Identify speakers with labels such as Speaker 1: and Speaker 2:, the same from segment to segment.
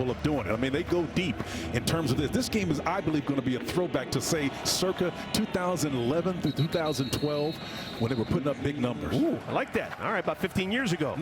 Speaker 1: capable of doing it. I mean, they go deep in terms of this. This game is, I believe, going to be a throwback to, say, circa 2011 through 2012 when they were putting up big numbers.
Speaker 2: Ooh, I like that. All right, about 15 years ago.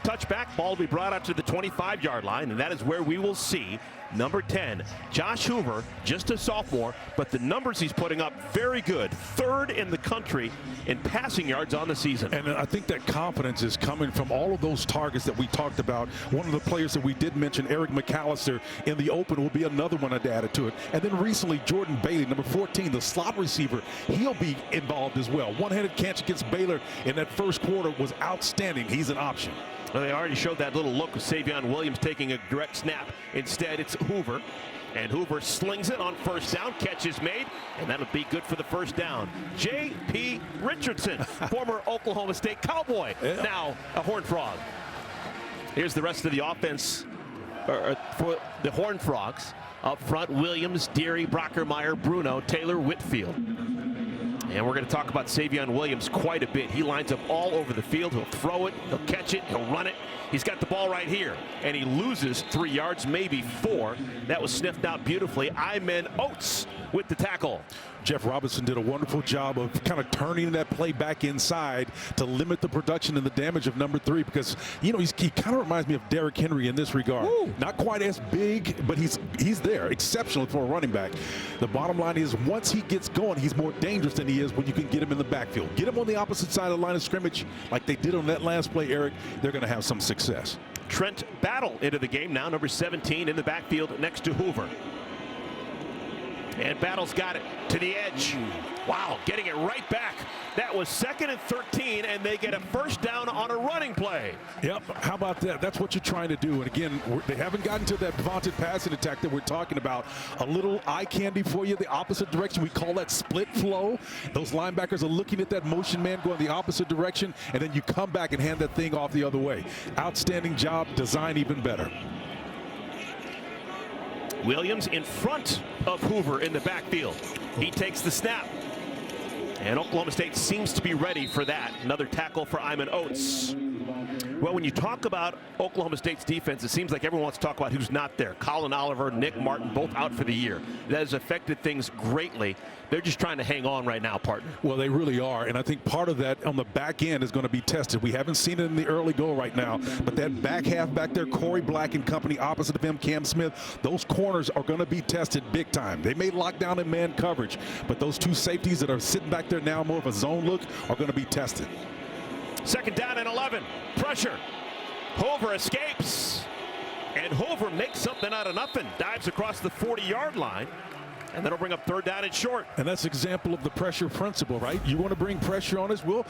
Speaker 2: Touchback, ball will be brought out to the 25-yard line, and that is where we will see number 10, Josh Hoover, just a sophomore, but the numbers he's putting up, very good. Third in the country in passing yards on the season.
Speaker 1: And I think that confidence is coming from all of those targets that we talked about. One of the players that we did mention, Eric McAllister, in the open will be another one that added to it. And then recently, Jordan Bailey, number 14, the slot receiver, he'll be involved as well. One-handed catch against Baylor in that first quarter was outstanding. He's an option.
Speaker 2: Well, they already showed that little look with Savion Williams taking a direct snap. Instead, it's Hoover. And Hoover slings it on first down. Catch is made, and that'll be good for the first down. J.P. Richardson, former Oklahoma State Cowboy, now a Horned Frog. Here's the rest of the offense for the Horned Frogs. Up front, Williams, Deary, Brockermeyer, Bruno, Taylor, Whitfield. And we're going to talk about Savion Williams quite a bit. He lines up all over the field. He'll throw it, he'll catch it, he'll run it. He's got the ball right here, and he loses 3 yards, maybe 4. That was sniffed out beautifully. Iman Oates with the tackle.
Speaker 1: Jeff Robinson did a wonderful job of kind of turning that play back inside to limit the production and the damage of number 3, because, you know, he kind of reminds me of Derrick Henry in this regard. Woo. Not quite as big, but he's there. Exceptional for a running back. The bottom line is, once he gets going, he's more dangerous than he is when you can get him in the backfield. Get him on the opposite side of the line of scrimmage like they did on that last play, Eric. They're going to have some success.
Speaker 2: Trent Battle into the game now, number 17 in the backfield next to Hoover. And Battle's got it to the edge. Wow, getting it right back. That was 2nd and 13, and they get a first down on a running play.
Speaker 1: Yep, how about that? That's what you're trying to do. And again, they haven't gotten to that vaunted passing attack that we're talking about. A little eye candy for you, the opposite direction. We call that split flow. Those linebackers are looking at that motion man going the opposite direction, and then you come back and hand that thing off the other way. Outstanding job, design even better.
Speaker 2: Williams in front of Hoover in the backfield. He takes the snap. And Oklahoma State seems to be ready for that. Another tackle for Iman Oates. Well, when you talk about Oklahoma State's defense, it seems like everyone wants to talk about who's not there. Colin Oliver, Nick Martin, both out for the year. That has affected things greatly. They're just trying to hang on right now, partner.
Speaker 1: Well, they really are, and I think part of that on the back end is going to be tested. We haven't seen it in the early go right now, but that back half back there, Corey Black and company, opposite of him, Cam Smith, those corners are going to be tested big time. They may lock down in man coverage, but those two safeties that are sitting back there now, more of a zone look, are going to be tested.
Speaker 2: 2nd down and 11. Pressure. Hoover escapes. And Hoover makes something out of nothing. Dives across the 40-yard line. And that'll bring up 3rd down and short.
Speaker 1: And that's an example of the pressure principle, right? You want to bring pressure on us? We'll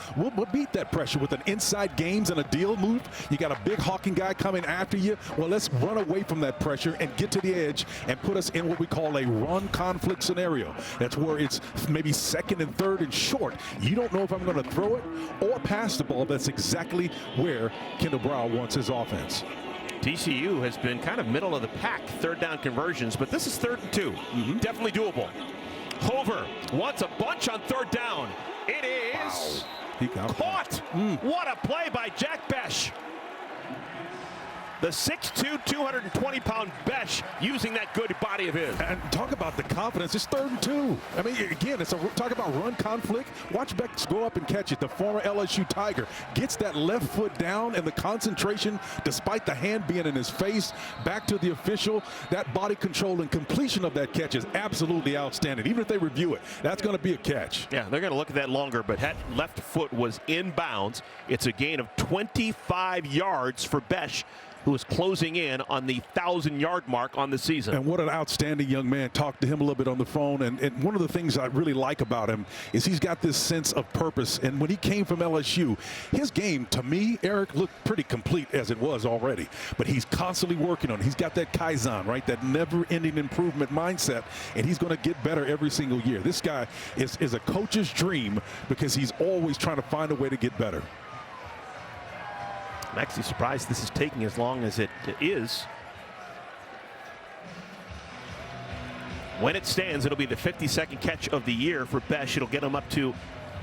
Speaker 1: beat that pressure with an inside games and a deal move. You got a big hawking guy coming after you. Well, let's run away from that pressure and get to the edge and put us in what we call a run conflict scenario. That's where it's maybe 2nd and 3rd and short. You don't know if I'm going to throw it or pass the ball. That's exactly where Kendall Brower wants his offense.
Speaker 2: TCU has been kind of middle of the pack, 3rd down conversions, but this is 3rd and 2. Definitely doable. Hoover wants a bunch on 3rd down. It is caught. What a play by Jack Besh. The 6'2", 220-pound Besh using that good body of his.
Speaker 1: And talk about the confidence. It's 3rd and 2. I mean, again, talk about run conflict. Watch Besh go up and catch it. The former LSU Tiger gets that left foot down, and the concentration, despite the hand being in his face, back to the official. That body control and completion of that catch is absolutely outstanding. Even if they review it, that's going to be a catch.
Speaker 2: Yeah, they're going to look at that longer, but that left foot was in bounds. It's a gain of 25 yards for Besh, who is closing in on the 1,000-yard mark on the season.
Speaker 1: And what an outstanding young man. Talked to him a little bit on the phone, and one of the things I really like about him is he's got this sense of purpose. And when he came from LSU, his game, to me, Eric, looked pretty complete as it was already. But he's constantly working on it. He's got that Kaizen, right, that never-ending improvement mindset, and he's going to get better every single year. This guy is a coach's dream because he's always trying to find a way to get better.
Speaker 2: I'm actually surprised this is taking as long as it is. When it stands, it'll be the 52nd catch of the year for Besh. It'll get him up to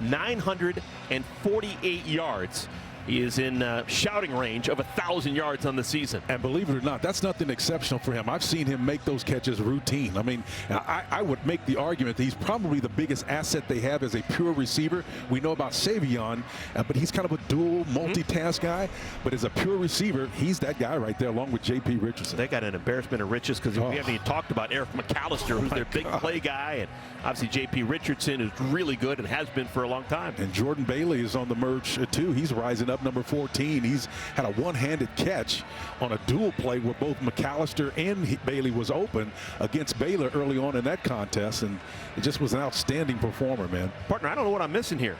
Speaker 2: 948 yards. He is in shouting range of 1,000 yards on the season.
Speaker 1: And believe it or not, that's nothing exceptional for him. I've seen him make those catches routine. I mean, I would make the argument that he's probably the biggest asset they have as a pure receiver. We know about Savion, but he's kind of a dual multitask guy. But as a pure receiver, he's that guy right there along with J.P. Richardson.
Speaker 2: They got an embarrassment of riches because we haven't even talked about Eric McAllister, who's their big play guy, and obviously J.P. Richardson is really good and has been for a long time.
Speaker 1: And Jordan Bailey is on the merge too. He's rising up, number 14. He's had a one-handed catch on a dual play where both McAllister and Bailey was open against Baylor early on in that contest, and it just was an outstanding performer, man.
Speaker 2: Partner, I don't know what I'm missing here.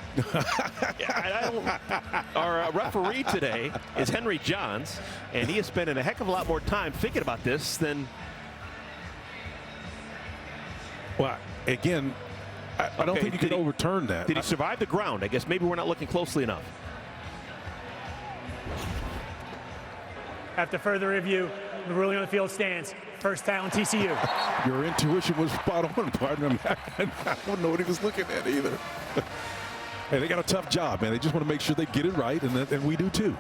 Speaker 2: Our referee today is Henry Johns, and he is spending a heck of a lot more time thinking about this than.
Speaker 1: Well, again, I don't think you can overturn that.
Speaker 2: Did he survive the ground? I guess maybe we're not looking closely enough.
Speaker 3: After further review, the ruling on the field stands. First down, TCU.
Speaker 1: Your intuition was spot on, partner. I don't know what he was looking at either. Hey, they got a tough job, man. They just want to make sure they get it right, and we do too.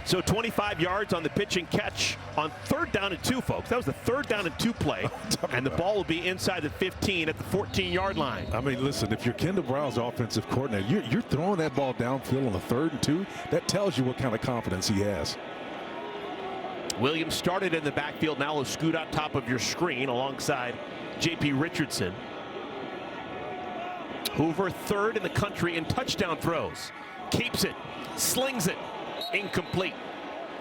Speaker 2: So 25 yards on the pitch and catch on 3rd down and 2, folks. That was the 3rd down and 2 play, and the ball will be inside the 15 at the 14-yard line.
Speaker 1: I mean, listen, if you're Kendall Brown's offensive coordinator, you're throwing that ball downfield on the 3rd and 2. That tells you what kind of confidence he has.
Speaker 2: Williams started in the backfield. Now he'll scoot out top of your screen alongside J.P. Richardson. Hoover 3rd in the country in touchdown throws. Keeps it, slings it, incomplete.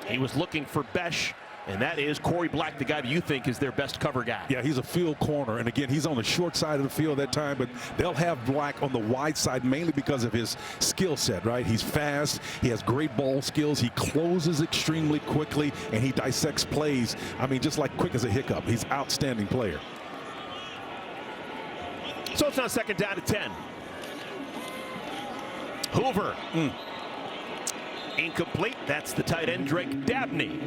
Speaker 2: He was looking for Besh, and that is Corey Black, the guy that you think is their best cover guy.
Speaker 1: Yeah, he's a field corner, and again, he's on the short side of the field that time, but they'll have Black on the wide side mainly because of his skill set, right? He's fast, he has great ball skills, he closes extremely quickly, and he dissects plays. I mean, just like quick as a hiccup. He's an outstanding player.
Speaker 2: So it's now 2nd down to 10. Hoover. Incomplete. That's the tight end, Drake Dabney.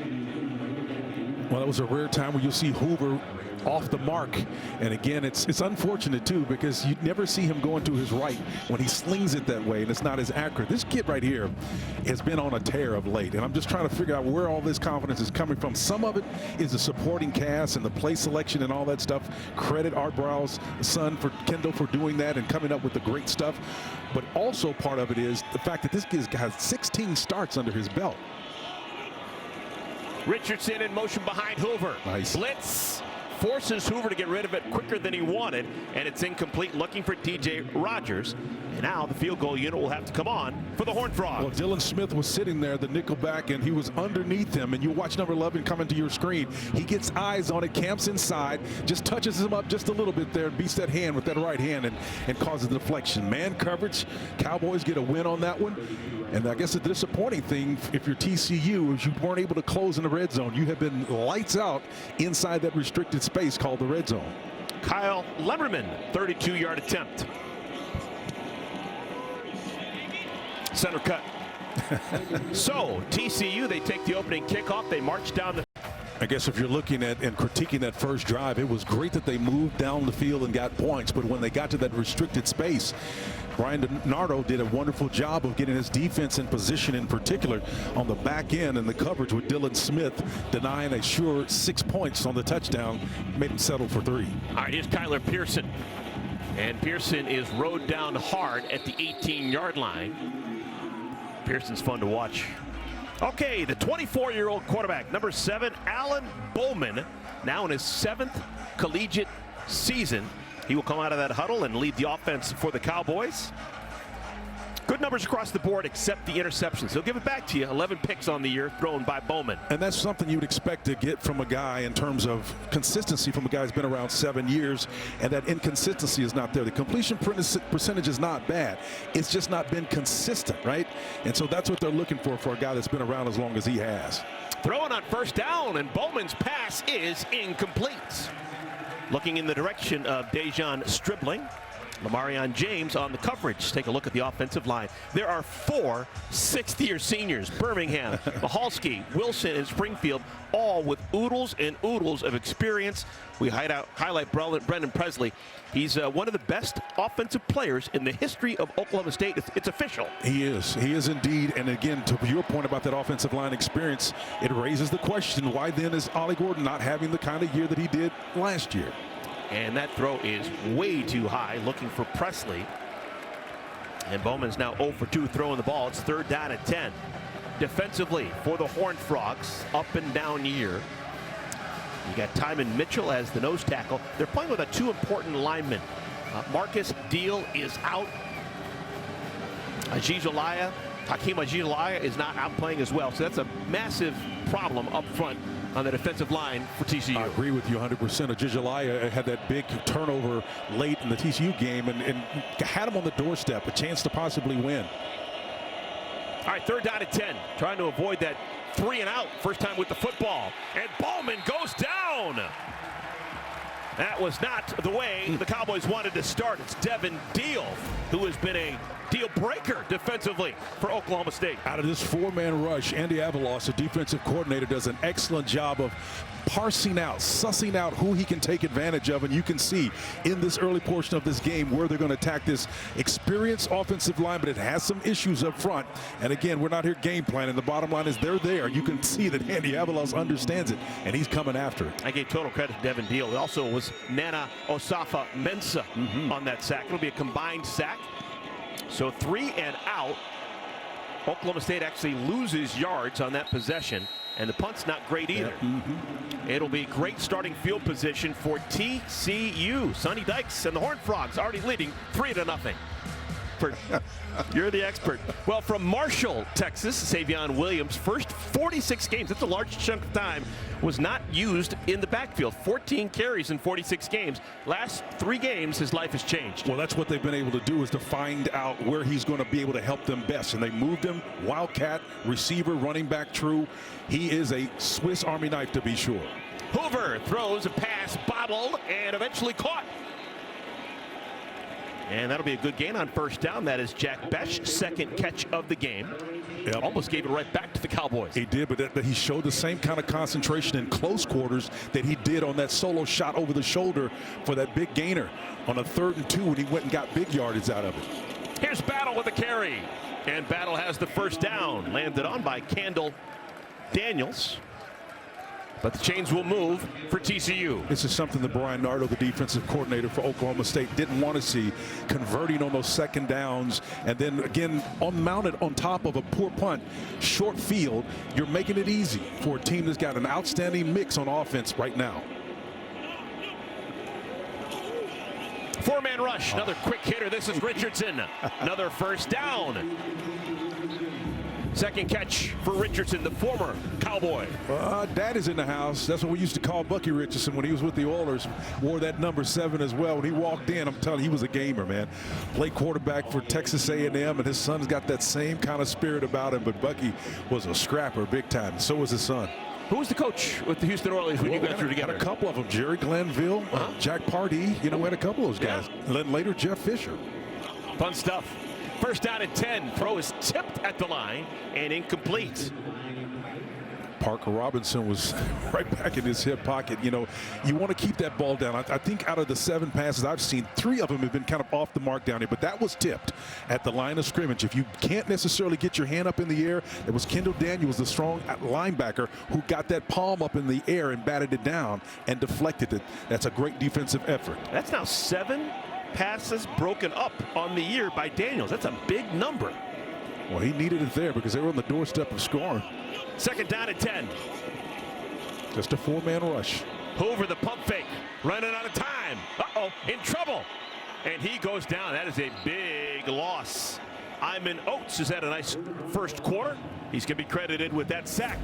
Speaker 1: Well, that was a rare time where you'll see Hoover off the mark. And again, it's unfortunate too, because you never see him going to his right when he slings it that way, and it's not as accurate. This kid right here has been on a tear of late, and I'm just trying to figure out where all this confidence is coming from. Some of it is the supporting cast and the play selection and all that stuff. Credit Art Brow's son, for Kendall, for doing that and coming up with the great stuff. But also part of it is the fact that this kid has 16 starts under his belt.
Speaker 2: Richardson in motion behind Hoover.
Speaker 1: Nice.
Speaker 2: Blitz forces Hoover to get rid of it quicker than he wanted, and it's incomplete, looking for TJ Rogers. And now the field goal unit will have to come on for the Horned Frogs.
Speaker 1: Well, Dylan Smith was sitting there, the nickelback, and he was underneath him. And you watch number 11 coming to your screen. He gets eyes on it, camps inside, just touches him up just a little bit there, and beats that hand with that right hand and causes the deflection. Man coverage. Cowboys get a win on that one. And I guess the disappointing thing, if you're TCU, is you weren't able to close in the red zone. You have been lights out inside that restricted space called the red zone.
Speaker 2: Kyle Lemmerman, 32-yard attempt. Center cut. So TCU, they take the opening kickoff. They march down the.
Speaker 1: I guess if you're looking at and critiquing that first drive, it was great that they moved down the field and got points. But when they got to that restricted space, Brian DiNardo did a wonderful job of getting his defense in position, in particular on the back end, and the coverage with Dylan Smith denying a sure 6 points on the touchdown made him settle for 3.
Speaker 2: All right, here's Kyler Pearson. And Pearson is rode down hard at the 18-yard line. Pearson's fun to watch. Okay, the 24-year-old quarterback, number 7, Alan Bowman, now in his 7th collegiate season. He will come out of that huddle and lead the offense for the Cowboys. Good numbers across the board except the interceptions. He'll give it back to you. 11 picks on the year thrown by Bowman.
Speaker 1: And that's something you would expect to get from a guy in terms of consistency from a guy who's been around 7 years, and that inconsistency is not there. The completion percentage is not bad. It's just not been consistent, right? And so that's what they're looking for a guy that's been around as long as he has.
Speaker 2: Throwing on first down, and Bowman's pass is incomplete. Looking in the direction of Dejon Stribling. Lamarion James on the coverage. Take a look at the offensive line. There are 4 sixth-year seniors. Birmingham, Mahalski, Wilson, and Springfield, all with oodles and oodles of experience. We highlight Brendan Presley. He's one of the best offensive players in the history of Oklahoma State. It's official.
Speaker 1: He is indeed. And again, to your point about that offensive line experience, it raises the question, why then is Ollie Gordon not having the kind of year that he did last year?
Speaker 2: And that throw is way too high, looking for Presley. And Bowman's now 0 for 2 throwing the ball. It's 3rd down and 10. Defensively for the Horned Frogs, up and down year. You got Timon Mitchell as the nose tackle. They're playing with 2 important linemen. Marcus Deal is out. Hakeem Ajizolaya is not out playing as well. So that's a massive problem up front on the defensive line for TCU.
Speaker 1: I agree with you 100%. Ajizolaya had that big turnover late in the TCU game and had him on the doorstep, a chance to possibly win.
Speaker 2: All right, 3rd down and 10. Trying to avoid that 3 and out. First time with the football. And Bowman goes down. That was not the way the Cowboys wanted to start. It's Devin Deal, who has been a deal breaker defensively for Oklahoma State.
Speaker 1: Out of this 4-man rush, Andy Avalos, the defensive coordinator, does an excellent job of parsing out, sussing out who he can take advantage of. And you can see in this early portion of this game where they're going to attack this experienced offensive line, but it has some issues up front. And again, we're not here game planning. The bottom line is they're there. You can see that Andy Avalos understands it, and he's coming after it.
Speaker 2: I gave total credit to Devin Deal. It also was Nana Osafa-Mensah on that sack. It'll be a combined sack. So 3 and out. Oklahoma State actually loses yards on that possession, and the punt's not great either. It'll be great starting field position for TCU. Sonny Dykes and the Horned Frogs already leading 3-0. You're the expert. Well, from Marshall, Texas, Savion Williams, first 46 games, that's a large chunk of time, was not used in the backfield. 14 carries in 46 games. Last 3 games, his life has changed.
Speaker 1: Well, that's what they've been able to do, is to find out where he's going to be able to help them best. And they moved him, wildcat, receiver, running back, true. He is a Swiss Army knife, to be sure.
Speaker 2: Hoover throws a pass, bobbled, and eventually caught. And that'll be a good gain on first down. That is Jack Besh, 2nd catch of the game.
Speaker 1: Yep.
Speaker 2: Almost gave it right back to the Cowboys.
Speaker 1: He did, but he showed the same kind of concentration in close quarters that he did on that solo shot over the shoulder for that big gainer on a 3rd and 2 when he went and got big yardage out of it.
Speaker 2: Here's Battle with a carry. And Battle has the first down. Landed on by Kendall Daniels. But the chains will move for TCU.
Speaker 1: This is something that Brian Nardo, the defensive coordinator for Oklahoma State, didn't want to see, converting on those 2nd downs. And then again, mounted on top of a poor punt, short field, you're making it easy for a team that's got an outstanding mix on offense right now.
Speaker 2: 4-man rush, another quick hitter. This is Richardson. Another first down. 2nd catch for Richardson, the former Cowboy.
Speaker 1: Dad is in the house. That's what we used to call Bucky Richardson when he was with the Oilers. Wore that number 7 as well. When he walked in, I'm telling you, he was a gamer, man. Played quarterback for Texas A&M, and his son's got that same kind of spirit about him. But Bucky was a scrapper big time. So was his son.
Speaker 2: Who was the coach with the Houston Oilers when you got through together?
Speaker 1: Had a couple of them. Jerry Glanville, Jack Pardee. You know, we had a couple of those guys. And then later, Jeff Fisher.
Speaker 2: Fun stuff. First down and 10. Throw is tipped at the line and incomplete.
Speaker 1: Parker Robinson was right back in his hip pocket. You know, you want to keep that ball down. I think out of the 7 passes I've seen, 3 of them have been kind of off the mark down here, but that was tipped at the line of scrimmage. If you can't necessarily get your hand up in the air, it was Kendall Daniels, the strong linebacker, who got that palm up in the air and batted it down and deflected it. That's a great defensive effort.
Speaker 2: That's now 7 passes broken up on the year by Daniels. That's a big number.
Speaker 1: Well, he needed it there because they were on the doorstep of scoring.
Speaker 2: 2nd down and 10.
Speaker 1: Just a 4-man rush.
Speaker 2: Hoover, the pump fake, running out of time. Uh-oh, in trouble. And he goes down. That is a big loss. Iman Oates has had a nice first quarter. He's going to be credited with that sack.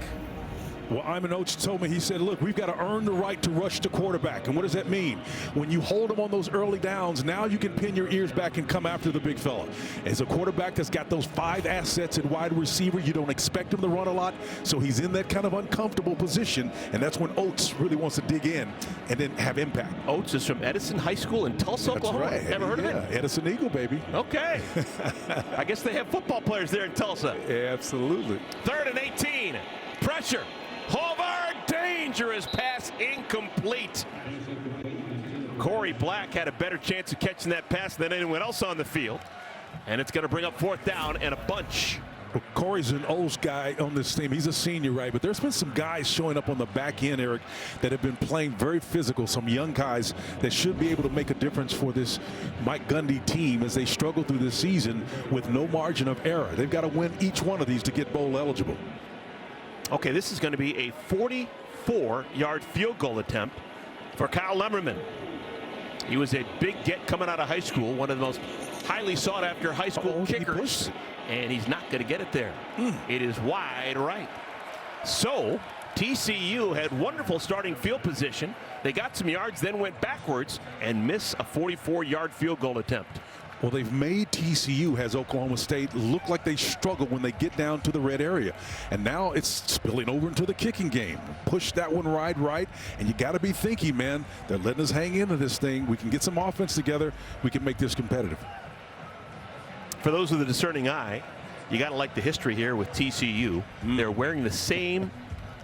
Speaker 1: Well, Iman Oates told me, he said, look, we've got to earn the right to rush the quarterback. And what does that mean? When you hold him on those early downs, now you can pin your ears back and come after the big fella. As a quarterback that's got those 5 assets at wide receiver, you don't expect him to run a lot, so he's in that kind of uncomfortable position, and that's when Oates really wants to dig in and then have impact.
Speaker 2: Oates is from Edison High School in Tulsa,
Speaker 1: That's
Speaker 2: Oklahoma.
Speaker 1: right.
Speaker 2: Never heard of it?
Speaker 1: Edison Eagle, baby.
Speaker 2: Okay. I guess they have football players there in Tulsa.
Speaker 1: Yeah, absolutely.
Speaker 2: 3rd and 18. Pressure. Hover, dangerous pass, incomplete. Corey Black had a better chance of catching that pass than anyone else on the field. And it's going to bring up 4th down and a bunch.
Speaker 1: Well, Corey's an old guy on this team. He's a senior, right? But there's been some guys showing up on the back end, Eric, that have been playing very physical. Some young guys that should be able to make a difference for this Mike Gundy team as they struggle through this season with no margin of error. They've got to win each one of these to get bowl eligible.
Speaker 2: Okay, this is going to be a 44-yard field goal attempt for Kyle Lemmerman. He was a big get coming out of high school, one of the most highly sought after high school kickers, and he's not going to get it there. It is wide right. So TCU had wonderful starting field position. They got some yards, then went backwards and missed a 44-yard field goal attempt.
Speaker 1: Well, they've made TCU, has Oklahoma State, look like they struggle when they get down to the red area. And now it's spilling over into the kicking game. Push that one right, and you got to be thinking, man, they're letting us hang into this thing. We can get some offense together. We can make this competitive.
Speaker 2: For those with a discerning eye, you got to like the history here with TCU. They're wearing the same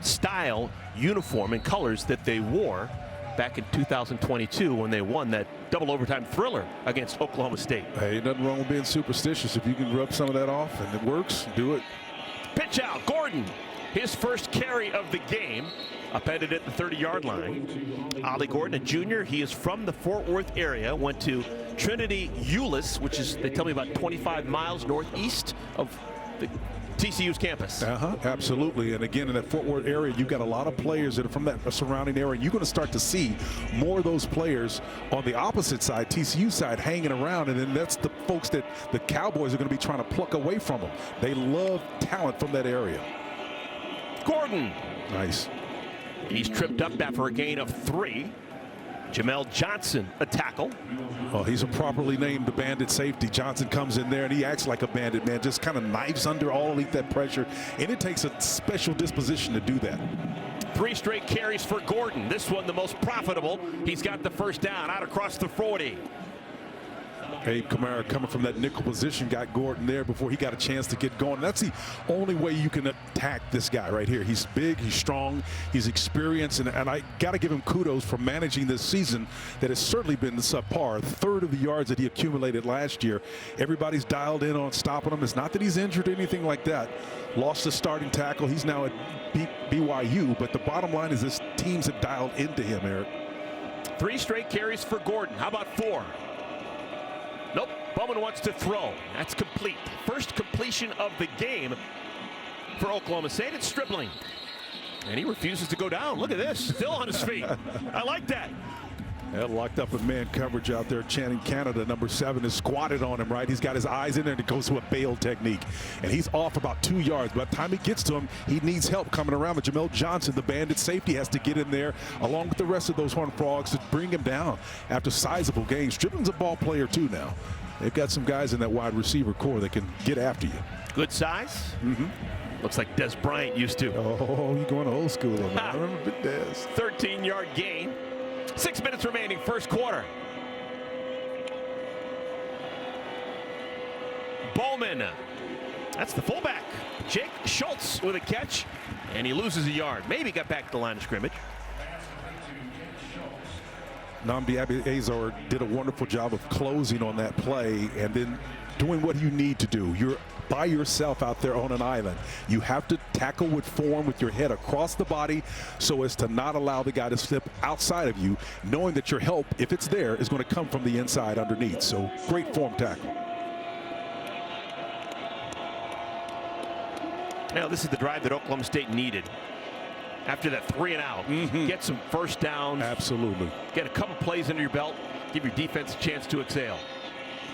Speaker 2: style uniform and colors that they wore back in 2022 when they won that double overtime thriller against Oklahoma State.
Speaker 1: Hey, nothing wrong with being superstitious. If you can rub some of that off and it works, do it.
Speaker 2: Pitch out, Gordon. His first carry of the game, upended at the 30-yard line. Ollie Gordon, a junior. He is from the Fort Worth area, went to Trinity Euless, which is, they tell me, about 25 miles northeast of the TCU's campus.
Speaker 1: Absolutely. And again, in that Fort Worth area, you've got a lot of players that are from that surrounding area. You're going to start to see more of those players on the opposite side, TCU side, hanging around. And then that's the folks that the Cowboys are going to be trying to pluck away from them. They love talent from that area.
Speaker 2: Gordon.
Speaker 1: Nice.
Speaker 2: He's tripped up after a gain of 3. Jamel Johnson, a tackle.
Speaker 1: Oh, he's a properly named bandit safety. Johnson comes in there and he acts like a bandit, man. Just kind of knives under all that pressure. And it takes a special disposition to do that.
Speaker 2: 3 straight carries for Gordon. This one the most profitable. He's got the first down out across the 40.
Speaker 1: Abe Kamara coming from that nickel position got Gordon there before he got a chance to get going. That's the only way you can attack this guy right here. He's big, he's strong, he's experienced, and I got to give him kudos for managing this season that has certainly been subpar. 1/3 of the yards that he accumulated last year. Everybody's dialed in on stopping him. It's not that he's injured or anything like that. Lost his starting tackle. He's now at BYU, but the bottom line is this teams have dialed into him, Eric.
Speaker 2: 3 straight carries for Gordon. How about 4? Nope, Bowman wants to throw. That's complete. First completion of the game for Oklahoma State. It's Stribling. And he refuses to go down. Look at this, still on his feet. I like that.
Speaker 1: Yeah, locked up in man coverage out there. Channing Canada, number 7, is squatted on him, right? He's got his eyes in there and it goes to a bail technique. And he's off about 2 yards. By the time he gets to him, he needs help coming around. But Jamel Johnson, the bandit safety, has to get in there along with the rest of those Horned Frogs to bring him down after sizable gains. Stripling's a ball player too now. They've got some guys in that wide receiver core that can get after you.
Speaker 2: Good size. Looks like Des Bryant used to.
Speaker 1: Oh, you're going old school on that. I remember Big Des.
Speaker 2: 13-yard gain. 6 minutes remaining, first quarter. Bowman. That's the fullback. Jake Schultz with a catch, and he loses a yard. Maybe got back to the line of scrimmage.
Speaker 1: Nnamdi Abiazor did a wonderful job of closing on that play and then doing what you need to do. You're by yourself out there on an island. You have to tackle with form with your head across the body so as to not allow the guy to slip outside of you, knowing that your help, if it's there, is going to come from the inside underneath. So great form tackle.
Speaker 2: Now this is the drive that Oklahoma State needed. After that 3 and out, get some first downs.
Speaker 1: Absolutely.
Speaker 2: Get a couple plays under your belt. Give your defense a chance to exhale.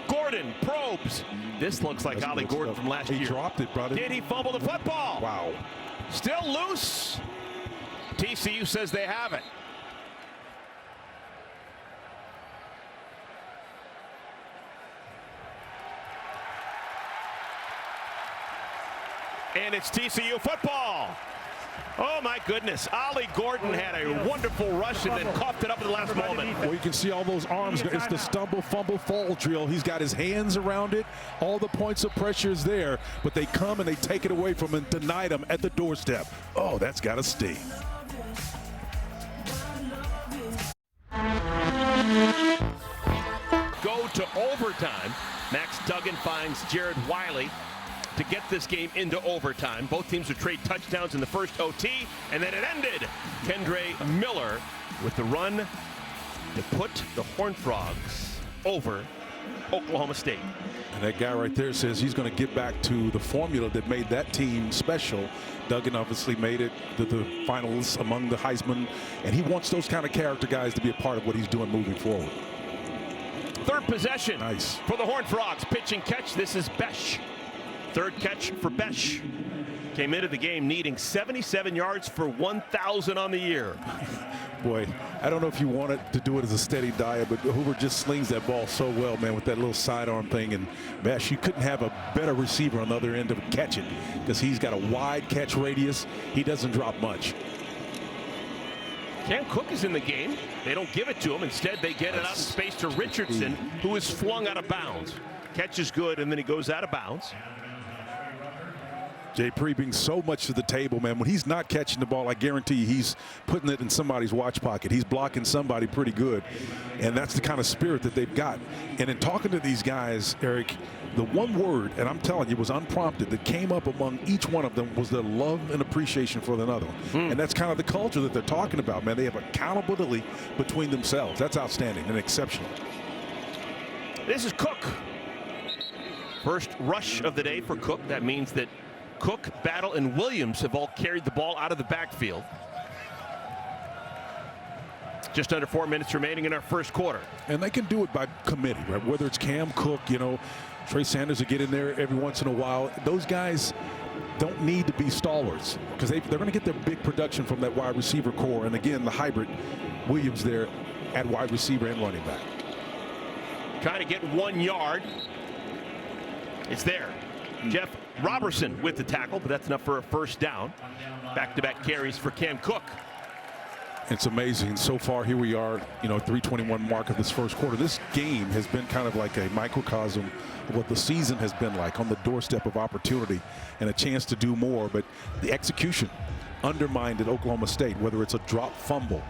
Speaker 2: Gordon probes. This looks like Ollie Gordon from last year.
Speaker 1: He dropped it, brother.
Speaker 2: Did he fumble the football?
Speaker 1: Wow.
Speaker 2: Still loose. TCU says they have it. And it's TCU football. Oh my goodness, Ollie Gordon had a wonderful rush and then coughed it up at the last moment.
Speaker 1: Well, you can see all those arms. It's the stumble, fumble, fall drill. He's got his hands around it. All the points of pressure is there, but they come and they take it away from him and denied him at the doorstep. Oh, that's got to sting.
Speaker 2: Go to overtime. Max Duggan finds Jared Wiley to get this game into overtime. Both teams would trade touchdowns in the first OT, and then it ended. Kendre Miller with the run to put the Horned Frogs over Oklahoma State.
Speaker 1: And that guy right there says he's going to get back to the formula that made that team special. Duggan obviously made it to the finals among the Heisman, and he wants those kind of character guys to be a part of what he's doing moving forward.
Speaker 2: Third possession
Speaker 1: Nice.
Speaker 2: for the Horned Frogs. Pitch and catch. This is Besh. Third catch for Besh. Came into the game needing 77 yards for 1,000 on the year.
Speaker 1: Boy, I don't know if you wanted to do it as a steady diet, but Hoover just slings that ball so well, man, with that little sidearm thing. And Besh, you couldn't have a better receiver on the other end of catching because he's got a wide catch radius. He doesn't drop much.
Speaker 2: Cam Cook is in the game. They don't give it to him. Instead, they get it out of space to Richardson, who is flung out of bounds. Catch is good, and then he goes out of bounds.
Speaker 1: Jay Pre brings so much to the table, man. When he's not catching the ball, I guarantee you he's putting it in somebody's watch pocket. He's blocking somebody pretty good, and that's the kind of spirit that they've got. And in talking to these guys, Eric, the one word, and I'm telling you, was unprompted, that came up among each one of them was their love and appreciation for another. And that's kind of the culture that they're talking about, man. They have accountability between themselves. That's outstanding and exceptional.
Speaker 2: This is Cook. First rush of the day for Cook. That means that Cook, Battle, and Williams have all carried the ball out of the backfield. Just under 4 minutes remaining in our first quarter.
Speaker 1: And they can do it by committee, right? Whether it's Cam Cook, you know, Trey Sanders will get in there every once in a while. Those guys don't need to be stalwarts because they're going to get their big production from that wide receiver core. And again, the hybrid Williams there at wide receiver and running back.
Speaker 2: Trying to get 1 yard. It's there. Jeff Robertson with the tackle, but that's enough for a first down. Back-to-back carries for Cam Cook.
Speaker 1: It's amazing. So far, here we are, you know, 3:21 mark of this first quarter. This game has been kind of like a microcosm of what the season has been like, on the doorstep of opportunity and a chance to do more. But the execution undermined at Oklahoma State, whether it's a drop fumble.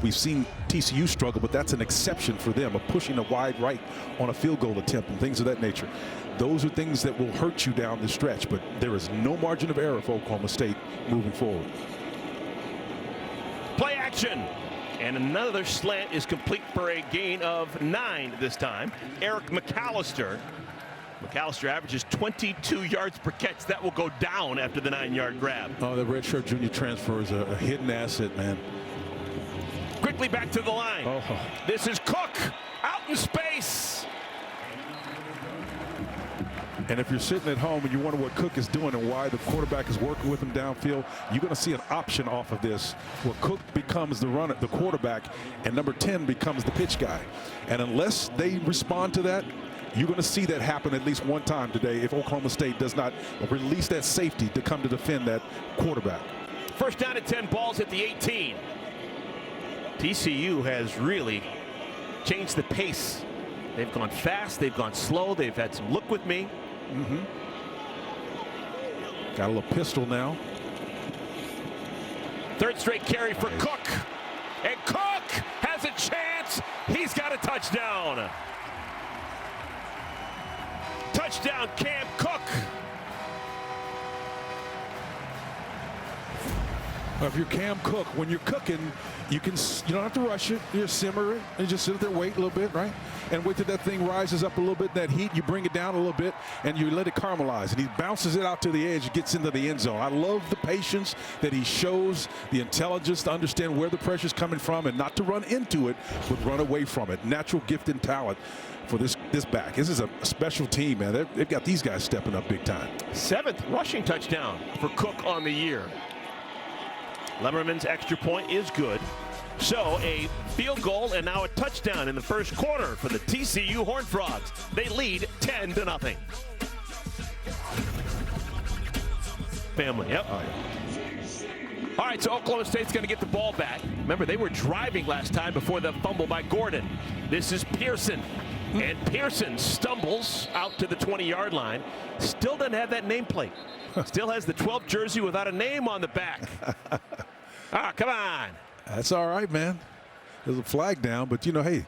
Speaker 1: We've seen TCU struggle, but that's an exception for them, of pushing a wide right on a field goal attempt and things of that nature. Those are things that will hurt you down the stretch, but there is no margin of error for Oklahoma State moving forward.
Speaker 2: Play action. And another slant is complete for a gain of 9 this time. Eric McAllister. McAllister averages 22 yards per catch. That will go down after the 9-yard grab.
Speaker 1: Oh, the redshirt junior transfer is a hidden asset, man.
Speaker 2: Quickly back to the line.
Speaker 1: Oh.
Speaker 2: This is Cook out in space.
Speaker 1: And if you're sitting at home and you wonder what Cook is doing and why the quarterback is working with him downfield, you're going to see an option off of this where Cook becomes the runner, the quarterback, and number 10 becomes the pitch guy. And unless they respond to that, you're going to see that happen at least one time today if Oklahoma State does not release that safety to come to defend that quarterback.
Speaker 2: First down at 10, balls at the 18. TCU has really changed the pace. They've gone fast, they've gone slow, they've had some look with me.
Speaker 1: Got a little pistol now.
Speaker 2: Third straight carry for Cook. And Cook has a chance. He's got a touchdown. Touchdown, Cam Cook.
Speaker 1: If you're Cam Cook, when you're cooking, you don't have to rush it. You simmer it and just sit there, wait a little bit, right? And wait till that thing rises up a little bit, that heat, you bring it down a little bit, and you let it caramelize. And he bounces it out to the edge, gets into the end zone. I love the patience that he shows, the intelligence to understand where the pressure's coming from and not to run into it, but run away from it. Natural gift and talent for this back. This is a special team, man. They've got these guys stepping up big time.
Speaker 2: 7th rushing touchdown for Cook on the year. Lemmerman's extra point is good. So a field goal and now a touchdown in the first quarter for the TCU Horned Frogs. They lead 10-0. Family, yep.
Speaker 1: Oh, yeah.
Speaker 2: All right, so Oklahoma State's going to get the ball back. Remember, they were driving last time before the fumble by Gordon. This is Pearson. And Pearson stumbles out to the 20-yard line. Still doesn't have that nameplate. Still has the 12th jersey without a name on the back. Come on.
Speaker 1: That's all right, man. There's a flag down, but, you know, hey,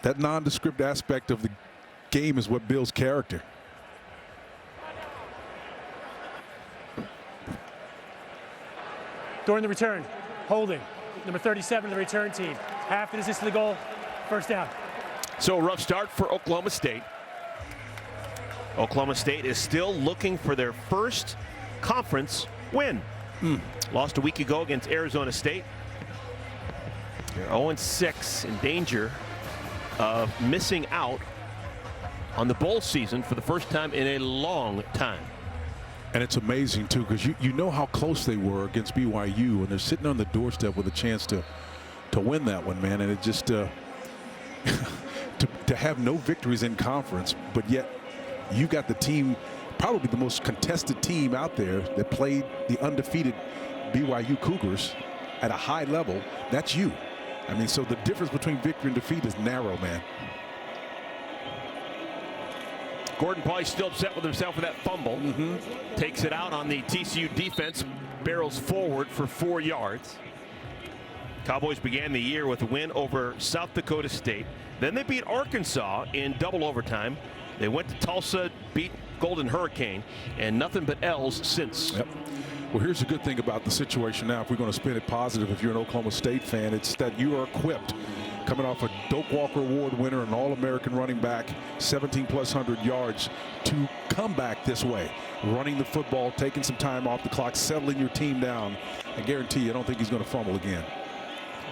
Speaker 1: that nondescript aspect of the game is what builds character.
Speaker 3: During the return, holding. Number 37 of the return team. Half the distance to the goal. First down.
Speaker 2: So a rough start for Oklahoma State. Oklahoma State is still looking for their first conference win. Lost a week ago against Arizona State. They're 0-6, in danger of missing out on the bowl season for the first time in a long time.
Speaker 1: And it's amazing, too, because you know how close they were against BYU, and they're sitting on the doorstep with a chance to win that one, man. And it just to have no victories in conference, but yet you got the team, probably the most contested team out there that played the undefeated BYU Cougars at a high level. That's you. I mean, so the difference between victory and defeat is narrow, man.
Speaker 2: Gordon probably still upset with himself with that fumble. Takes it out on the TCU defense, barrels forward for 4 yards. Cowboys began the year with a win over South Dakota State. Then they beat Arkansas in double overtime. They went to Tulsa, beat Golden Hurricane, and nothing but L's since.
Speaker 1: Yep. Well, here's the good thing about the situation now. If we're going to spin it positive, if you're an Oklahoma State fan, it's that you are equipped, coming off a Doak Walker Award winner, an All-American running back, 17+ hundred yards, to come back this way, running the football, taking some time off the clock, settling your team down. I guarantee you, I don't think he's going to fumble again.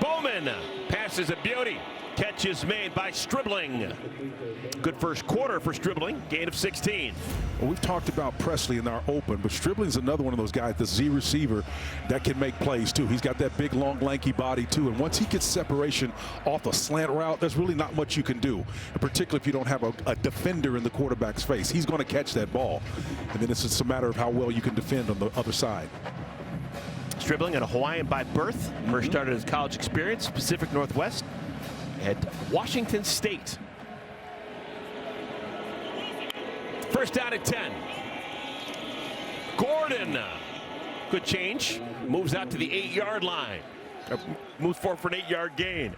Speaker 2: Bowman passes a beauty. Catch is made by Stribling. Good first quarter for Stribling. Gain of 16.
Speaker 1: Well, we've talked about Presley in our open, but Stribling's another one of those guys, the Z receiver, that can make plays too. He's got that big, long, lanky body too, and once he gets separation off a slant route, there's really not much you can do, and particularly if you don't have a defender in the quarterback's face. He's going to catch that ball, and then it's just a matter of how well you can defend on the other side.
Speaker 2: Stribling, a Hawaiian by birth. First started his college experience, Pacific Northwest at Washington State. First down at 10. Gordon, good change, moves out to the 8-yard line. Moves forward for an 8-yard gain.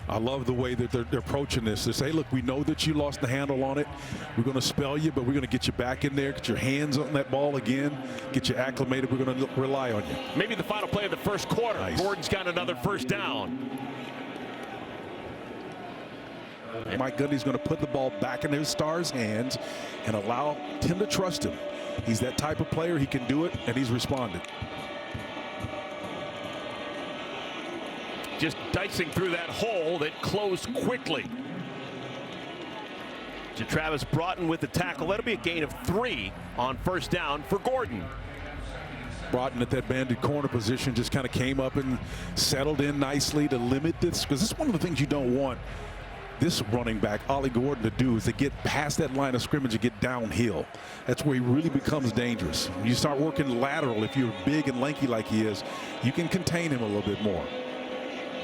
Speaker 1: I love the way that they're approaching this. They say, hey, look, we know that you lost the handle on it. We're going to spell you, but we're going to get you back in there, get your hands on that ball again, get you acclimated. We're going to rely on you.
Speaker 2: Maybe the final play of the first quarter.
Speaker 1: Nice.
Speaker 2: Gordon's got another first down.
Speaker 1: Mike Gundy's going to put the ball back in his Stars' hands and allow him to trust him. He's that type of player. He can do it, and he's responded.
Speaker 2: Just dicing through that hole that closed quickly. To Travis Broughton with the tackle. That'll be a gain of 3 on first down for Gordon.
Speaker 1: Broughton at that banded corner position just kind of came up and settled in nicely to limit this, because this is one of the things you don't want this running back, Ollie Gordon, to do, is to get past that line of scrimmage and get downhill. That's where he really becomes dangerous. When you start working lateral, if you're big and lanky like he is, you can contain him a little bit more.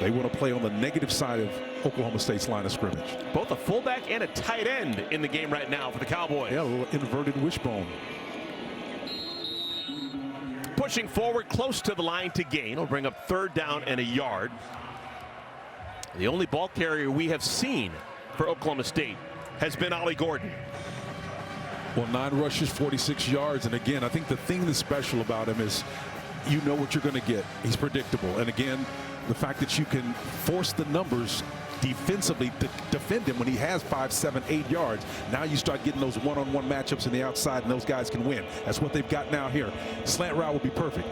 Speaker 1: They want to play on the negative side of Oklahoma State's line of scrimmage.
Speaker 2: Both a fullback and a tight end in the game right now for the Cowboys.
Speaker 1: Yeah, a little inverted wishbone.
Speaker 2: Pushing forward close to the line to gain. Will bring up third down and a yard. The only ball carrier we have seen for Oklahoma State has been Ollie Gordon.
Speaker 1: Well, 9 rushes, 46 yards. And again, I think the thing that's special about him is you know what you're going to get. He's predictable. And again, the fact that you can force the numbers defensively to defend him when he has 5, 7, 8 yards. Now you start getting those one-on-one matchups in the outside, and those guys can win. That's what they've got now here. Slant route will be perfect.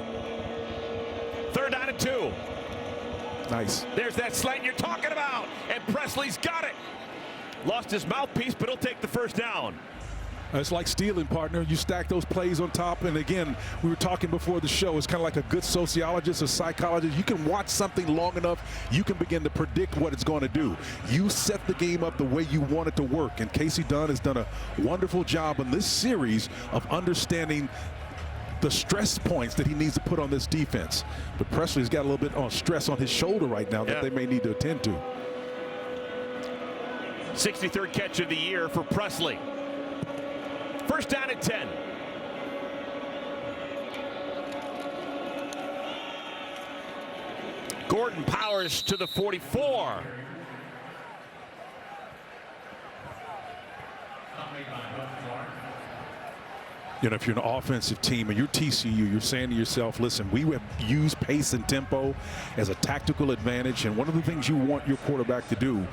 Speaker 2: Third down and 2.
Speaker 1: Nice.
Speaker 2: There's that slant you're talking about, and Presley's got it. Lost his mouthpiece, but he'll take the first down.
Speaker 1: It's like stealing, partner. You stack those plays on top, and again, we were talking before the show, it's kind of like a good sociologist or psychologist. You can watch something long enough, you can begin to predict what it's going to do. You set the game up the way you want it to work, and Casey Dunn has done a wonderful job in this series of understanding the stress points that he needs to put on this defense. But Presley's got a little bit of stress on his shoulder right now that they may need to attend to.
Speaker 2: 63rd catch of the year for Presley. First down at 10. Gordon powers to the 44.
Speaker 1: You know, if you're an offensive team and you're TCU, you're saying to yourself, listen, we have used pace and tempo as a tactical advantage. And one of the things you want your quarterback to do,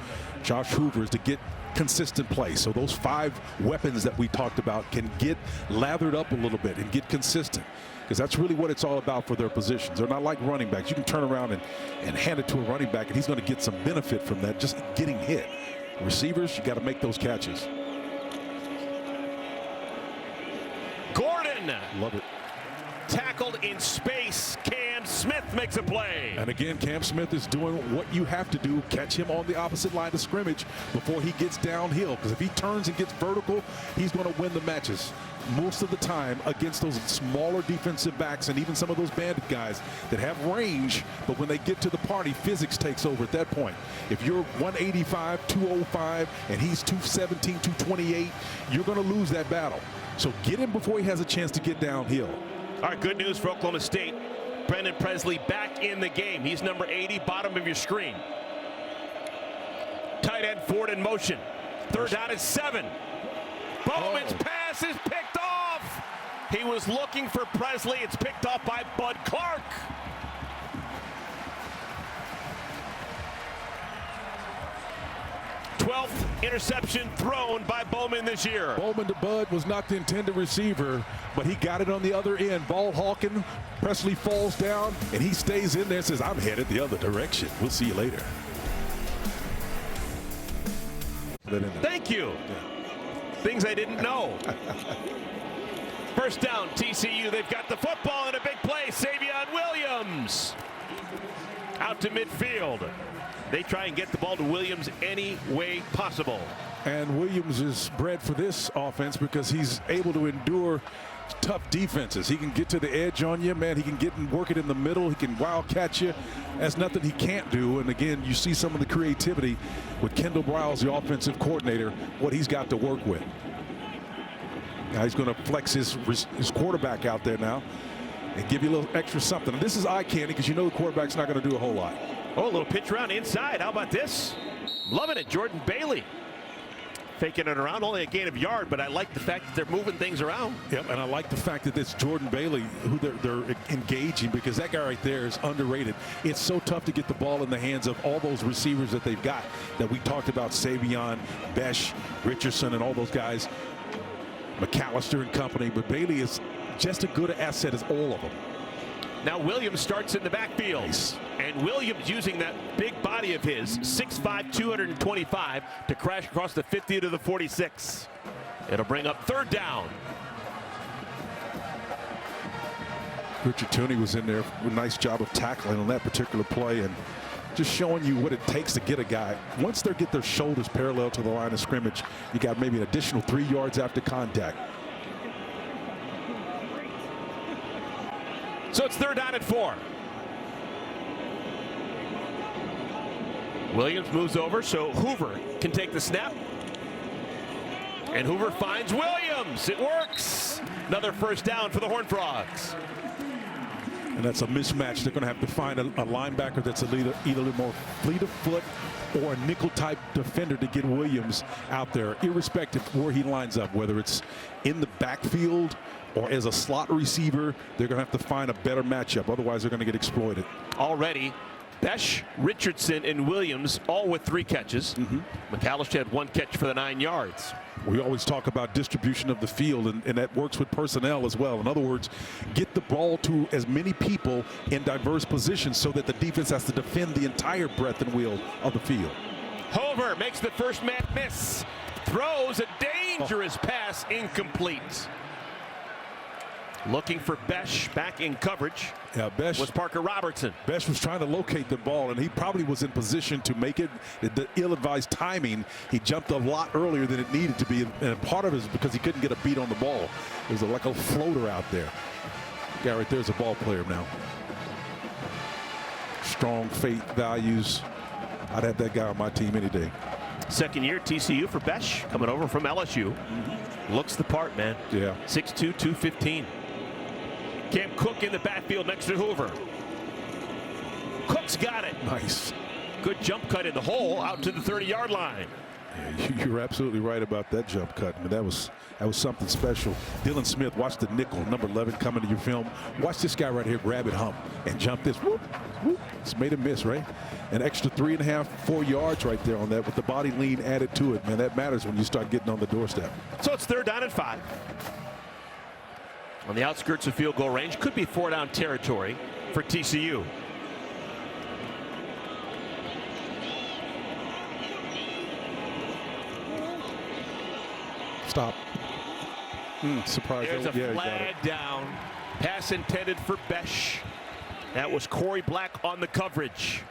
Speaker 1: Josh Hoover, is to get consistent play. So those 5 weapons that we talked about can get lathered up a little bit and get consistent. Because that's really what it's all about for their positions. They're not like running backs. You can turn around and hand it to a running back, and he's going to get some benefit from that, just getting hit. Receivers, you got to make those catches.
Speaker 2: Gordon.
Speaker 1: Love it.
Speaker 2: Tackled in space. Cam Smith makes a play.
Speaker 1: And again, Cam Smith is doing what you have to do, catch him on the opposite line of scrimmage before he gets downhill. Because if he turns and gets vertical, he's going to win the matches most of the time against those smaller defensive backs and even some of those bandit guys that have range. But when they get to the party, physics takes over at that point. If you're 185, 205, and he's 217, 228, you're going to lose that battle. So get him before he has a chance to get downhill.
Speaker 2: All right, good news for Oklahoma State. Brendan Presley back in the game. He's number 80, bottom of your screen. Tight end Ford in motion. Third down at 7. Bowman's pass is picked off. He was looking for Presley. It's picked off by Bud Clark. th interception thrown by Bowman this year.
Speaker 1: Bowman to Bud was not the intended receiver, but he got it on the other end. Ball hawking. Presley falls down, and he stays in there and says, I'm headed the other direction. We'll see you later.
Speaker 2: Thank you.
Speaker 1: Yeah.
Speaker 2: Things I didn't know. First down, TCU. They've got the football and a big play. Savion Williams out to midfield. They try and get the ball to Williams any way possible.
Speaker 1: And Williams is bred for this offense because he's able to endure tough defenses. He can get to the edge on you, man. He can get and work it in the middle. He can wildcat you. That's nothing he can't do. And again, you see some of the creativity with Kendall Briles, the offensive coordinator, what he's got to work with. Now he's going to flex his quarterback out there now and give you a little extra something. And this is eye candy because you know the quarterback's not going to do a whole lot.
Speaker 2: Oh, a little pitch around inside. How about this? Loving it, Jordan Bailey. Faking it around, only a gain of yard, but I like the fact that they're moving things around.
Speaker 1: Yep, and I like the fact that it's Jordan Bailey who they're engaging, because that guy right there is underrated. It's so tough to get the ball in the hands of all those receivers that they've got that we talked about, Savion, Besh, Richardson, and all those guys, McAllister and company, but Bailey is just as good an asset as all of them.
Speaker 2: Now Williams starts in the backfield.
Speaker 1: Nice.
Speaker 2: And Williams using that big body of his, 6'5", 225, to crash across the 50 to the 46. It'll bring up third down.
Speaker 1: Richard Tooney was in there. A nice job of tackling on that particular play and just showing you what it takes to get a guy. Once they get their shoulders parallel to the line of scrimmage, you got maybe an additional 3 yards after contact.
Speaker 2: So it's third down at 4. Williams moves over so Hoover can take the snap. And Hoover finds Williams. It works. Another first down for the Horned Frogs.
Speaker 1: And that's a mismatch. They're going to have to find a linebacker that's either more fleet of foot or a nickel-type defender to get Williams out there, irrespective of where he lines up, whether it's in the backfield or as a slot receiver. They're going to have to find a better matchup. Otherwise, they're going to get exploited.
Speaker 2: Already, Besh, Richardson, and Williams all with 3 catches. McAllister had 1 catch for the 9 yards.
Speaker 1: We always talk about distribution of the field, and that works with personnel as well. In other words, get the ball to as many people in diverse positions so that the defense has to defend the entire breadth and width of the field.
Speaker 2: Hoover makes the first man miss. Throws a Dangerous pass, incomplete. Looking for Besh back in coverage.
Speaker 1: Yeah, Besh
Speaker 2: was Parker Robertson.
Speaker 1: Besh was trying to locate the ball, and he probably was in position to make it. The ill-advised timing, he jumped a lot earlier than it needed to be, and part of it is because he couldn't get a beat on the ball. It was like a floater out there. Guy right there's a ball player now. Strong faith, values. I'd have that guy on my team any day.
Speaker 2: Second year TCU for Besh, coming over from LSU. Looks the part, man.
Speaker 1: Yeah.
Speaker 2: 6'2", 215. Cam Cook in the backfield next to Hoover. Cook's got it.
Speaker 1: Nice.
Speaker 2: Good jump cut in the hole out to the 30-yard line.
Speaker 1: Yeah, you're absolutely right about that jump cut. I mean, that was something special. Dylan Smith, watch the nickel, number 11, coming to your film. Watch this guy right here grab it, hump, and jump this. Whoop, whoop. It's made a miss, right? An extra 3.5, 4 yards right there on that with the body lean added to it. Man, that matters when you start getting on the doorstep.
Speaker 2: So it's 3rd down and 5. On the outskirts of field goal range. Could be 4-down territory for TCU.
Speaker 1: Stop. Surprise.
Speaker 2: There's a flag down. Pass intended for Besh. That was Corey Black on the coverage.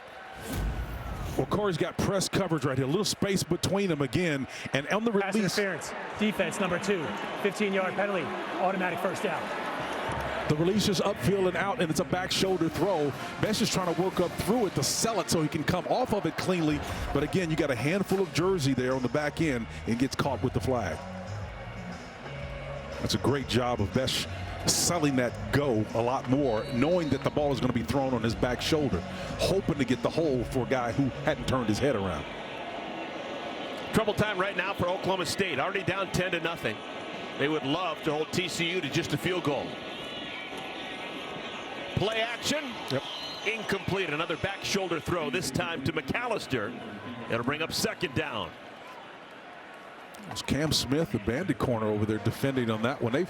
Speaker 1: Well, Corey's got press coverage right here. A little space between them again. And on the
Speaker 3: Pass
Speaker 1: release.
Speaker 3: interference. Defense number 2. 15-yard penalty. Automatic first down.
Speaker 1: The release is upfield and out, and it's a back shoulder throw. Besh is trying to work up through it to sell it so he can come off of it cleanly. But again, you got a handful of jersey there on the back end and gets caught with the flag. That's a great job of Besh selling that go a lot more, knowing that the ball is going to be thrown on his back shoulder, hoping to get the hole for a guy who hadn't turned his head around.
Speaker 2: Trouble time right now for Oklahoma State. Already down 10-0. They would love to hold TCU to just a field goal. Play action.
Speaker 1: Yep.
Speaker 2: Incomplete. Another back shoulder throw, this time to McAllister. It'll bring up 2nd down.
Speaker 1: It's Cam Smith, the bandit corner over there, defending on that one. They've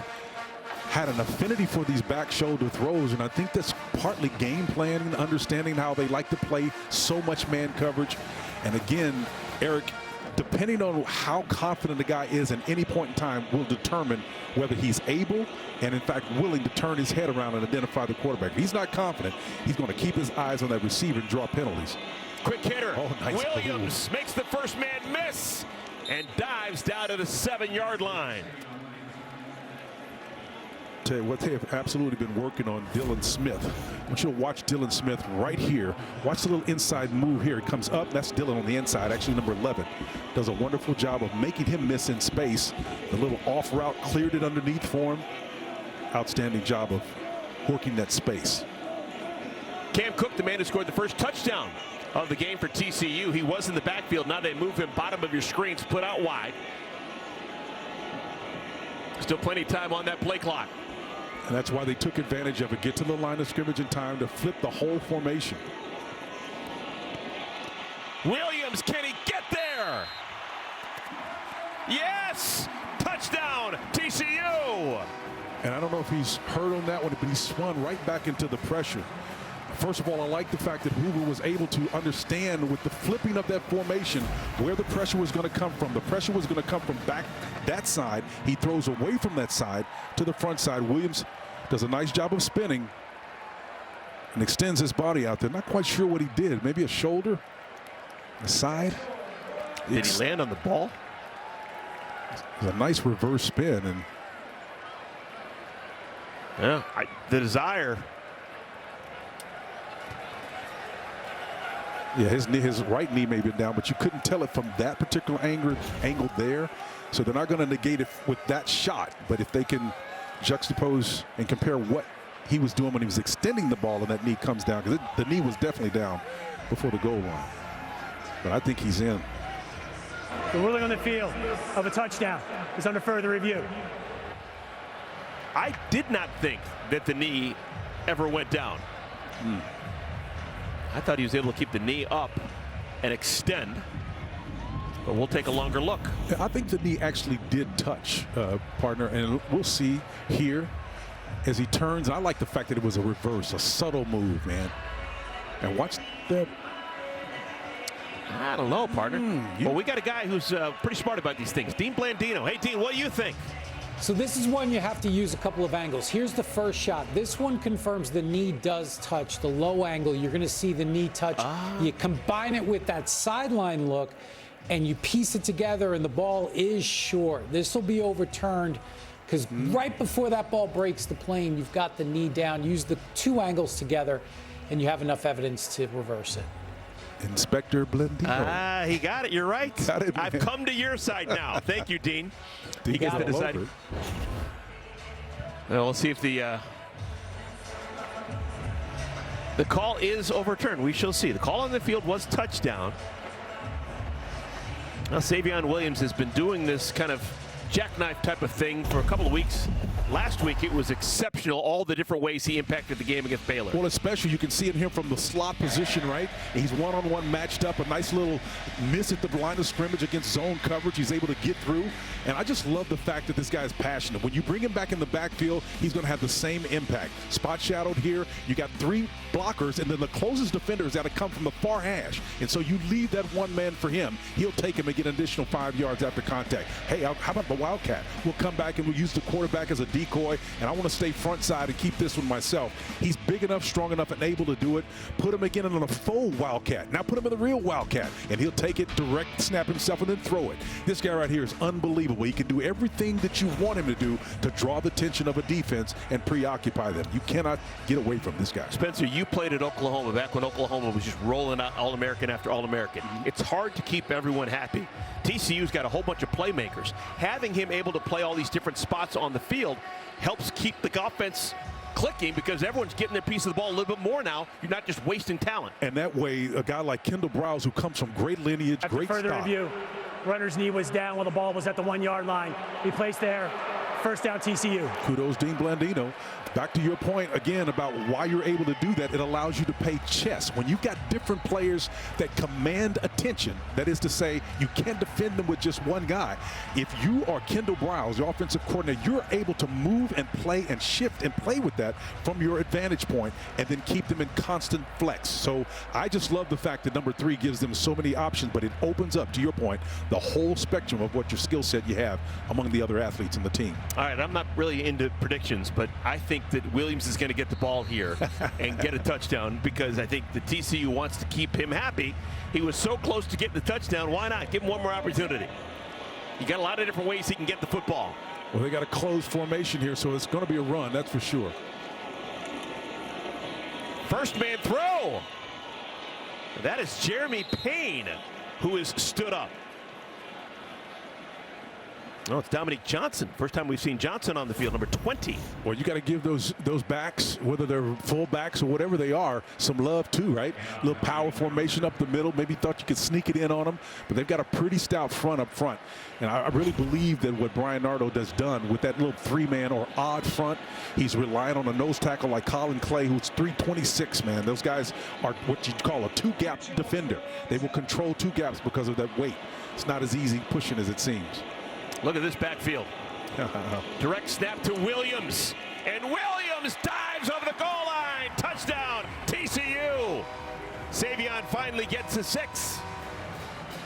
Speaker 1: had an affinity for these back shoulder throws, and I think that's partly game planning, understanding how they like to play so much man coverage. And again, Eric, depending on how confident the guy is at any point in time will determine whether he's able and in fact willing to turn his head around and identify the quarterback. If he's not confident, he's going to keep his eyes on that receiver and draw penalties.
Speaker 2: Quick hitter.
Speaker 1: Oh, nice.
Speaker 2: Williams makes the first man miss and dives down to the 7-yard line.
Speaker 1: Tell you what, they have absolutely been working on Dylan Smith. I want you to watch Dylan Smith right here. Watch the little inside move here. It comes up. That's Dylan on the inside, actually number 11. Does a wonderful job of making him miss in space. The little off route cleared it underneath for him. Outstanding job of working that space.
Speaker 2: Cam Cook, the man who scored the first touchdown of the game for TCU. He was in the backfield. Now they move him bottom of your screen, split out wide. Still plenty of time on that play clock.
Speaker 1: And that's why they took advantage of it. Get to the line of scrimmage in time to flip the whole formation.
Speaker 2: Williams, can he get there? Yes! Touchdown, TCU!
Speaker 1: And I don't know if he's hurt on that one, but he spun right back into the pressure. First of all, I like the fact that Hoover was able to understand with the flipping of that formation where the pressure was going to come from. The pressure was going to come from back that side. He throws away from that side to the front side. Williams does a nice job of spinning and extends his body out there. Not quite sure what he did. Maybe a shoulder, a side.
Speaker 2: Did he land on the ball?
Speaker 1: It was a nice reverse spin. And
Speaker 2: yeah, the desire.
Speaker 1: yeah, his right knee may be down, but you couldn't tell it from that particular angle there. So they're not going to negate it with that shot. But if they can juxtapose and compare what he was doing when he was extending the ball and that knee comes down, because the knee was definitely down before the goal line. But I think he's in.
Speaker 3: The ruling on the field of a touchdown is under further review.
Speaker 2: I did not think that the knee ever went down. I thought he was able to keep the knee up and extend. But we'll take a longer look.
Speaker 1: I think the knee actually did touch, partner, and we'll see here as he turns. I like the fact that it was a reverse, a subtle move, man. And watch that.
Speaker 2: I don't know, partner. Well, we got a guy who's pretty smart about these things. Dean Blandino. Hey, Dean, what do you think?
Speaker 4: So this is one you have to use a couple of angles. Here's the first shot. This one confirms the knee does touch. The low angle, you're going to see the knee touch. You combine it with that sideline look, and you piece it together, and the ball is short. This will be overturned because right before that ball breaks the plane, you've got the knee down. Use the two angles together, and you have enough evidence to reverse it.
Speaker 1: Inspector Blandino.
Speaker 2: He got it. You're right.
Speaker 1: Got it,
Speaker 2: I've come to your side now. Thank you, Dean.
Speaker 1: He
Speaker 2: gets the deciding. Well, we'll see if the call is overturned. We shall see. The call on the field was touchdown. Now, Savion Williams has been doing this kind of jackknife type of thing for a couple of weeks. Last week, it was exceptional, all the different ways he impacted the game against Baylor.
Speaker 1: Well, especially you can see it here from the slot position, right? He's one-on-one matched up, a nice little miss at the line of scrimmage against zone coverage. He's able to get through, and I just love the fact that this guy is passionate. When you bring him back in the backfield, he's going to have the same impact. Spot shadowed here, you got three blockers, and then the closest defender is got to come from the far hash, and so you leave that one man for him. He'll take him and get an additional 5 yards after contact. Hey, how about the Wildcat? We'll come back and we'll use the quarterback as a decoy, and I want to stay front side and keep this one myself. He's big enough, strong enough, and able to do it. Put him again in a full Wildcat. Now put him in the real Wildcat, and he'll take it, direct, snap himself, and then throw it. This guy right here is unbelievable. He can do everything that you want him to do to draw the attention of a defense and preoccupy them. You cannot get away from this guy.
Speaker 2: Spencer, you played at Oklahoma back when Oklahoma was just rolling out All-American after All-American. It's hard to keep everyone happy. TCU's got a whole bunch of playmakers. Having him able to play all these different spots on the field helps keep the offense clicking because everyone's getting their piece of the ball a little bit more now. You're not just wasting talent.
Speaker 1: And that way, a guy like Kendall Browse, who comes from great lineage,
Speaker 3: After
Speaker 1: great
Speaker 3: further
Speaker 1: stock.
Speaker 3: review, runner's knee was down while the ball was at the 1 yard line. He placed there. First down, TCU.
Speaker 1: Kudos, Dean Blandino. Back to your point again about why you're able to do that. It allows you to play chess. When you've got different players that command attention, that is to say, you can't defend them with just one guy. If you are Kendall Browse, your offensive coordinator, you're able to move and play and shift and play with that from your advantage point and then keep them in constant flex. So I just love the fact that number 3 gives them so many options, but it opens up, to your point, the whole spectrum of what your skill set you have among the other athletes in the team.
Speaker 2: All right, I'm not really into predictions, but I think that Williams is going to get the ball here and get a touchdown because I think the TCU wants to keep him happy. He was so close to getting the touchdown. Why not? Give him one more opportunity. You got a lot of different ways he can get the football.
Speaker 1: Well, they got a closed formation here, so it's going to be a run, that's for sure.
Speaker 2: First man throw. That is Jeremy Payne, who has stood up. No, it's Dominique Johnson. First time we've seen Johnson on the field, number 20.
Speaker 1: Well, you got to give those backs, whether they're full backs or whatever they are, some love too, right? A little power formation up the middle. Maybe thought you could sneak it in on them, but they've got a pretty stout front up front. And I really believe that what Brian Nardo has done with that little 3-man or odd front, he's relying on a nose tackle like Colin Clay, who's 326, man. Those guys are what you call a 2-gap defender. They will control 2 gaps because of that weight. It's not as easy pushing as it seems.
Speaker 2: Look at this backfield. Direct snap to Williams. And Williams dives over the goal line. Touchdown, TCU. Savion finally gets a 6.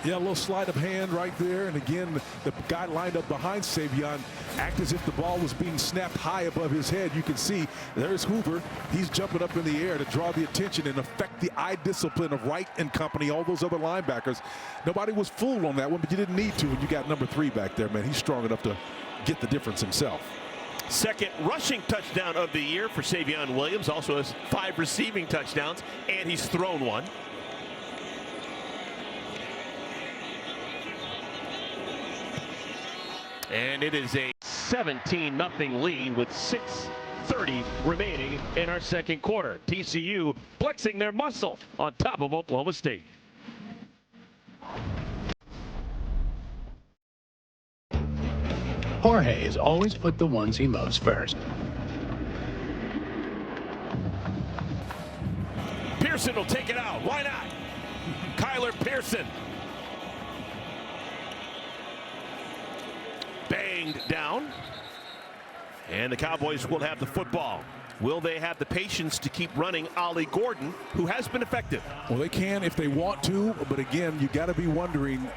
Speaker 1: Yeah, a little sleight of hand right there. And again, the guy lined up behind Savion act as if the ball was being snapped high above his head. You can see there's Hoover. He's jumping up in the air to draw the attention and affect the eye discipline of Wright and company, all those other linebackers. Nobody was fooled on that one, but you didn't need to when you got number 3 back there, man. He's strong enough to get the difference himself.
Speaker 2: Second rushing touchdown of the year for Savion Williams. Also has 5 receiving touchdowns, and he's thrown 1. And it is a 17-0 lead with 6:30 remaining in our second quarter. TCU flexing their muscle on top of Oklahoma State.
Speaker 5: Jorge has always put the ones he loves first.
Speaker 2: Pearson will take it out. Why not? Kyler Pearson. Banged down. And the Cowboys will have the football. Will they have the patience to keep running Ollie Gordon, who has been effective?
Speaker 1: Well, they can if they want to, but again, you got to be wondering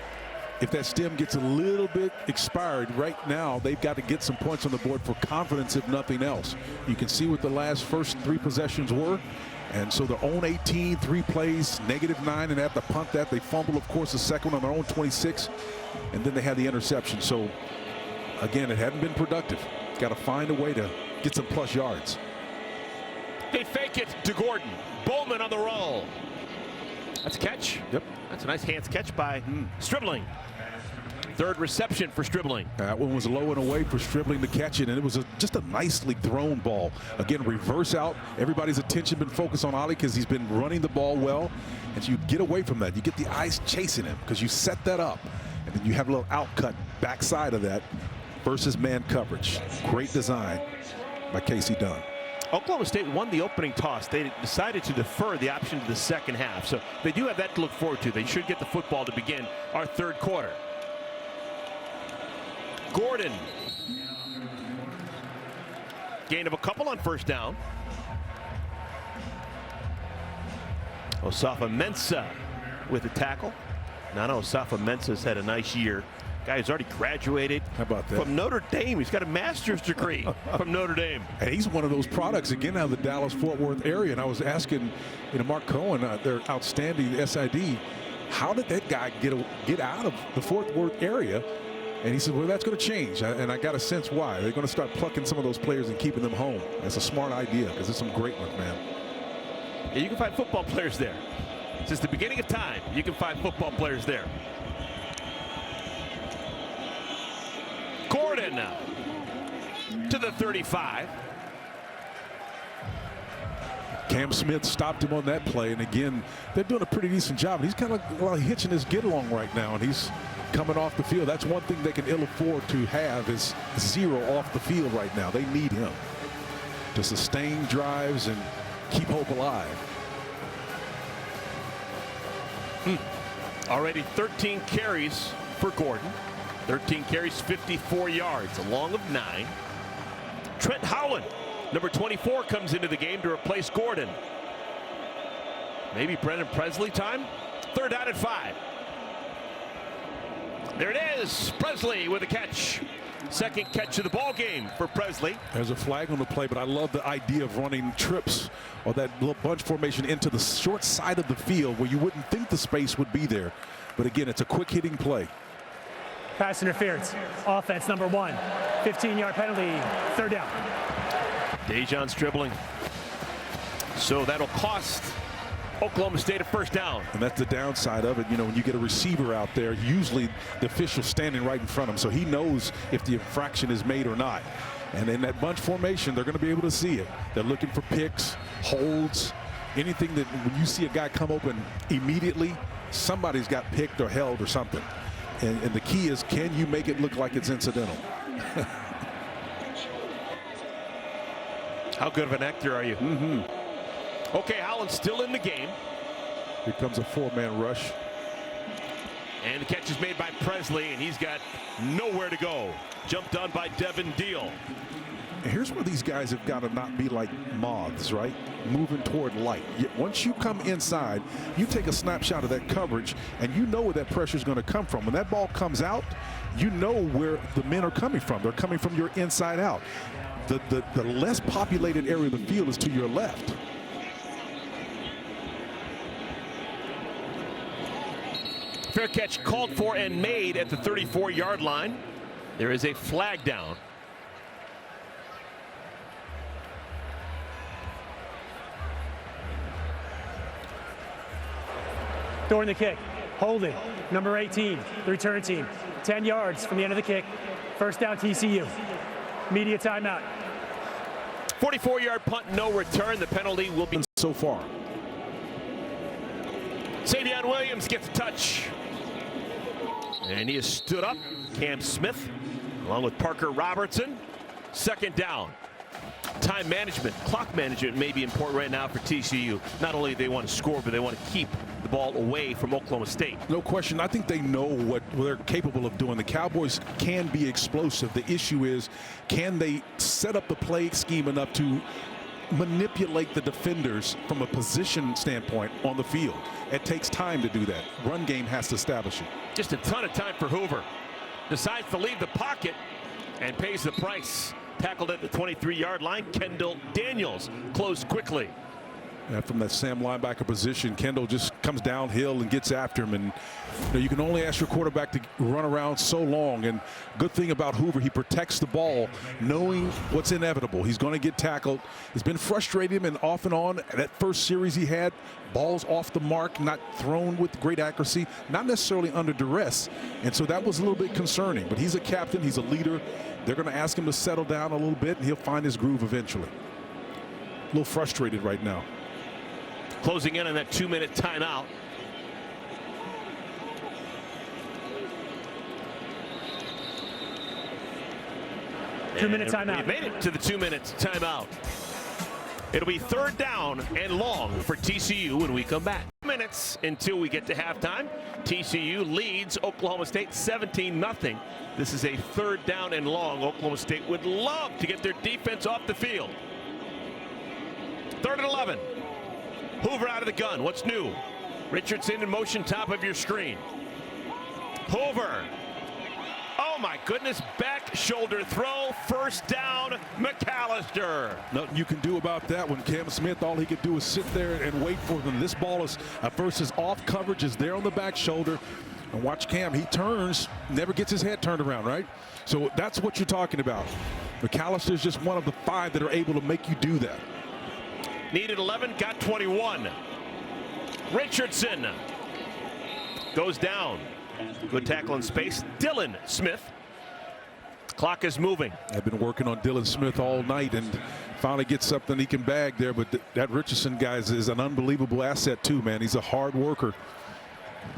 Speaker 1: if that stem gets a little bit expired. Right now, they've got to get some points on the board for confidence, if nothing else. You can see what the first 3 possessions were. And so their own 18, 3 plays, -9, and they have to punt that. They fumble, of course, the second one on their own 26, and then they had the interception. So, again, it hadn't been productive. Got to find a way to get some plus yards.
Speaker 2: They fake it to Gordon. Bowman on the roll. That's a catch.
Speaker 1: Yep.
Speaker 2: That's a nice hands catch by Stribling. 3rd reception for Stribling.
Speaker 1: That one was low and away for Stribling to catch it, and it was just a nicely thrown ball. Again, reverse out. Everybody's attention been focused on Ollie because he's been running the ball well. And so you get away from that. You get the eyes chasing him because you set that up. And then you have a little outcut backside of that versus man coverage. Great design by Casey Dunn.
Speaker 2: Oklahoma State won the opening toss. They decided to defer the option to the second half. So they do have that to look forward to. They should get the football to begin our 3rd quarter. Gordon. Gain of a couple on 1st down. Osafa-Mensah with the tackle. Nana Osafa-Mensah's had a nice year. Guy who's already graduated.
Speaker 1: How about that?
Speaker 2: From Notre Dame. He's got a master's degree from Notre Dame.
Speaker 1: And he's one of those products, again, out of the Dallas-Fort Worth area. And I was asking, Mark Cohen, their outstanding SID, how did that guy get out of the Fort Worth area? And he said, well, that's going to change. And I got a sense why. They're going to start plucking some of those players and keeping them home. That's a smart idea because there's some great ones, man.
Speaker 2: Yeah, you can find football players there. Since the beginning of time, you can find football players there. Gordon now to the 35.
Speaker 1: Cam Smith stopped him on that play. And again, they're doing a pretty decent job. He's kind of hitching his get along right now. And he's coming off the field. That's one thing they can ill afford to have is 0 off the field right now. They need him to sustain drives and keep hope alive.
Speaker 2: Already 13 carries for Gordon. 13 carries, 54 yards, a long of 9. Trent Howland, number 24, comes into the game to replace Gordon. Maybe Brendan Presley time. 3rd down and 5. There it is. Presley with a catch. 2nd catch of the ball game for Presley.
Speaker 1: There's a flag on the play, but I love the idea of running trips or that little bunch formation into the short side of the field where you wouldn't think the space would be there. But again, it's a quick hitting play.
Speaker 3: Pass interference. Offense number 1. 15-yard penalty. 3rd down.
Speaker 2: Dejon Stribling. So that'll cost Oklahoma State a 1st down.
Speaker 1: And that's the downside of it. When you get a receiver out there, usually the official's standing right in front of him. So he knows if the infraction is made or not. And in that bunch formation, they're going to be able to see it. They're looking for picks, holds, anything that when you see a guy come open immediately, somebody's got picked or held or something. And the key is, can you make it look like it's incidental?
Speaker 2: How good of an actor are you? Okay, Holland's still in the game.
Speaker 1: Here comes a 4-man rush.
Speaker 2: And the catch is made by Presley, and he's got nowhere to go. Jumped on by Devin Deal.
Speaker 1: And here's where these guys have got to not be like moths, right? Moving toward light. Once you come inside, you take a snapshot of that coverage, and you know where that pressure is going to come from. When that ball comes out, you know where the men are coming from. They're coming from your inside out. The less populated area of the field is to your left.
Speaker 2: Fair catch called for and made at the 34-yard line. There is a flag down.
Speaker 3: During the kick. Holding. Number 18. The return team. 10 yards from the end of the kick. 1st down TCU. Media timeout.
Speaker 2: 44-yard punt, no return. The penalty will be
Speaker 1: so far.
Speaker 2: Savion Williams gets a touch. And he has stood up. Cam Smith, along with Parker Robertson. 2nd down. Time management, clock management may be important right now for TCU. Not only do they want to score, but they want to keep the ball away from Oklahoma State.
Speaker 1: No question. I think they know what they're capable of doing. The Cowboys can be explosive. The issue is, can they set up the play scheme enough to manipulate the defenders from a position standpoint on the field. It takes time to do that. Run game has to establish it.
Speaker 2: Just a ton of time for Hoover. Decides to leave the pocket and pays the price. Tackled at the 23-yard line. Kendall Daniels closed quickly.
Speaker 1: And from that Sam linebacker position, Kendall just comes downhill and gets after him. And you can only ask your quarterback to run around so long. And good thing about Hoover, he protects the ball, knowing what's inevitable. He's going to get tackled. It's been frustrating him, and off and on. That first series he had, balls off the mark, not thrown with great accuracy, not necessarily under duress. And so that was a little bit concerning. But he's a captain. He's a leader. They're going to ask him to settle down a little bit, and he'll find his groove eventually. A little frustrated right now.
Speaker 2: Closing in on that 2-minute timeout.
Speaker 3: Two-minute timeout.
Speaker 2: We made it to the 2-minute timeout. It'll be 3rd down and long for TCU when we come back. Minutes until we get to halftime. TCU leads Oklahoma State 17-0. This is a 3rd down and long. Oklahoma State would love to get their defense off the field. 3rd and 11. Hoover out of the gun. What's new? Richardson in motion, top of your screen. Hoover. Oh my goodness, back shoulder throw, 1st down, McAllister.
Speaker 1: Nothing you can do about that when Cam Smith, all he could do is sit there and wait for them. This ball is versus off coverage is there on the back shoulder. And watch Cam, he turns, never gets his head turned around, right? So that's what you're talking about. McAllister is just one of the 5 that are able to make you do that.
Speaker 2: Needed 11, got 21. Richardson goes down. Good tackle in space. Dylan Smith. Clock is moving.
Speaker 1: I've been working on Dylan Smith all night and finally gets something he can bag there. But that Richardson guy is an unbelievable asset too, man. He's a hard worker.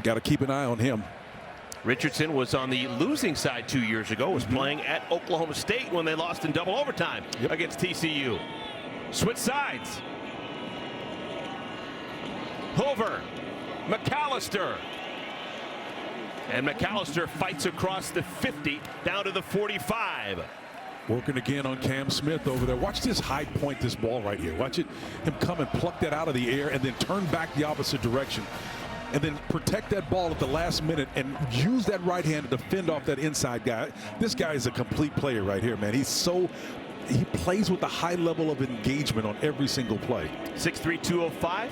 Speaker 1: Got to keep an eye on him.
Speaker 2: Richardson was on the losing side 2 years ago. Was playing at Oklahoma State when they lost in double overtime against TCU. Switch sides. Hoover, McAllister. And McAllister fights across the 50 down to the 45.
Speaker 1: Working again on Cam Smith over there. Watch this high point this ball right here. Watch it, him come and pluck that out of the air and then turn back the opposite direction. And then protect that ball at the last minute and use that right hand to defend off that inside guy. This guy is a complete player right here, man. He plays with a high level of engagement on every single play.
Speaker 2: 6'3", 205.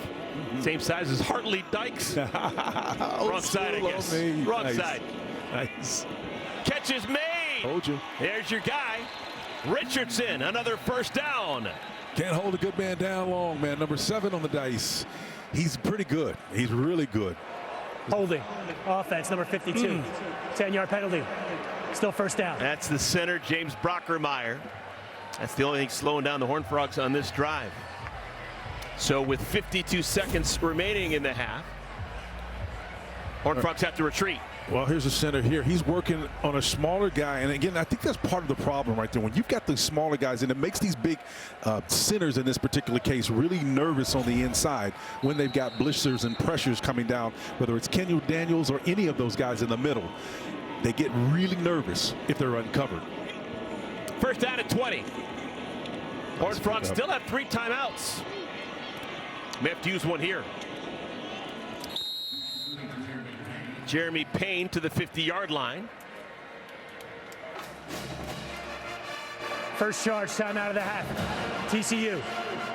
Speaker 2: Same size as Hartley Dykes. Wrong side, I guess. Wrong side.
Speaker 1: Nice.
Speaker 2: Catch is made.
Speaker 1: Told you.
Speaker 2: There's your guy. Richardson, another 1st down.
Speaker 1: Can't hold a good man down long, man. Number 7 on the dice. He's pretty good. He's really good.
Speaker 3: Holding. Offense, number 52. 10-yard penalty. Still 1st down.
Speaker 2: That's the center, James Brockermeyer. That's the only thing slowing down the Horned Frogs on this drive. So with 52 seconds remaining in the half, Horned Frogs have to retreat.
Speaker 1: Well, here's the center here. He's working on a smaller guy. And again, I think that's part of the problem right there. When you've got the smaller guys, and it makes these big centers in this particular case really nervous on the inside when they've got blisters and pressures coming down, whether it's Kendall Daniels or any of those guys in the middle. They get really nervous if they're uncovered.
Speaker 2: 1st down at 20. Horned Frogs still have 3 timeouts. May have to use one here. Jeremy Payne to the 50-yard line.
Speaker 3: First charge, time out of the half. TCU,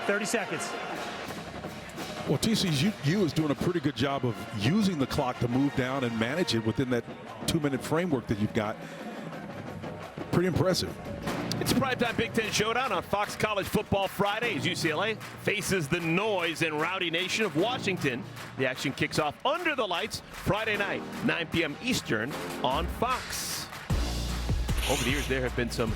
Speaker 3: 30 seconds.
Speaker 1: Well, TCU is doing a pretty good job of using the clock to move down and manage it within that 2-minute framework that you've got. Pretty impressive.
Speaker 2: It's a primetime Big Ten showdown on Fox College Football Friday as UCLA faces the noise and rowdy nation of Washington. The action kicks off under the lights Friday night, 9 p.m. Eastern on Fox. Over the years, there have been some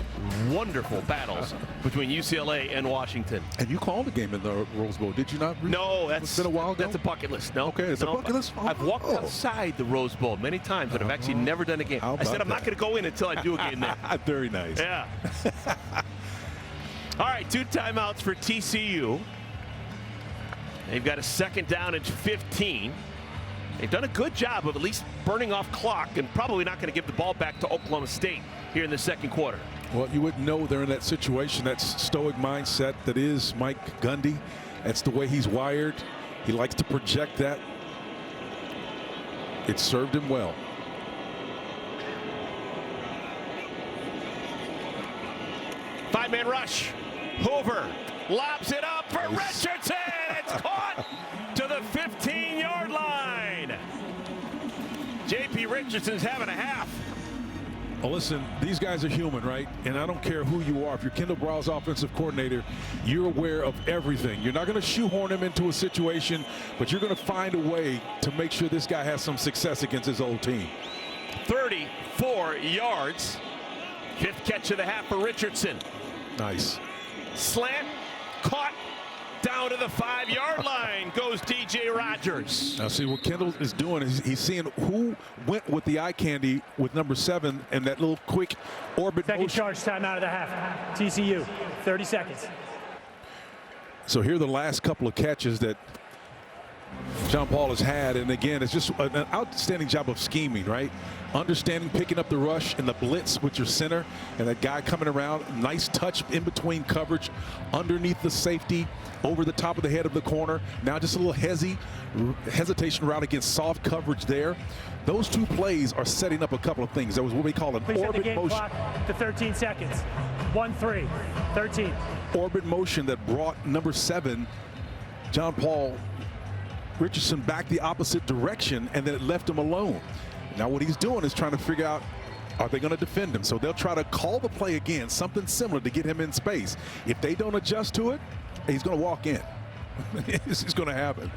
Speaker 2: wonderful battles between UCLA and Washington.
Speaker 1: And you called the game in the Rose Bowl, did you not?
Speaker 2: No,
Speaker 1: it's been a while ago.
Speaker 2: That's a bucket list. No,
Speaker 1: okay, it's a bucket list.
Speaker 2: I've walked outside the Rose Bowl many times, but I've actually never done a game. I said I'm not going to go in until I do a game there.
Speaker 1: Very nice.
Speaker 2: Yeah. All right, 2 timeouts for TCU. They've got a 2nd down and 15. They've done a good job of at least burning off clock and probably not going to give the ball back to Oklahoma State here in the 2nd quarter.
Speaker 1: Well, you wouldn't know they're in that situation, that stoic mindset that is Mike Gundy. That's the way he's wired. He likes to project that. It served him well.
Speaker 2: Five-man rush. Hoover lobs it up for Richardson. It's caught to the 15-yard line. J.P. Richardson's having a half.
Speaker 1: Well, listen, these guys are human, right? And I don't care who you are. If you're Kendall Brow's offensive coordinator, you're aware of everything. You're not going to shoehorn him into a situation, but you're going to find a way to make sure this guy has some success against his old team.
Speaker 2: 34 yards. Fifth catch of the half for Richardson.
Speaker 1: Nice.
Speaker 2: Slant, caught, down to the 5-yard line goes DJ Rogers.
Speaker 1: Now see what Kendall is doing is he's seeing who went with the eye candy with number 7 and that little quick orbit
Speaker 3: Second
Speaker 1: motion.
Speaker 3: charge time out of the half. TCU, 30 seconds.
Speaker 1: So here are the last couple of catches that John Paul has had, and again, it's just an outstanding job of scheming, right? Understanding, picking up the rush and the blitz with your center, and that guy coming around. Nice touch in between coverage, underneath the safety, over the top of the head of the corner. Now just a little hesitation route against soft coverage there. Those two plays are setting up a couple of things. That was what we call an
Speaker 3: Please set the
Speaker 1: orbit
Speaker 3: game
Speaker 1: motion.
Speaker 3: clock to 13 seconds. 1-3, 13.
Speaker 1: Orbit motion that brought number 7, John Paul Richardson, back the opposite direction, and then it left him alone. Now what he's doing is trying to figure out, are they going to defend him? So they'll try to call the play again, something similar to get him in space. If they don't adjust to it, he's going to walk in. This is going to happen.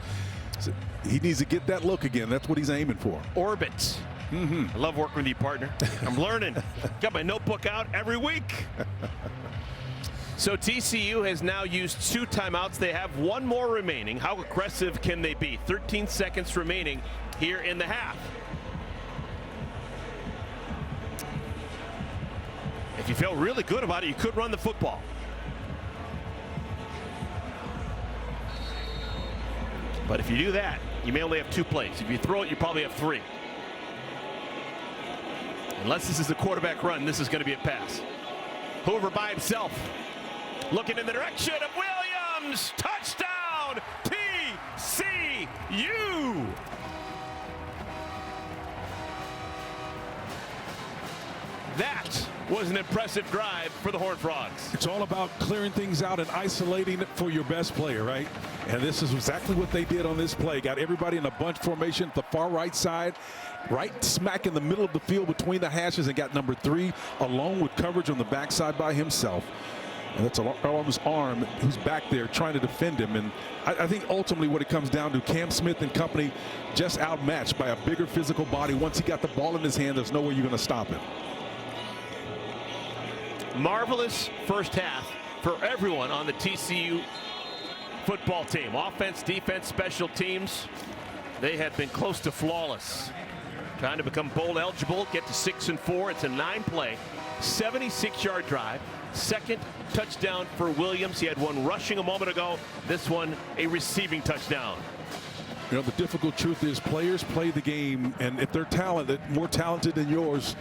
Speaker 1: So he needs to get that look again. That's what he's aiming for.
Speaker 2: Orbits. I love working with you, partner. I'm learning. Got my notebook out every week. So TCU has now used 2 timeouts. They have 1 more remaining. How aggressive can they be? 13 seconds remaining here in the half. If you feel really good about it, you could run the football. But if you do that, you may only have 2 plays. If you throw it, you probably have 3. Unless this is a quarterback run, this is going to be a pass. Hoover by himself. Looking in the direction of Williams. Touchdown, TCU. That was an impressive drive for the Horned Frogs.
Speaker 1: It's all about clearing things out and isolating it for your best player, right? And this is exactly what they did on this play. Got everybody in a bunch formation at the far right side, right smack in the middle of the field between the hashes, and got number 3 along with coverage on the backside by himself. And that's Arm's arm who's back there trying to defend him. And I think ultimately what it comes down to, Cam Smith and company just outmatched by a bigger physical body. Once he got the ball in his hand, there's no way you're going to stop him.
Speaker 2: Marvelous first half for everyone on the TCU football team. Offense, defense, special teams. They have been close to flawless. Trying to become bowl eligible, get to 6-4. It's a 9-play, 76-yard drive. Second touchdown for Williams. He had 1 rushing a moment ago. This one a receiving touchdown.
Speaker 1: You know, the difficult truth is players play the game, and if they're talented, more talented than yours,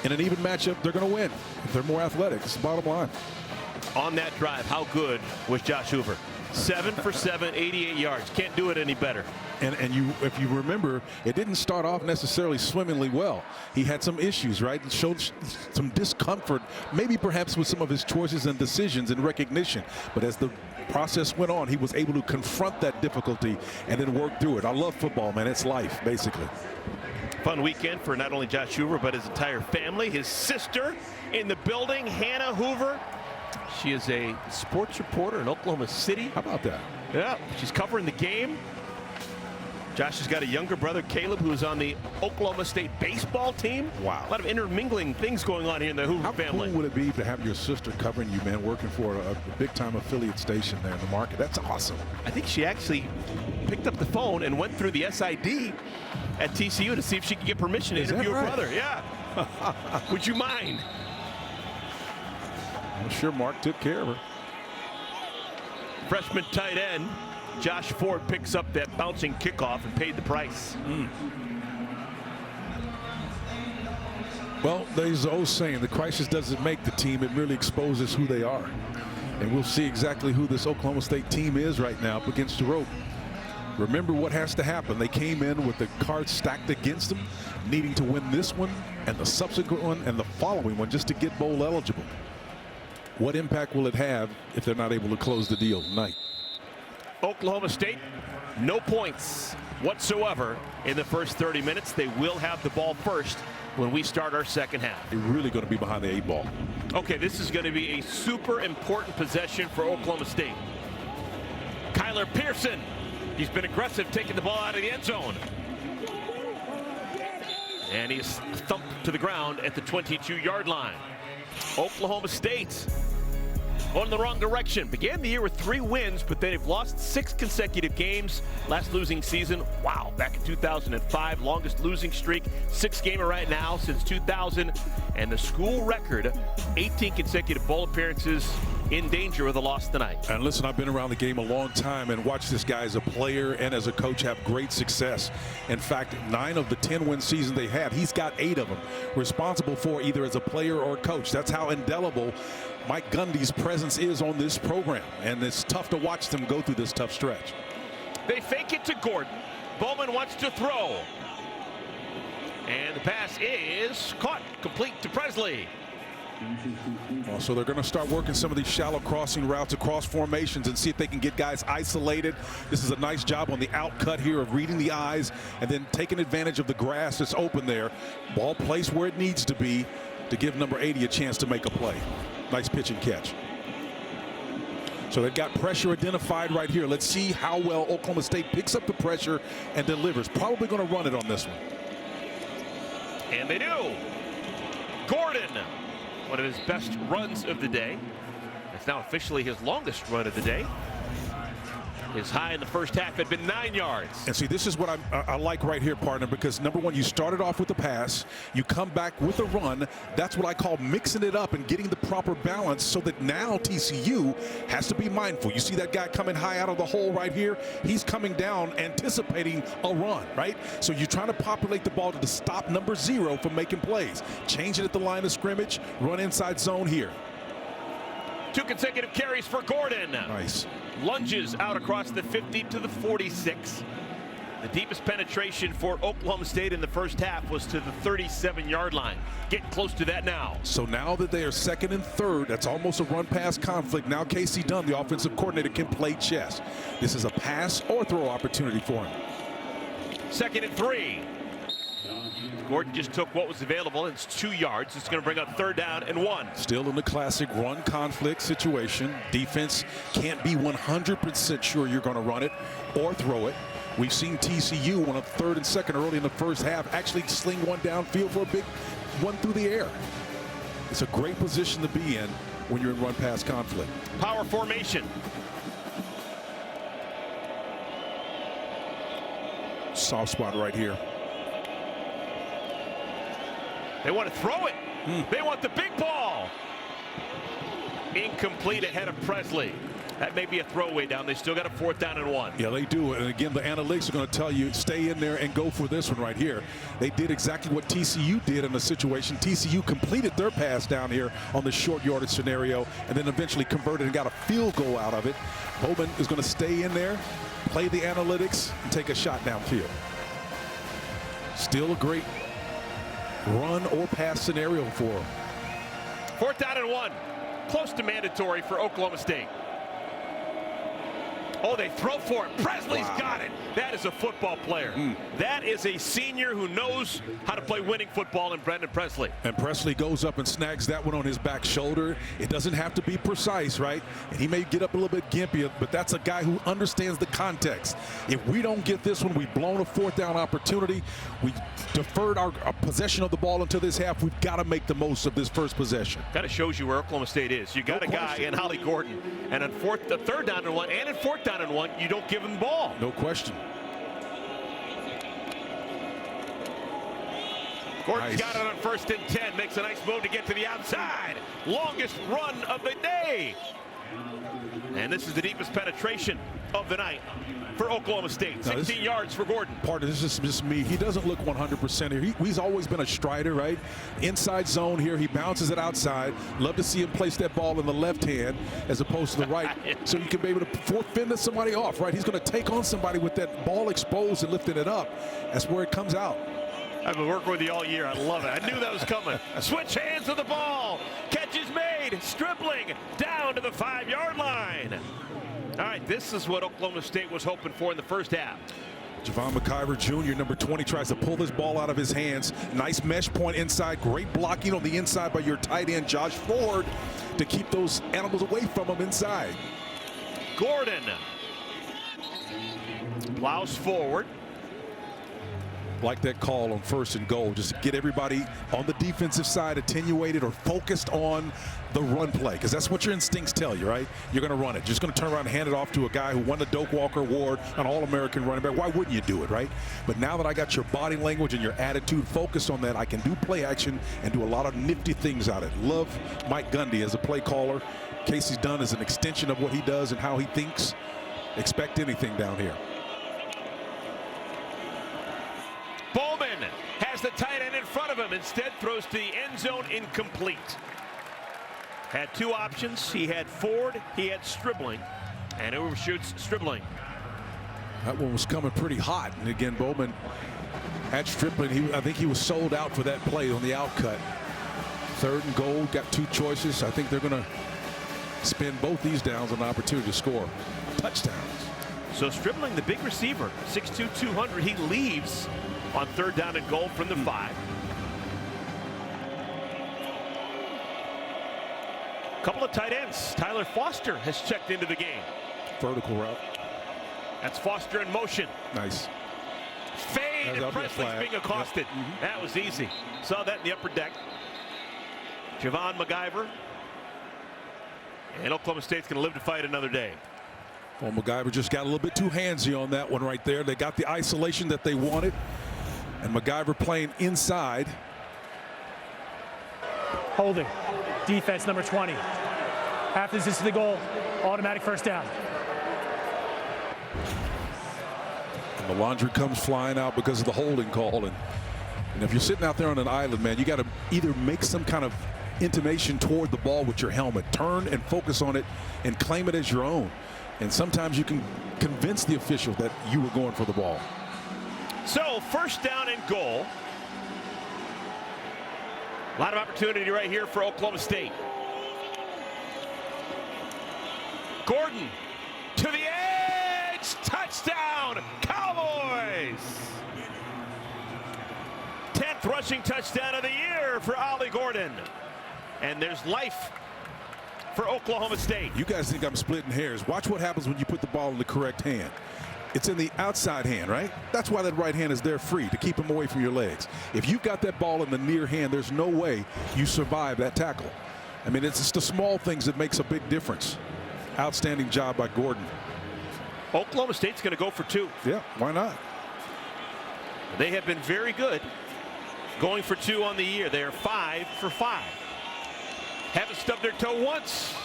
Speaker 1: in an even matchup, they're going to win. If they're more athletic, it's the bottom line.
Speaker 2: On that drive, how good was Josh Hoover? 7 for 7, 88 yards. Can't do it any better.
Speaker 1: And if you remember, it didn't start off necessarily swimmingly well. He had some issues, right? Showed some discomfort, maybe perhaps with some of his choices and decisions and recognition. But as the process went on, he was able to confront that difficulty and then work through it. I love football, man. It's life, basically.
Speaker 2: Fun weekend for not only Josh Hoover, but his entire family. His sister in the building, Hannah Hoover. She is a sports reporter in Oklahoma City.
Speaker 1: How about that?
Speaker 2: Yeah, she's covering the game. Josh has got a younger brother, Caleb, who's on the Oklahoma State baseball team.
Speaker 1: Wow.
Speaker 2: A lot of intermingling things going on here in the Hoover family.
Speaker 1: How cool would it be to have your sister covering you, man, working for a big-time affiliate station there in the market? That's awesome.
Speaker 2: I think she actually picked up the phone and went through the SID at TCU to see if she could get permission to interview her brother. Yeah. Would you mind?
Speaker 1: I'm sure Mark took care of her.
Speaker 2: Freshman tight end Josh Ford picks up that bouncing kickoff and paid the price.
Speaker 1: Well, there's the old saying, the crisis doesn't make the team, it merely exposes who they are. And we'll see exactly who this Oklahoma State team is right now up against the rope. Remember what has to happen. They came in with the cards stacked against them, needing to win this one and the subsequent one and the following one just to get bowl eligible. What impact will it have if they're not able to close the deal tonight?
Speaker 2: Oklahoma State, no points whatsoever in the first 30 minutes. They will have the ball first when we start our second half.
Speaker 1: They're really going to be behind the 8 ball.
Speaker 2: Okay, this is going to be a super important possession for Oklahoma State. Kyler Pearson, he's been aggressive taking the ball out of the end zone. And he's thumped to the ground at the 22-yard line. Oklahoma State going in the wrong direction. Began the year with 3 wins, but they've lost 6 consecutive games. Last losing season, wow, back in 2005, longest losing streak, 6-gamer right now since 2000, and the school record, 18 consecutive bowl appearances, in danger of a loss tonight.
Speaker 1: And listen, I've been around the game a long time and watched this guy as a player and as a coach have great success. In fact, 9 of the 10 win seasons they had, he's got 8 of them responsible for either as a player or coach. That's how indelible Mike Gundy's presence is on this program, and it's tough to watch them go through this tough stretch.
Speaker 2: They fake it to Gordon. Bowman wants to throw. And the pass is caught, complete to Presley.
Speaker 1: So they're going to start working some of these shallow crossing routes across formations and see if they can get guys isolated. This is a nice job on the out cut here of reading the eyes and then taking advantage of the grass that's open there. Ball placed where it needs to be to give number 80 a chance to make a play. Nice pitch and catch. So they've got pressure identified right here. Let's see how well Oklahoma State picks up the pressure and delivers. Probably going to run it on this one.
Speaker 2: And they do. Gordon, one of his best runs of the day. It's now officially his longest run of the day. His high in the first half had been 9 yards.
Speaker 1: And see, this is what I like right here, partner, because number one, you started off with a pass, you come back with a run. That's what I call mixing it up and getting the proper balance so that now TCU has to be mindful. You see that guy coming high out of the hole right here? He's coming down anticipating a run, right? So you're trying to populate the ball to stop number 0 from making plays. Change it at the line of scrimmage, run inside zone here.
Speaker 2: 2 consecutive carries for Gordon.
Speaker 1: Nice.
Speaker 2: Lunges out across the 50 to the 46. The deepest penetration for Oklahoma State in the first half was to the 37-yard line. Getting close to that now.
Speaker 1: So now that they are 2nd and 3rd, that's almost a run-pass conflict. Now Casey Dunn, the offensive coordinator, can play chess. This is a pass or throw opportunity for him.
Speaker 2: 2nd and 3. Gordon just took what was available. It's 2 yards. It's going to bring up 3rd down and 1.
Speaker 1: Still in the classic run conflict situation. Defense can't be 100% sure you're going to run it or throw it. We've seen TCU on a 3rd and 2nd early in the first half actually sling one downfield for a big one through the air. It's a great position to be in when you're in run pass conflict.
Speaker 2: Power formation.
Speaker 1: Soft spot right here.
Speaker 2: They want to throw it. They want the big ball. Incomplete ahead of Presley. That may be a throwaway down. They still got a 4th down and 1.
Speaker 1: Yeah, they do. And again, the analytics are going to tell you stay in there and go for this one right here. They did exactly what TCU did in the situation. TCU completed their pass down here on the short yardage scenario and then eventually converted and got a field goal out of it. Bowman is going to stay in there, play the analytics, and take a shot downfield. Still a great run or pass scenario for him.
Speaker 2: 4th down and 1. Close to mandatory for Oklahoma State. Oh, they throw for it. Presley's got it. That is a football player. That is a senior who knows how to play winning football in Brendan Presley.
Speaker 1: And Presley goes up and snags that one on his back shoulder. It doesn't have to be precise, right? And he may get up a little bit gimpy, but that's a guy who understands the context. If we don't get this one, we've blown a 4th down opportunity. We deferred our possession of the ball until this half. We've got to make the most of this first possession.
Speaker 2: Kind of shows you where Oklahoma State is. You got a guy in Holly Gordon, and on 3rd down and 1, and in 4th down and 1, you don't give him the ball.
Speaker 1: No question.
Speaker 2: Gordon's got it on 1st and 10. Makes a nice move to get to the outside. Longest run of the day. And this is the deepest penetration of the night for Oklahoma State. 16 yards for Gordon.
Speaker 1: Part of this is just me. He doesn't look 100% here. He's always been a strider, right? Inside zone here. He bounces it outside. Love to see him place that ball in the left hand as opposed to the right, so you can be able to fend somebody off, right? He's going to take on somebody with that ball exposed and lifting it up. That's where it comes out.
Speaker 2: I've been working with you all year. I love it. I knew that was coming. Switch hands of the ball. Catch is made. Stripling down to the 5-yard line. All right, this is what Oklahoma State was hoping for in the first half.
Speaker 1: Javon McIver Jr., number 20, tries to pull this ball out of his hands. Nice mesh point inside. Great blocking on the inside by your tight end, Josh Ford, to keep those animals away from him inside.
Speaker 2: Gordon plows forward.
Speaker 1: Like that call on 1st and goal, just to get everybody on the defensive side attenuated or focused on the run play, because that's what your instincts tell you, right? You're going to run it. You're just going to turn around and hand it off to a guy who won the Doak Walker Award, an All-American running back. Why wouldn't you do it, right? But now that I got your body language and your attitude focused on that, I can do play action and do a lot of nifty things out of it. Love Mike Gundy as a play caller. Casey's done as an extension of what he does and how he thinks. Expect anything down here.
Speaker 2: Bowman has the tight end in front of him. Instead throws to the end zone, incomplete. Had two options. He had Ford, he had Stribling, and overshoots Stribling.
Speaker 1: That one was coming pretty hot. And again, Bowman had Stripling. I think he was sold out for that play on the outcut. 3rd and goal, got 2 choices. I think they're going to spend both these downs on an opportunity to score touchdowns.
Speaker 2: So Stribling, the big receiver, 6'2", 200, he leaves on 3rd down and goal from the 5. Couple of tight ends. Tyler Foster has checked into the game.
Speaker 1: Vertical route.
Speaker 2: That's Foster in motion.
Speaker 1: Nice.
Speaker 2: Fade, and Presley's being accosted. Yep. That was easy. Saw that in the upper deck. Javon McIver. And Oklahoma State's going to live to fight another day.
Speaker 1: Well, McIver just got a little bit too handsy on that one right there. They got the isolation that they wanted. And McIver playing inside.
Speaker 3: Holding. Defense number 20. Half distance to the goal. Automatic 1st down.
Speaker 1: And the laundry comes flying out because of the holding call. And if you're sitting out there on an island, man, you got to either make some kind of intimation toward the ball with your helmet. Turn and focus on it and claim it as your own. And sometimes you can convince the official that you were going for the ball.
Speaker 2: So 1st down and goal. A lot of opportunity right here for Oklahoma State. Gordon to the edge. Touchdown, Cowboys. 10th rushing touchdown of the year for Ollie Gordon. And there's life for Oklahoma State.
Speaker 1: You guys think I'm splitting hairs. Watch what happens when you put the ball in the correct hand. It's in the outside hand, right? That's why that right hand is there free, to keep him away from your legs. If you've got that ball in the near hand, there's no way you survive that tackle. I mean, it's just the small things that makes a big difference. Outstanding job by Gordon.
Speaker 2: Oklahoma State's going to go for 2.
Speaker 1: Yeah, why not?
Speaker 2: They have been very good going for 2 on the year. They are 5 for 5. Haven't stubbed their toe once.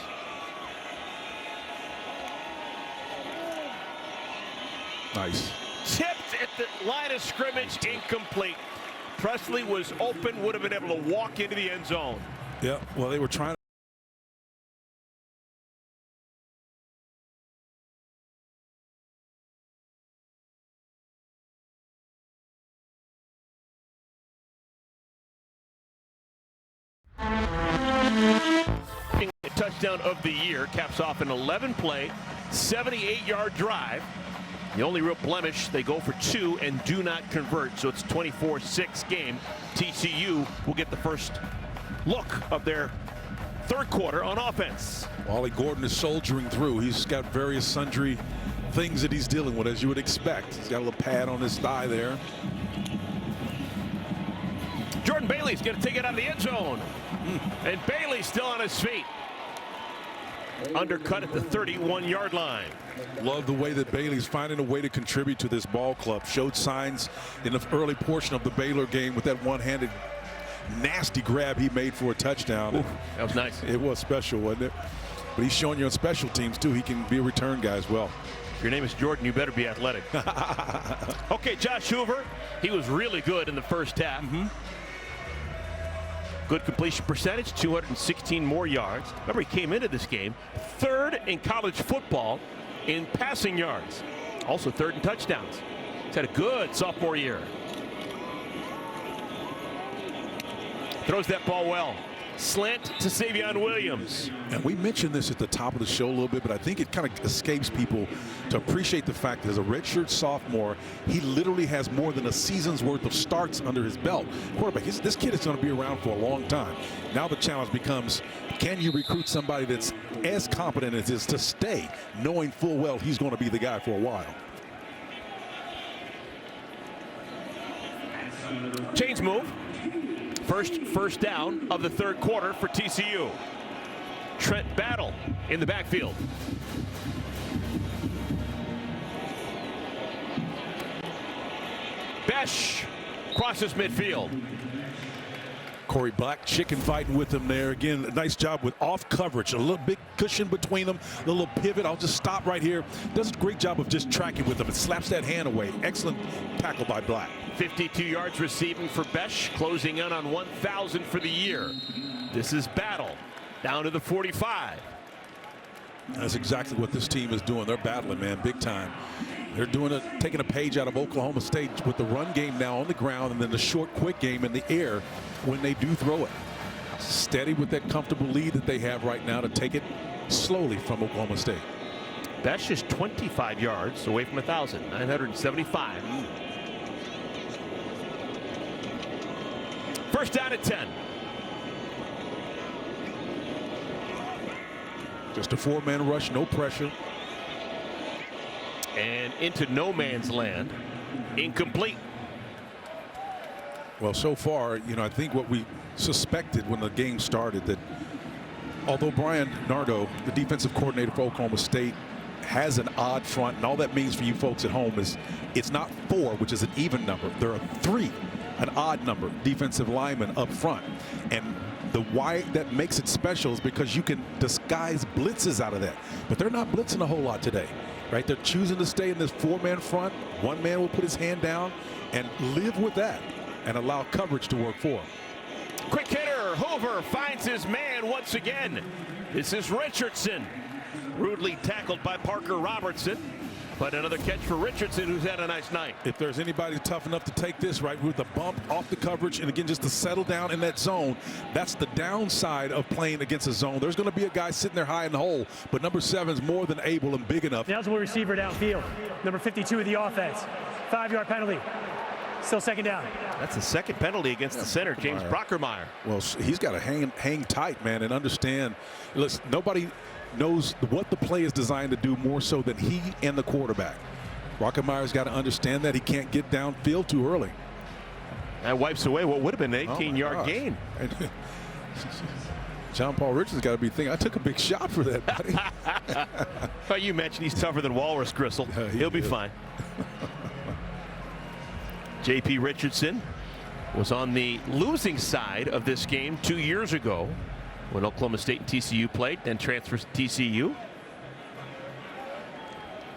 Speaker 1: Nice.
Speaker 2: Tipped at the line of scrimmage, incomplete. Presley was open, would have been able to walk into the end zone.
Speaker 1: Yeah, well, they were trying to.
Speaker 2: Touchdown of the year, caps off an 11-play, 78-yard drive. The only real blemish, they go for 2 and do not convert, so it's 24-6 game. TCU will get the first look of their 3rd quarter on offense.
Speaker 1: Ollie Gordon is soldiering through. He's got various sundry things that he's dealing with, as you would expect. He's got a little pad on his thigh there.
Speaker 2: Jordan Bailey's going to take it out of the end zone. And Bailey still on his feet. Undercut at the 31-yard line.
Speaker 1: Love the way that Bailey's finding a way to contribute to this ball club. Showed signs in the early portion of the Baylor game with that one-handed nasty grab he made for a touchdown.
Speaker 2: Ooh, that was nice.
Speaker 1: It was special, wasn't it? But he's showing you on special teams, too. He can be a return guy as well.
Speaker 2: If your name is Jordan, you better be athletic. Okay, Josh Hoover, he was really good in the first half. Good completion percentage, 216 more yards. Remember, he came into this game third in college football in passing yards. Also third in touchdowns. He's had a good sophomore year. Throws that ball well. Slant to Savion Williams.
Speaker 1: And we mentioned this at the top of the show a little bit, but I think it kind of escapes people to appreciate the fact that as a redshirt sophomore, he literally has more than a season's worth of starts under his belt. Quarterback, this kid is going to be around for a long time. Now the challenge becomes, can you recruit somebody that's as competent as is to stay, knowing full well he's going to be the guy for a while?
Speaker 2: Chains move. First down of the third quarter for TCU. Trent Battle in the backfield. Besh crosses midfield.
Speaker 1: Corey Black chicken fighting with him there. Again, a nice job with off coverage. A little big cushion between them, a little pivot. I'll just stop right here. Does a great job of just tracking with him. It slaps that hand away. Excellent tackle by Black.
Speaker 2: 52 yards receiving for Besh, closing in on 1,000 for the year. This is Battle down to the 45.
Speaker 1: That's exactly what this team is doing. They're battling, man, big time. They're doing it, taking a page out of Oklahoma State with the run game now on the ground and then the short, quick game in the air when they do throw it. Steady with that comfortable lead that they have right now to take it slowly from Oklahoma State.
Speaker 2: Besh is 25 yards away from 1,000, 975. First down at 10.
Speaker 1: Just a four-man rush, no pressure.
Speaker 2: And into no man's land. Incomplete.
Speaker 1: Well, so far, you know, I think what we suspected when the game started, that although Brian Nardo, the defensive coordinator for Oklahoma State, has an odd front, and all that means for you folks at home is it's not 4, which is an even number. There are 3, an odd number, defensive linemen up front. And the why that makes it special is because you can disguise blitzes out of that. But they're not blitzing a whole lot today, right? They're choosing to stay in this 4-man front. One man will put his hand down and live with that and allow coverage to work for him.
Speaker 2: Quick hitter, Hoover finds his man once again. This is Richardson. Rudely tackled by Parker Robertson. But another catch for Richardson, who's had a nice night.
Speaker 1: If there's anybody tough enough to take this, right, with the bump off the coverage and again just to settle down in that zone, that's the downside of playing against a zone. There's going to be a guy sitting there high in the hole, but number 7 is more than able and big enough.
Speaker 3: Eligible receiver downfield. Number 52 of the offense. 5-yard penalty. Still second down.
Speaker 2: That's the second penalty against the center, James Brockermeyer.
Speaker 1: Well, he's got to hang tight, man, and understand. Listen, nobody knows what the play is designed to do more so than he and the quarterback. Brockermeyer's got to understand that he can't get downfield too early.
Speaker 2: That wipes away what would have been an 18-yard gain.
Speaker 1: John Paul Richards got to be thinking, I took a big shot for that, buddy.
Speaker 2: Well, you mentioned he's tougher than Walrus Gristle. He'll be fine. J.P. Richardson was on the losing side of this game 2 years ago when Oklahoma State and TCU played, then transfers to TCU.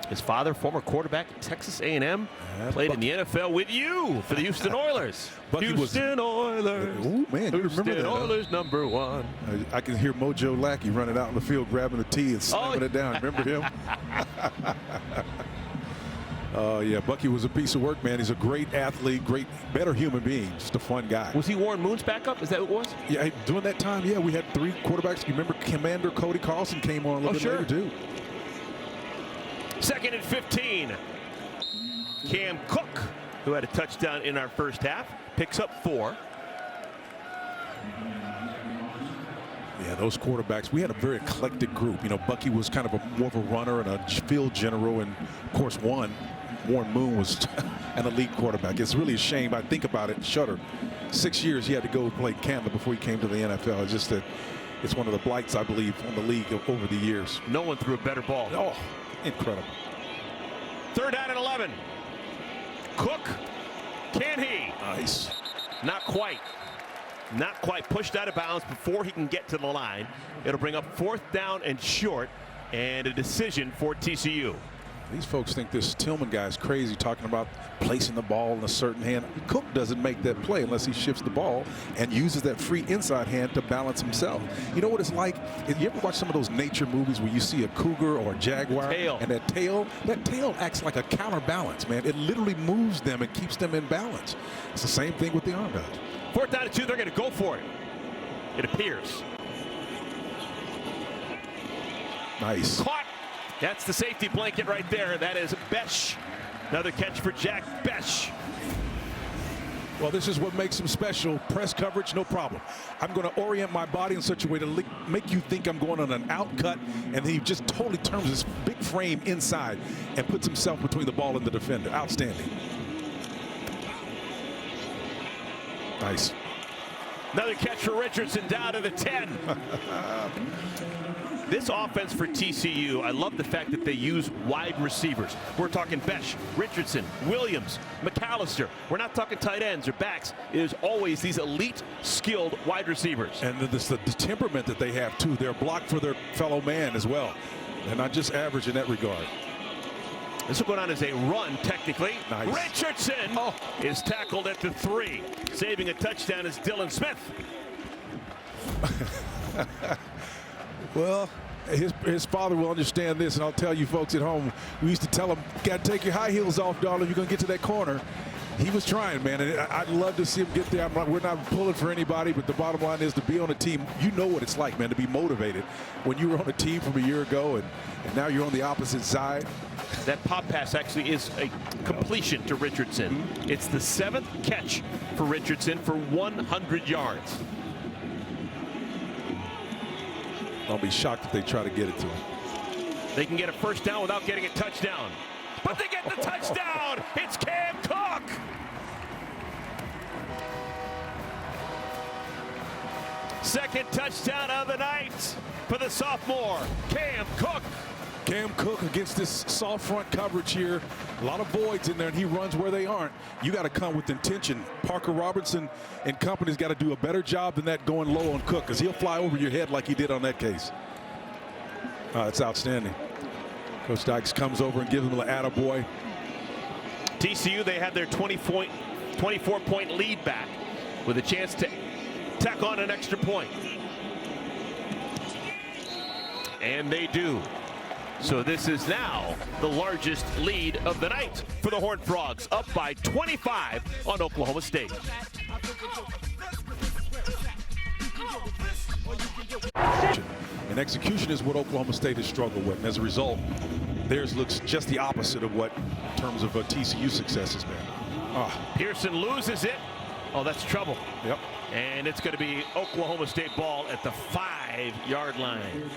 Speaker 2: His father, former quarterback at Texas A&M, played in the NFL with you for the Houston Oilers. Houston Oilers.
Speaker 1: Oh, man, you remember that?
Speaker 2: Oilers #1.
Speaker 1: I can hear Mojo Lackey running out in the field, grabbing the tee and slamming it down. Remember him? Yeah, Bucky was a piece of work, man. He's a great athlete, better human being, just a fun guy.
Speaker 2: Was he Warren Moon's backup? Is that what it was?
Speaker 1: Yeah, during that time, yeah, we had 3 quarterbacks. You remember Commander Cody Carlson came on a little bit later, too.
Speaker 2: Second and 15. Cam Cook, who had a touchdown in our first half, picks up 4.
Speaker 1: Yeah, those quarterbacks, we had a very eclectic group. You know, Bucky was kind of more of a runner and a field general, and of course Warren Moon was an elite quarterback. It's really a shame. I think about it, shudder. 6 years he had to go play Canada before he came to the NFL. It's just that it's one of the blights, I believe, on the league over the years.
Speaker 2: No one threw a better ball.
Speaker 1: Oh, incredible.
Speaker 2: Third down and 11. Cook, can he?
Speaker 1: Nice.
Speaker 2: Not quite. not quite pushed out of bounds before he can get to the line. It'll bring up 4th down and short, and a decision for TCU.
Speaker 1: These folks think this Tillman guy is crazy, talking about placing the ball in a certain hand. Cook doesn't make that play unless he shifts the ball and uses that free inside hand to balance himself. You know what it's like? You ever watch some of those nature movies where you see a cougar or a jaguar, and that tail acts like a counterbalance, man. It literally moves them and keeps them in balance. It's the same thing with the arm dodge.
Speaker 2: 4th down and 2, they're going to go for it. It appears.
Speaker 1: Nice.
Speaker 2: Caught. That's the safety blanket right there. That is Besh. Another catch for Jack Besh.
Speaker 1: Well, this is what makes him special. Press coverage, no problem. I'm going to orient my body in such a way to make you think I'm going on an out cut, and then he just totally turns his big frame inside and puts himself between the ball and the defender. Outstanding. Nice.
Speaker 2: Another catch for Richardson down to the 10. This offense for TCU, I love the fact that they use wide receivers. We're talking Besh, Richardson, Williams, McAllister. We're not talking tight ends or backs. It is always these elite, skilled wide receivers.
Speaker 1: And the temperament that they have, too. They're blocked for their fellow man as well. They're not just average in that regard.
Speaker 2: This will go down as a run, technically.
Speaker 1: Nice.
Speaker 2: Richardson is tackled at the 3. Saving a touchdown is Dylan Smith.
Speaker 1: Well, his father will understand this, and I'll tell you folks at home, we used to tell him, got to take your high heels off, darling. You're going to get to that corner. He was trying, man, and I'd love to see him get there. We're not pulling for anybody, but the bottom line is to be on a team. You know what it's like, man, to be motivated when you were on a team from a year ago, and now you're on the opposite side.
Speaker 2: That pop pass actually is a completion to Richardson. It's the 7th catch for Richardson for 100 yards.
Speaker 1: I'll be shocked if they try to get it to him.
Speaker 2: They can get a 1st down without getting a touchdown. But they get the touchdown! It's Cam Cook! Second touchdown of the night for the sophomore, Cam Cook.
Speaker 1: Cam Cook against this soft front coverage here. A lot of voids in there, and he runs where they aren't. You got to come with intention. Parker Robertson and company's got to do a better job than that going low on Cook, because he'll fly over your head like he did on that case. It's outstanding. Coach Dykes comes over and gives him an attaboy.
Speaker 2: TCU, they had their 24-point lead back with a chance to tack on an extra point. And they do. So this is now the largest lead of the night for the Horned Frogs, up by 25 on Oklahoma State.
Speaker 1: And execution is what Oklahoma State has struggled with. And as a result, theirs looks just the opposite of what, in terms of TCU success has been.
Speaker 2: Pearson loses it. Oh, that's trouble.
Speaker 1: Yep.
Speaker 2: And it's going to be Oklahoma State ball at the 5-yard line.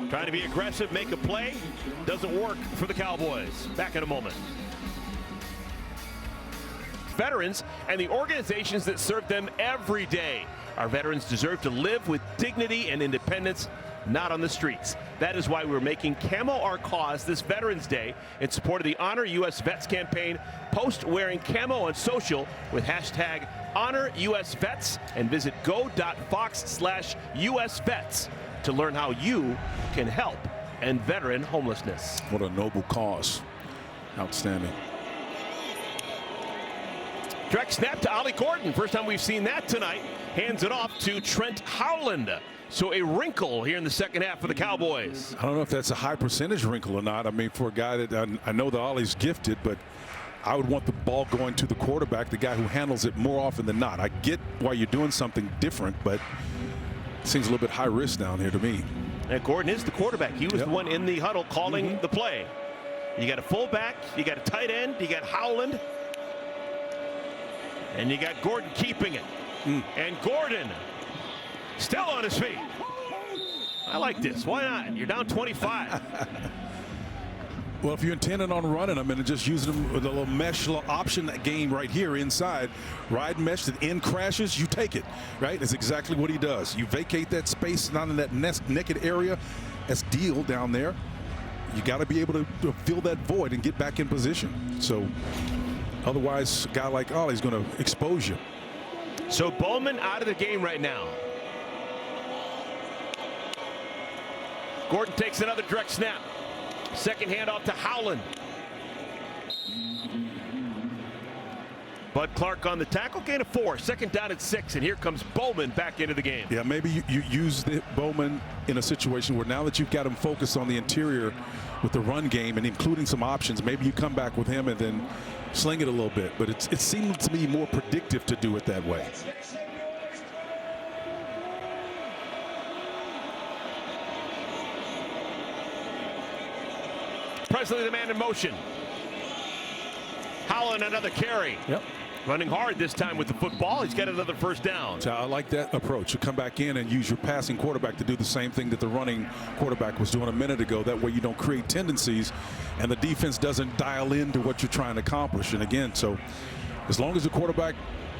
Speaker 2: Trying to be aggressive, make a play. Doesn't work for the Cowboys. Back in a moment. Veterans and the organizations that serve them every day. Our veterans deserve to live with dignity and independence, not on the streets. That is why we're making Camo our cause this Veterans Day in support of the Honor U.S. Vets campaign. Post wearing camo on social with hashtag HonorUSVets and visit go.fox/USVets to learn how you can help end veteran homelessness.
Speaker 1: What a noble cause. Outstanding.
Speaker 2: Direct snap to Ollie Gordon. First time we've seen that tonight. Hands it off to Trent Howland. So a wrinkle here in the second half for the Cowboys.
Speaker 1: I don't know if that's a high percentage wrinkle or not. I mean, for a guy that I know that Ollie's gifted, but I would want the ball going to the quarterback, the guy who handles it more often than not. I get why you're doing something different, but it seems a little bit high risk down here to me.
Speaker 2: And Gordon is the quarterback. He was the one in the huddle calling the play. You got a fullback, you got a tight end, you got Howland, and you got Gordon keeping it. And Gordon still on his feet. I like this. Why not? You're down 25.
Speaker 1: Well, if you're intending on running them and just using them with a little mesh option game right here inside, ride mesh that end crashes, you take it, right? That's exactly what he does. You vacate that space, not in that naked area. That's deal down there. You got to be able to fill that void and get back in position. So otherwise, a guy like Ollie's going to expose you.
Speaker 2: So Bowman out of the game right now. Gordon takes another direct snap. Second handoff to Howland. Bud Clark on the tackle, gain of 4. Second down at 6, and here comes Bowman back into the game.
Speaker 1: Yeah, maybe you use Bowman in a situation where now that you've got him focused on the interior with the run game and including some options, maybe you come back with him and then sling it a little bit. But it seemed to me more predictive to do it that way.
Speaker 2: Presley the man in motion. Howland another carry.
Speaker 1: Yep.
Speaker 2: Running hard this time with the football. He's got another first down.
Speaker 1: So I like that approach. You come back in and use your passing quarterback to do the same thing that the running quarterback was doing a minute ago. That way you don't create tendencies and the defense doesn't dial into what you're trying to accomplish. And again, so as long as the quarterback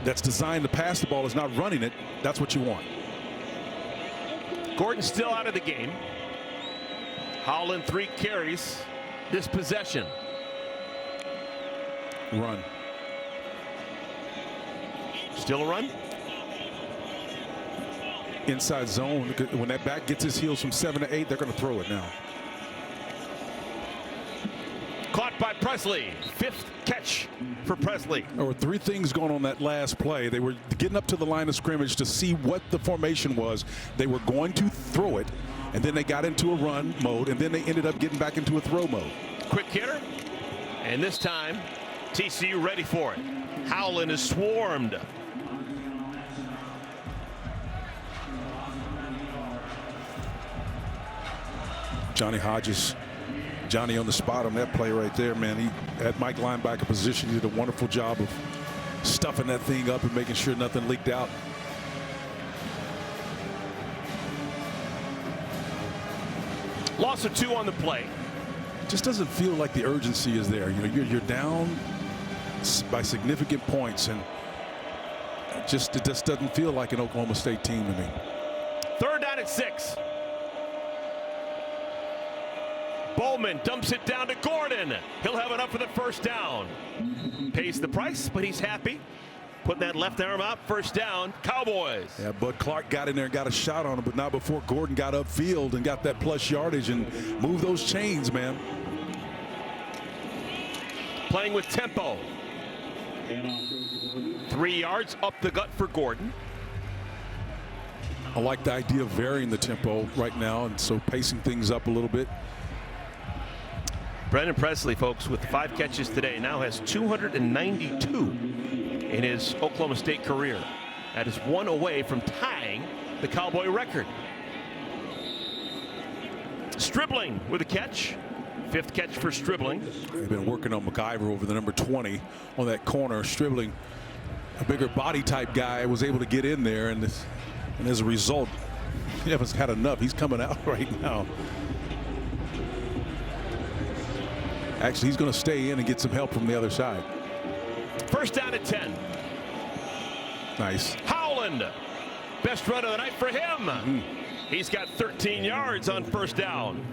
Speaker 1: that's designed to pass the ball is not running it, that's what you want.
Speaker 2: Gordon still out of the game. Howland 3 carries this possession.
Speaker 1: Run.
Speaker 2: Still a run.
Speaker 1: Inside zone. When that back gets his heels from 7 to 8, they're going to throw it now.
Speaker 2: Caught by Presley. 5th catch for Presley.
Speaker 1: There were 3 things going on that last play. They were getting up to the line of scrimmage to see what the formation was. They were going to throw it, and then they got into a run mode, and then they ended up getting back into a throw mode.
Speaker 2: Quick hitter, and this time TCU ready for it. Howland is swarmed.
Speaker 1: Johnny Hodges, Johnny on the spot on that play right there, man. He at Mike linebacker position. He did a wonderful job of stuffing that thing up and making sure nothing leaked out.
Speaker 2: Loss of 2 on the play.
Speaker 1: Just doesn't feel like the urgency is there. You know, you're down by significant points, and it just doesn't feel like an Oklahoma State team to me.
Speaker 2: 3rd down at 6. Bowman dumps it down to Gordon. He'll have enough for the first down. Pays the price, but he's happy. Putting that left arm out, first down, Cowboys.
Speaker 1: Yeah, Bud Clark got in there and got a shot on him, but not before Gordon got upfield and got that plus yardage and moved those chains, man.
Speaker 2: Playing with tempo. 3 yards up the gut for Gordon.
Speaker 1: I like the idea of varying the tempo right now, and so pacing things up a little bit.
Speaker 2: Brendan Presley, folks, with 5 catches today, now has 292 in his Oklahoma State career. That is 1 away from tying the Cowboy record. Stribling with a catch. 5th catch for Stribling.
Speaker 1: They've been working on McIver over the number 20 on that corner. Stribling, a bigger body type guy, was able to get in there, and as a result, he hasn't had enough. He's coming out right now. Actually, he's going to stay in and get some help from the other side.
Speaker 2: First down at 10.
Speaker 1: Nice.
Speaker 2: Howland, best run of the night for him. He's got 13 yards on first down.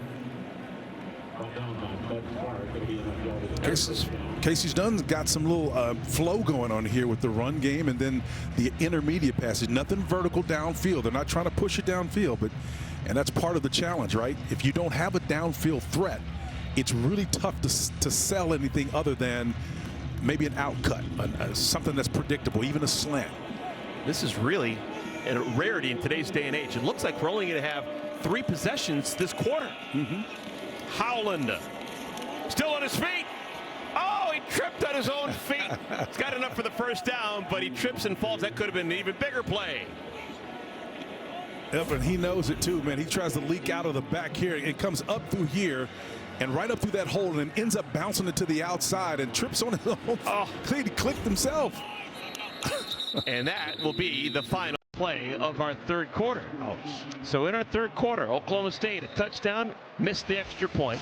Speaker 1: Casey's Dunn's got some little flow going on here with the run game and then the intermediate passage. Nothing vertical downfield. They're not trying to push it downfield, and that's part of the challenge, right? If you don't have a downfield threat, it's really tough to sell anything other than maybe an outcut, something that's predictable, even a slant.
Speaker 2: This is really a rarity in today's day and age. It looks like we're only going to have 3 possessions this quarter. Howland still on his feet. Oh, he tripped on his own feet. He's got enough for the first down, but he trips and falls. That could have been an even bigger play.
Speaker 1: Yep, and he knows it too, man. He tries to leak out of the back here. It comes up through here and right up through that hole and ends up bouncing it to the outside and trips on his own. Oh, he clicked himself.
Speaker 2: And that will be the final play of our 3rd quarter. So in our 3rd quarter, Oklahoma State a touchdown, missed the extra point.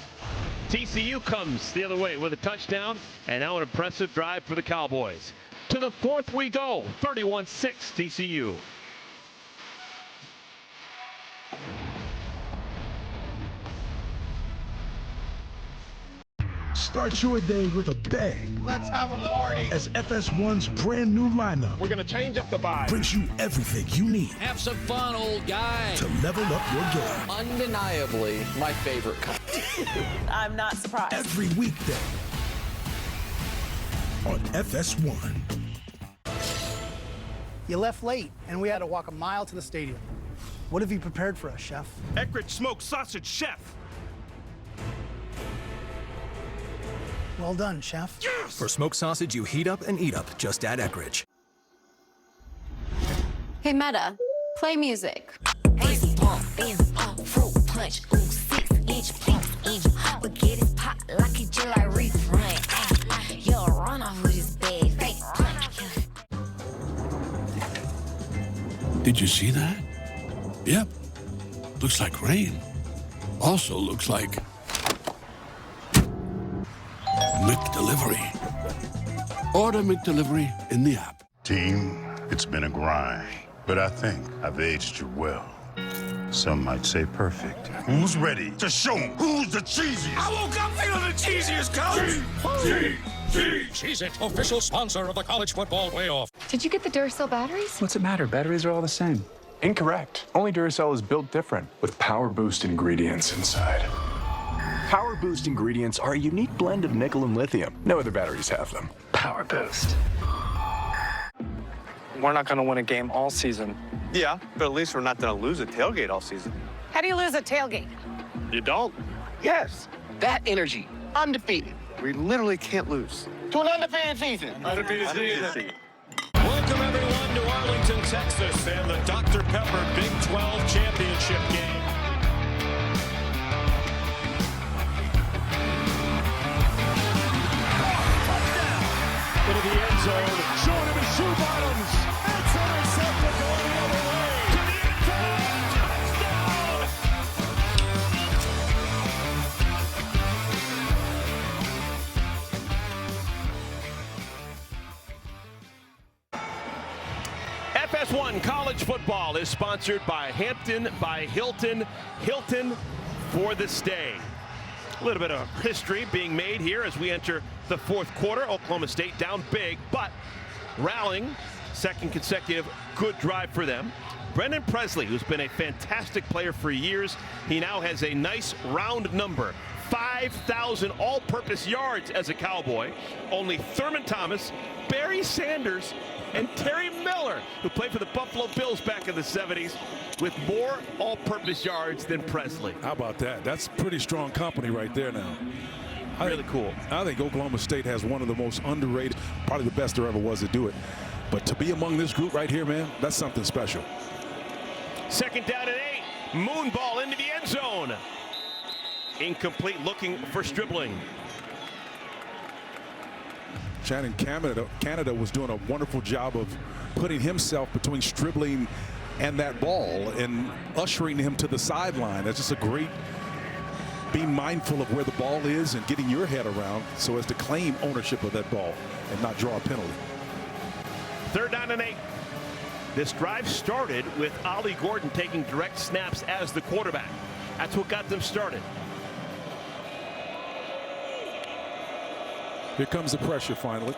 Speaker 2: TCU comes the other way with a touchdown, and now an impressive drive for the Cowboys. To the 4th we go, 31-6 TCU.
Speaker 6: Start your day with a bang.
Speaker 7: Let's have a party.
Speaker 6: As FS1's brand new lineup
Speaker 7: We're gonna change up the vibe.
Speaker 6: brings you everything you need
Speaker 8: Have some fun, old guy.
Speaker 6: to level up your game.
Speaker 8: Undeniably, my favorite kind.
Speaker 9: I'm not surprised.
Speaker 6: Every weekday on FS1.
Speaker 10: You left late, and we had to walk a mile to the stadium. What have you prepared for us, Chef?
Speaker 7: Eckrich smoked sausage chef.
Speaker 10: Well done, Chef.
Speaker 7: Yes!
Speaker 11: For smoked sausage you heat up and eat up, just add Eckrich.
Speaker 9: Hey, Meta, play music.
Speaker 12: Fruit punch, ooh, 6-inch pinks, but get it pop like it just like refront. You'll run off with this bag, fake punch.
Speaker 13: Did you see that? Yep. Looks like rain. Also looks like McDelivery. Order McDelivery in the app.
Speaker 14: Team, it's been a grind, but I think I've aged you well. Some might say perfect. Who's ready to show 'em who's the cheesiest?
Speaker 7: I woke up feeling the cheesiest, coach.
Speaker 5: Cheez-It, official sponsor of the college football playoff.
Speaker 9: Did you get the Duracell batteries?
Speaker 15: What's it matter? Batteries are all the same. Incorrect. Only Duracell is built different with Power Boost ingredients inside. Power Boost ingredients are a unique blend of nickel and lithium. No other batteries have them. Power Boost.
Speaker 16: We're not going to win a game all season.
Speaker 17: Yeah, but at least we're not going to lose a tailgate all season.
Speaker 9: How do you lose a tailgate?
Speaker 17: You don't?
Speaker 16: Yes, that energy. Undefeated.
Speaker 17: We literally can't lose.
Speaker 16: To an undefeated season.
Speaker 17: Undefeated season.
Speaker 7: Welcome everyone to Arlington, Texas, and the Dr. Pepper Big 12 Championship game. Into the end zone, showing him his shoe bottoms. It's intercepted going the other way. To the end zone, touchdown!
Speaker 2: FS1 College Football is sponsored by Hampton by Hilton. Hilton for the stay. A little bit of history being made here as we enter the fourth quarter. Oklahoma State down big, but rallying. Second consecutive good drive for them. Brendan Presley, who's been a fantastic player for years, he now has a nice round number. 5,000 all-purpose yards as a Cowboy. Only Thurman Thomas, Barry Sanders, and Terry Miller, who played for the Buffalo Bills back in the 70s, with more all-purpose yards than Presley.
Speaker 1: How about that? That's pretty strong company right there now.
Speaker 2: Really cool.
Speaker 1: I think Oklahoma State has one of the most underrated, probably the best there ever was to do it. But to be among this group right here, man, that's something special.
Speaker 2: Second down and 8. Moon ball into the end zone. Incomplete, looking for Stribling.
Speaker 1: Shannon Canada was doing a wonderful job of putting himself between Stribling and that ball and ushering him to the sideline. That's just a great being mindful of where the ball is and getting your head around so as to claim ownership of that ball and not draw a penalty.
Speaker 2: Third down and 8. This drive started with Ollie Gordon taking direct snaps as the quarterback. That's what got them started.
Speaker 1: Here comes the pressure finally.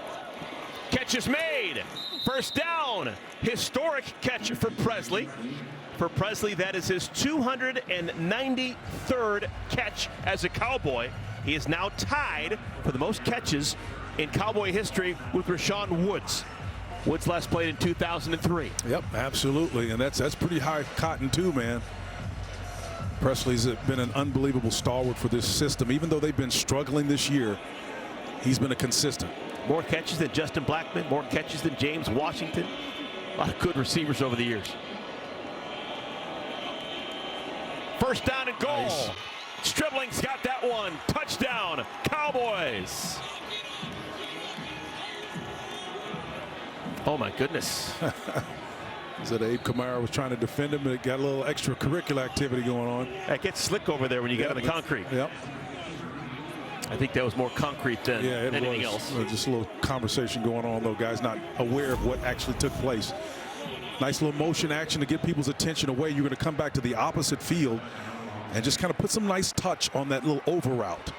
Speaker 2: Catch is made. First down. Historic catch for Presley. For Presley, that is his 293rd catch as a Cowboy. He is now tied for the most catches in Cowboy history with Rashawn Woods. Woods last played in 2003.
Speaker 1: Yep, absolutely, and that's pretty high cotton too, man. Presley's been an unbelievable stalwart for this system. Even though they've been struggling this year, he's been a consistent.
Speaker 2: More catches than Justin Blackman, more catches than James Washington. A lot of good receivers over the years. First down and goal. Nice. Stribling's got that one. Touchdown, Cowboys. Oh my goodness.
Speaker 1: So Abe Kamara was trying to defend him, but it got a little extracurricular activity going on.
Speaker 2: It gets slick over there when you get on the concrete.
Speaker 1: Yep.
Speaker 2: I think that was more concrete than anything else.
Speaker 1: Just a little conversation going on, though, guys not aware of what actually took place. Nice little motion action to get people's attention away. You're going to come back to the opposite field and just kind of put some nice touch on that little over route.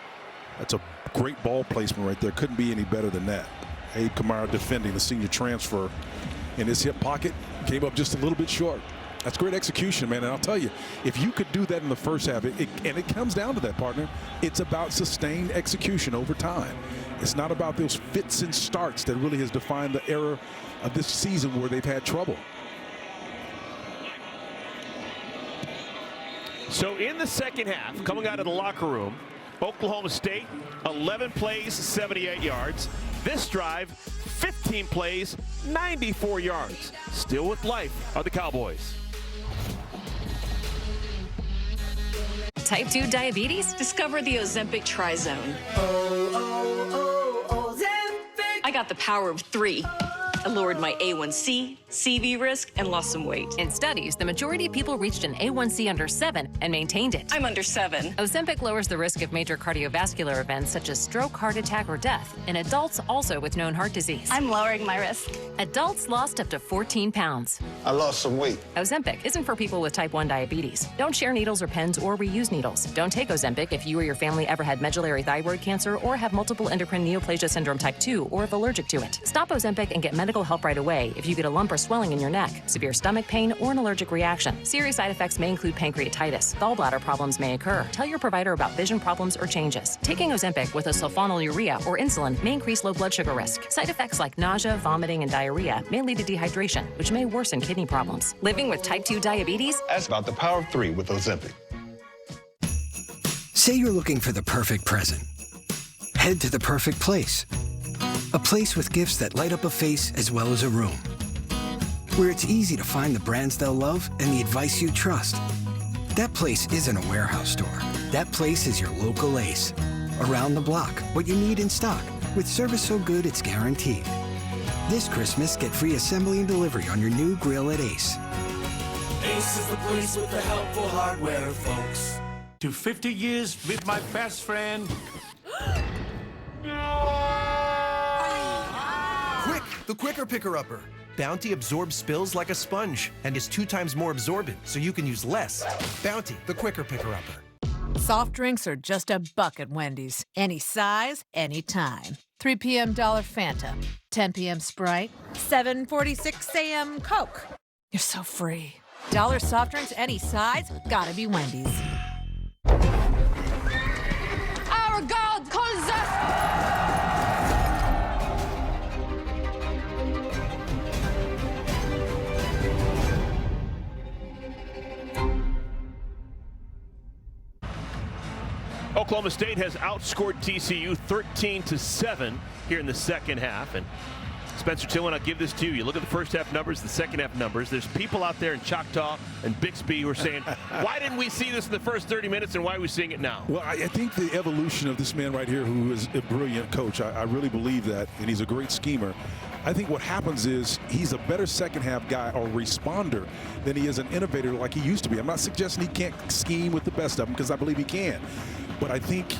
Speaker 1: That's a great ball placement right there. Couldn't be any better than that. Abe Kamara defending the senior transfer in his hip pocket. Came up just a little bit short. That's great execution, man. And I'll tell you, if you could do that in the first half, and it comes down to that, partner, it's about sustained execution over time. It's not about those fits and starts that really has defined the era of this season where they've had trouble.
Speaker 2: So in the second half, coming out of the locker room, Oklahoma State, 11 plays, 78 yards. This drive, 15 plays, 94 yards. Still with life are the Cowboys.
Speaker 18: Type 2 diabetes? Discover the Ozempic Trizone. Ozempic. I got the power of 3. I lowered my A1C, CV risk, and lost some weight.
Speaker 19: In studies, the majority of people reached an A1C under 7 and maintained it.
Speaker 18: I'm under 7.
Speaker 19: Ozempic lowers the risk of major cardiovascular events such as stroke, heart attack, or death in adults also with known heart disease.
Speaker 9: I'm lowering my risk.
Speaker 19: Adults lost up to 14 pounds.
Speaker 20: I lost some weight.
Speaker 19: Ozempic isn't for people with type 1 diabetes. Don't share needles or pens or reuse needles. Don't take Ozempic if you or your family ever had medullary thyroid cancer or have multiple endocrine neoplasia syndrome type 2 or if allergic to it. Stop Ozempic and get medical help right away if you get a lump or swelling in your neck, severe stomach pain, or an allergic reaction. Serious side effects may include pancreatitis. Gallbladder problems may occur. Tell your provider about vision problems or changes. Taking Ozempic with a sulfonylurea or insulin may increase low blood sugar risk. Side effects like nausea, vomiting, and diarrhea may lead to dehydration, which may worsen kidney problems. Living with type 2 diabetes?
Speaker 20: Ask about the power of 3 with Ozempic.
Speaker 21: Say you're looking for the perfect present. Head to the perfect place. A place with gifts that light up a face as well as a room. Where it's easy to find the brands they'll love and the advice you trust. That place isn't a warehouse store. That place is your local Ace. Around the block, what you need in stock, with service so good it's guaranteed. This Christmas, get free assembly and delivery on your new grill at Ace.
Speaker 22: Ace is the place with the helpful hardware, folks.
Speaker 23: To 50 years with my best friend.
Speaker 11: Quick, the Quicker Picker-Upper. Bounty absorbs spills like a sponge and is 2 times more absorbent, so you can use less. Bounty, the Quicker Picker-Upper.
Speaker 24: Soft drinks are just $1 at Wendy's. Any size, any time. 3 p.m. Dollar Fanta. 10 p.m. Sprite. 7:46 a.m. Coke. You're so free. Dollar soft drinks, any size, gotta be Wendy's.
Speaker 9: Our God calls us!
Speaker 2: Oklahoma State has outscored TCU 13-7 here in the second half. And Spencer Tillman, I'll give this to you. You look at the first half numbers, the second half numbers. There's people out there in Choctaw and Bixby who are saying, why didn't we see this in the first 30 minutes and why are we seeing it now?
Speaker 1: Well, I think the evolution of this man right here, who is a brilliant coach, I really believe that, and he's a great schemer. I think what happens is he's a better second half guy or responder than he is an innovator like he used to be. I'm not suggesting he can't scheme with the best of them, because I believe he can. But I think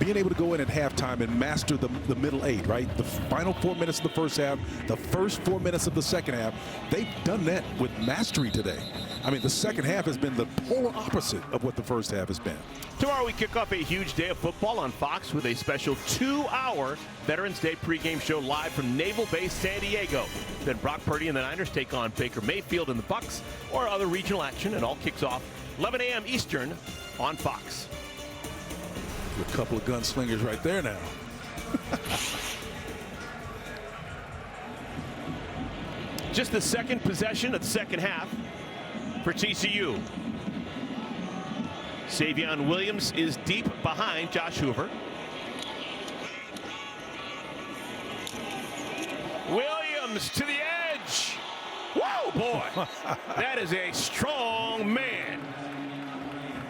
Speaker 1: being able to go in at halftime and master the middle 8, right? The final 4 minutes of the first half, the first 4 minutes of the second half, they've done that with mastery today. I mean, the second half has been the polar opposite of what the first half has been.
Speaker 2: Tomorrow we kick off a huge day of football on Fox with a special 2-hour Veterans Day pregame show live from Naval Base San Diego. Then Brock Purdy and the Niners take on Baker Mayfield and the Bucs, or other regional action. It all kicks off 11 a.m. Eastern on Fox.
Speaker 1: A couple of gunslingers right there now.
Speaker 2: Just the second possession of the second half for TCU. Savion Williams is deep behind Josh Hoover. Williams to the edge. Whoa, boy. That is a strong man.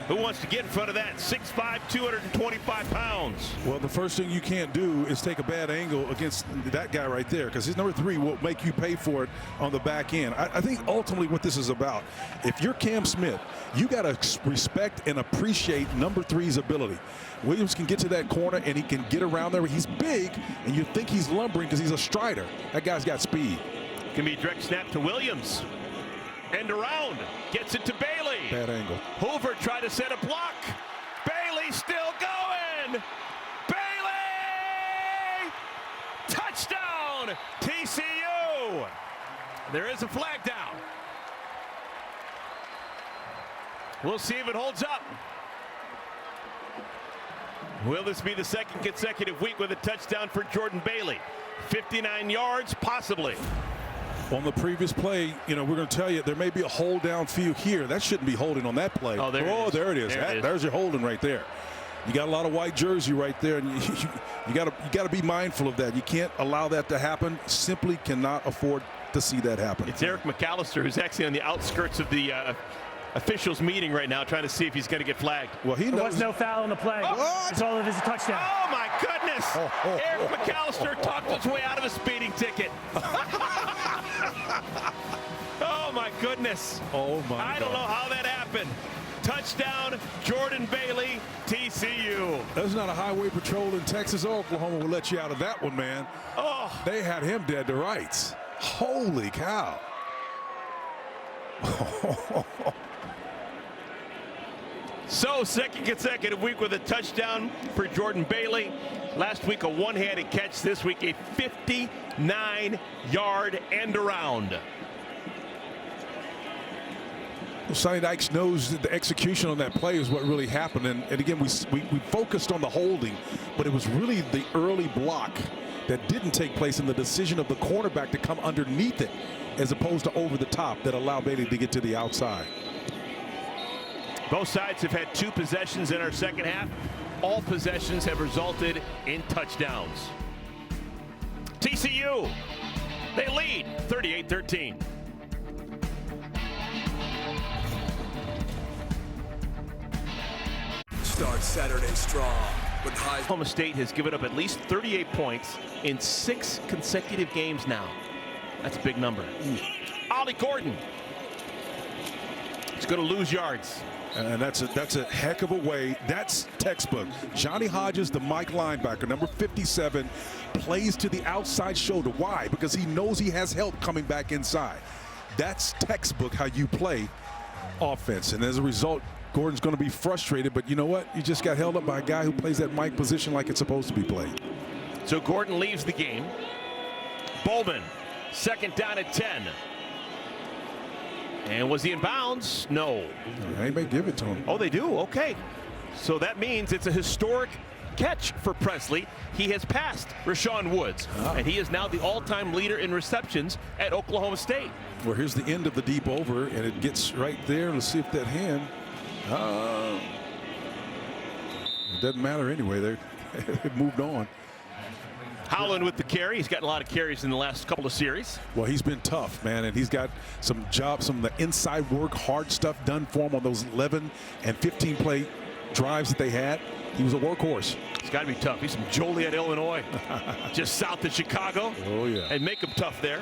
Speaker 2: Who wants to get in front of that? 6'5", 225 pounds.
Speaker 1: Well, the first thing you can't do is take a bad angle against that guy right there, because his number 3 will make you pay for it on the back end. I think ultimately what this is about, if you're Cam Smith, you got to respect and appreciate number 3's ability. Williams can get to that corner and he can get around there. He's big, and you think he's lumbering because he's a strider. That guy's got speed.
Speaker 2: Can be a direct snap to Williams. End around, gets it to Bailey.
Speaker 1: Bad angle.
Speaker 2: Hoover tried to set a block. Bailey still going. Bailey There is a flag down. We'll see if it holds up. Will this be the second consecutive week with a touchdown for Jordan Bailey? 59 yards, possibly.
Speaker 1: On the previous play, you know, we're going to tell you there may be a hold down field here. That shouldn't be holding on that play.
Speaker 2: Oh, there
Speaker 1: it is. There's your holding right there. You got a lot of white jersey right there, and you got to be mindful of that. You can't allow that to happen. Simply cannot afford to see that happen.
Speaker 2: It's Eric McAllister, who's actually on the outskirts of the officials meeting right now, trying to see if he's going to get flagged.
Speaker 1: Well, he knows.
Speaker 3: There was no foul on the play. It's all of his touchdown.
Speaker 2: Oh my goodness! Eric McAllister talked his way out of a speeding ticket. Oh my goodness!
Speaker 1: Oh my!
Speaker 2: I don't know how that happened. Touchdown, Jordan Bailey, TCU.
Speaker 1: There's not a highway patrol in Texas or Oklahoma will let you out of that one, man.
Speaker 2: Oh,
Speaker 1: they had him dead to rights. Holy cow!
Speaker 2: So, second consecutive week with a touchdown for Jordan Bailey. Last week, a one-handed catch. This week, a 59-yard end around.
Speaker 1: Well, Sonny Dykes knows that the execution on that play is what really happened. And again, we focused on the holding, but it was really the early block that didn't take place in the decision of the cornerback to come underneath it as opposed to over the top that allowed Bailey to get to the outside.
Speaker 2: Both sides have had 2 possessions in our second half. All possessions have resulted in touchdowns. TCU, they lead 38-13.
Speaker 22: Start Saturday strong with high.
Speaker 2: Oklahoma State has given up at least 38 points in 6 consecutive games now. That's a big number. Ollie Gordon is going to lose yards.
Speaker 1: And that's a heck of a way. That's textbook. Johnny Hodges, the Mike linebacker, number 57, plays to the outside shoulder. Why? Because he knows he has help coming back inside. That's textbook how you play offense. And as a result, Gordon's going to be frustrated. But you know what? You just got held up by a guy who plays that Mike position like it's supposed to be played.
Speaker 2: So Gordon leaves the game. Bowman, second down at 10. And was he in bounds? No.
Speaker 1: They may give it to him.
Speaker 2: Oh, they do? Okay. So that means it's a historic catch for Presley. He has passed Rashawn Woods, and he is now the all-time leader in receptions at Oklahoma State.
Speaker 1: Well, here's the end of the deep over, and it gets right there. Let's see if that hand. It doesn't matter anyway. It moved on.
Speaker 2: Howland with the carry. He's gotten a lot of carries in the last couple of series.
Speaker 1: Well, he's been tough, man, and he's got some jobs, some of the inside work, hard stuff done for him on those 11 and 15 play drives that they had. He was a workhorse.
Speaker 2: It's got to be tough. He's from Joliet, Illinois, just south of Chicago.
Speaker 1: Oh, yeah.
Speaker 2: And make him tough there.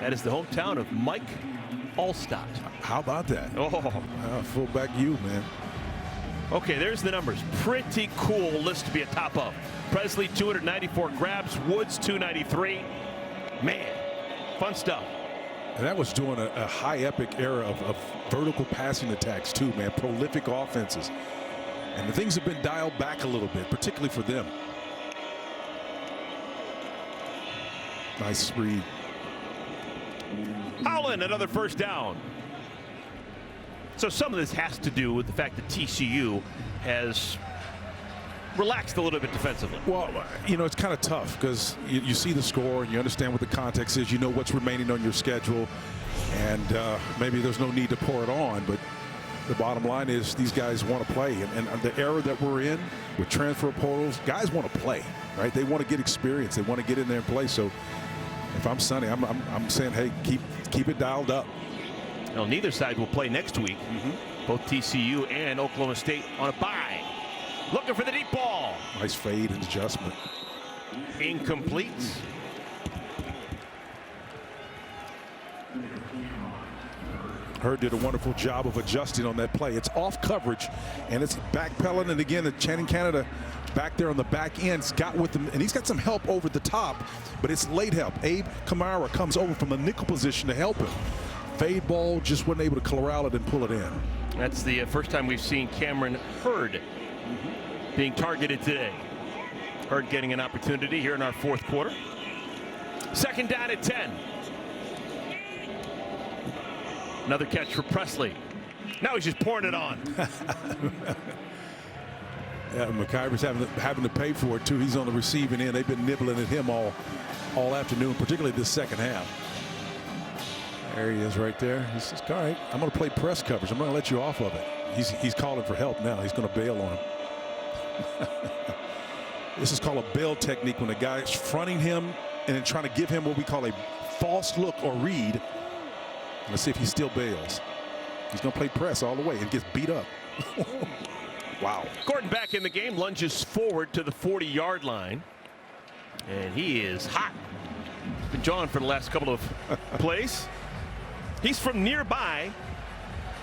Speaker 2: That is the hometown of Mike Allstott.
Speaker 1: How about that?
Speaker 2: Oh.
Speaker 1: Fullback you, man.
Speaker 2: Okay, there's the numbers. Pretty cool list to be at top of. Presley, 294 grabs. Woods, 293. Man, fun stuff.
Speaker 1: And that was during a high epic era of vertical passing attacks too, man. Prolific offenses. And the things have been dialed back a little bit, particularly for them. Nice read.
Speaker 2: Howland, another first down. So some of this has to do with the fact that TCU has relaxed a little bit defensively.
Speaker 1: Well, you know, it's kind of tough because you see the score and you understand what the context is. You know what's remaining on your schedule, and maybe there's no need to pour it on. But the bottom line is these guys want to play, and the era that we're in with transfer portals, guys want to play, right? They want to get experience. They want to get in there and play. So if I'm Sonny, I'm saying, hey, keep it dialed up.
Speaker 2: Well, neither side will play next week. Both TCU and Oklahoma State on a bye. Looking for the deep ball.
Speaker 1: Nice fade and adjustment.
Speaker 2: Incomplete.
Speaker 1: Hurd did a wonderful job of adjusting on that play. It's off coverage, and it's backpedaling. And again, the Channing Canada back there on the back end's got with him, and he's got some help over the top, but it's late help. Abe Kamara comes over from the nickel position to help him. Fade ball, just wasn't able to corral it and pull it in.
Speaker 2: That's the first time we've seen Cameron Hurd being targeted today. Hurd getting an opportunity here in our fourth quarter. Second down at 10. Another catch for Presley. Now he's just pouring it on.
Speaker 1: Yeah, McIver's having to pay for it too. He's on the receiving end. They've been nibbling at him all afternoon, particularly this second half. There he is right there. He says, all right, I'm going to play press coverage. I'm going to let you off of it. He's calling for help now. He's going to bail on him. This is called a bail technique, when the guy is fronting him and then trying to give him what we call a false look or read. Let's see if he still bails. He's going to play press all the way and gets beat up. Wow.
Speaker 2: Gordon back in the game, lunges forward to the 40-yard line. And he is hot. Been jawing for the last couple of plays. He's from nearby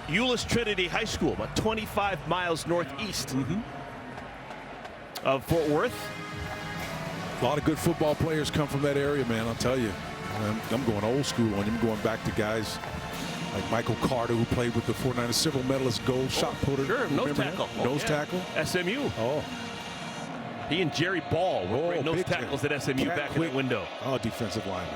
Speaker 2: Euless Trinity High School, about 25 miles northeast of Fort Worth.
Speaker 1: A lot of good football players come from that area, man. I'll tell you. I'm going old school on him. I'm going back to guys like Michael Carter, who played with the 49ers, silver medalist, gold shot putter.
Speaker 2: Sure, nose tackle.
Speaker 1: Nose tackle.
Speaker 2: SMU.
Speaker 1: Oh.
Speaker 2: He and Jerry Ball were great nose tackles at SMU back in the window.
Speaker 1: Oh, defensive lineman.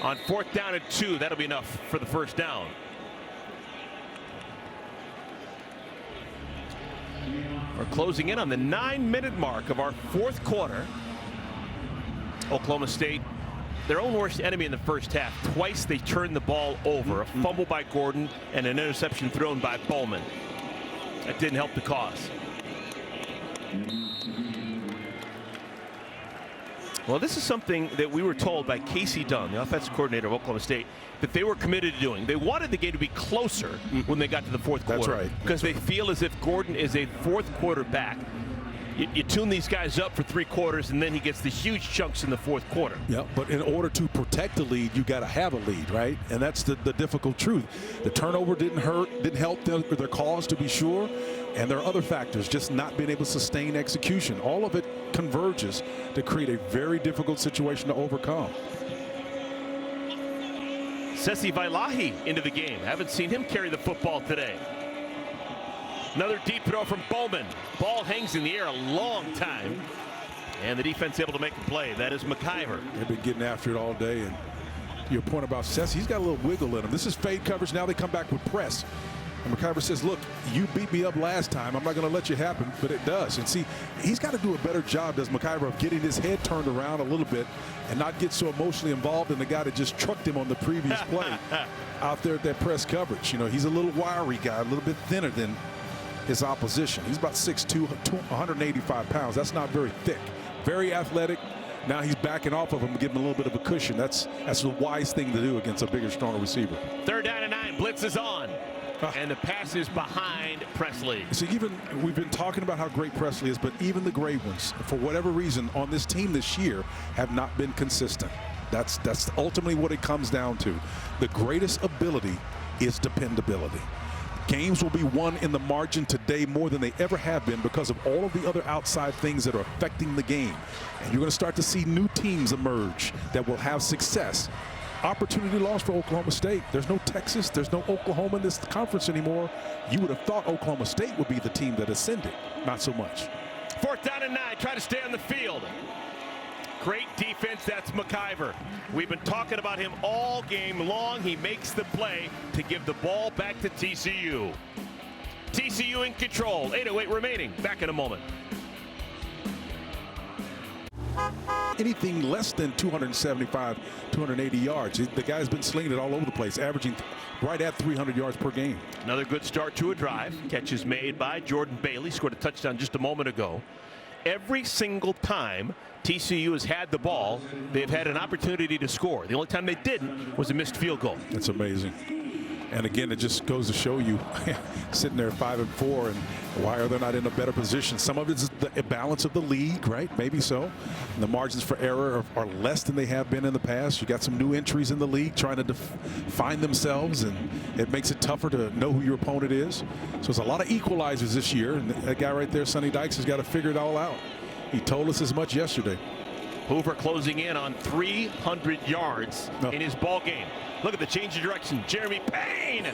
Speaker 2: On 4th down and 2, that'll be enough for the first down. We're closing in on the 9-minute mark of our 4th quarter. Oklahoma State, their own worst enemy in the first half. Twice they turned the ball over. A fumble by Gordon and an interception thrown by Bowman. That didn't help the cause. Well, this is something that we were told by Casey Dunn, the offensive coordinator of Oklahoma State, that they were committed to doing. They wanted the game to be closer when they got to the 4th quarter.
Speaker 1: That's right.
Speaker 2: Because they feel as if Gordon is a 4th quarter back. You tune these guys up for 3 quarters, and then he gets the huge chunks in the 4th quarter.
Speaker 1: Yeah, but in order to protect the lead, you got to have a lead, right? And that's the difficult truth. The turnover didn't help their cause, to be sure. And there are other factors, just not being able to sustain execution. All of it converges to create a very difficult situation to overcome.
Speaker 2: Sesi Vailahi into the game. Haven't seen him carry the football today. Another deep throw from Bowman. Ball hangs in the air a long time. And the defense able to make the play. That is McIver.
Speaker 1: They've been getting after it all day. And your point about Sesi, he's got a little wiggle in him. This is fade coverage. Now they come back with press. And McIver says, look, you beat me up last time. I'm not going to let you happen, but it does. And see, he's got to do a better job, does McIver, of getting his head turned around a little bit and not get so emotionally involved in the guy that just trucked him on the previous play out there at that press coverage. You know, he's a little wiry guy, a little bit thinner than his opposition. He's about 6'2", 185 pounds. That's not very thick. Very athletic. Now he's backing off of him, giving him a little bit of a cushion. That's a wise thing to do against a bigger, stronger receiver.
Speaker 2: 3rd down and 9. Blitz is on. And the pass is behind Presley.
Speaker 1: So we've been talking about how great Presley is, but even the great ones, for whatever reason, on this team this year, have not been consistent. That's ultimately what it comes down to. The greatest ability is dependability. Games will be won in the margin today more than they ever have been because of all of the other outside things that are affecting the game. And you're going to start to see new teams emerge that will have success. Opportunity lost for Oklahoma State. There's no Texas, there's no Oklahoma in this conference anymore. You would have thought Oklahoma State would be the team that ascended. Not so much.
Speaker 2: 4th down and 9, try to stay on the field. Great defense, that's McIver. We've been talking about him all game long. He makes the play to give the ball back to TCU. TCU in control, 8:08 remaining. Back in a moment.
Speaker 1: Anything less than 275, 280 yards. The guy's been slinging it all over the place, averaging right at 300 yards per game.
Speaker 2: Another good start to a drive. Catches made by Jordan Bailey. Scored a touchdown just a moment ago. Every single time TCU has had the ball, they've had an opportunity to score. The only time they didn't was a missed field goal.
Speaker 1: That's amazing. And again, it just goes to show you, sitting there 5-4, and why are they not in a better position? Some of it is the balance of the league, right? Maybe so. And the margins for error are less than they have been in the past. You got some new entries in the league trying to find themselves, and it makes it tougher to know who your opponent is. So it's a lot of equalizers this year, and that guy right there, Sonny Dykes, has got to figure it all out. He told us as much yesterday.
Speaker 2: Hoover closing in on 300 yards in his ball game. Look at the change of direction. Jeremy Payne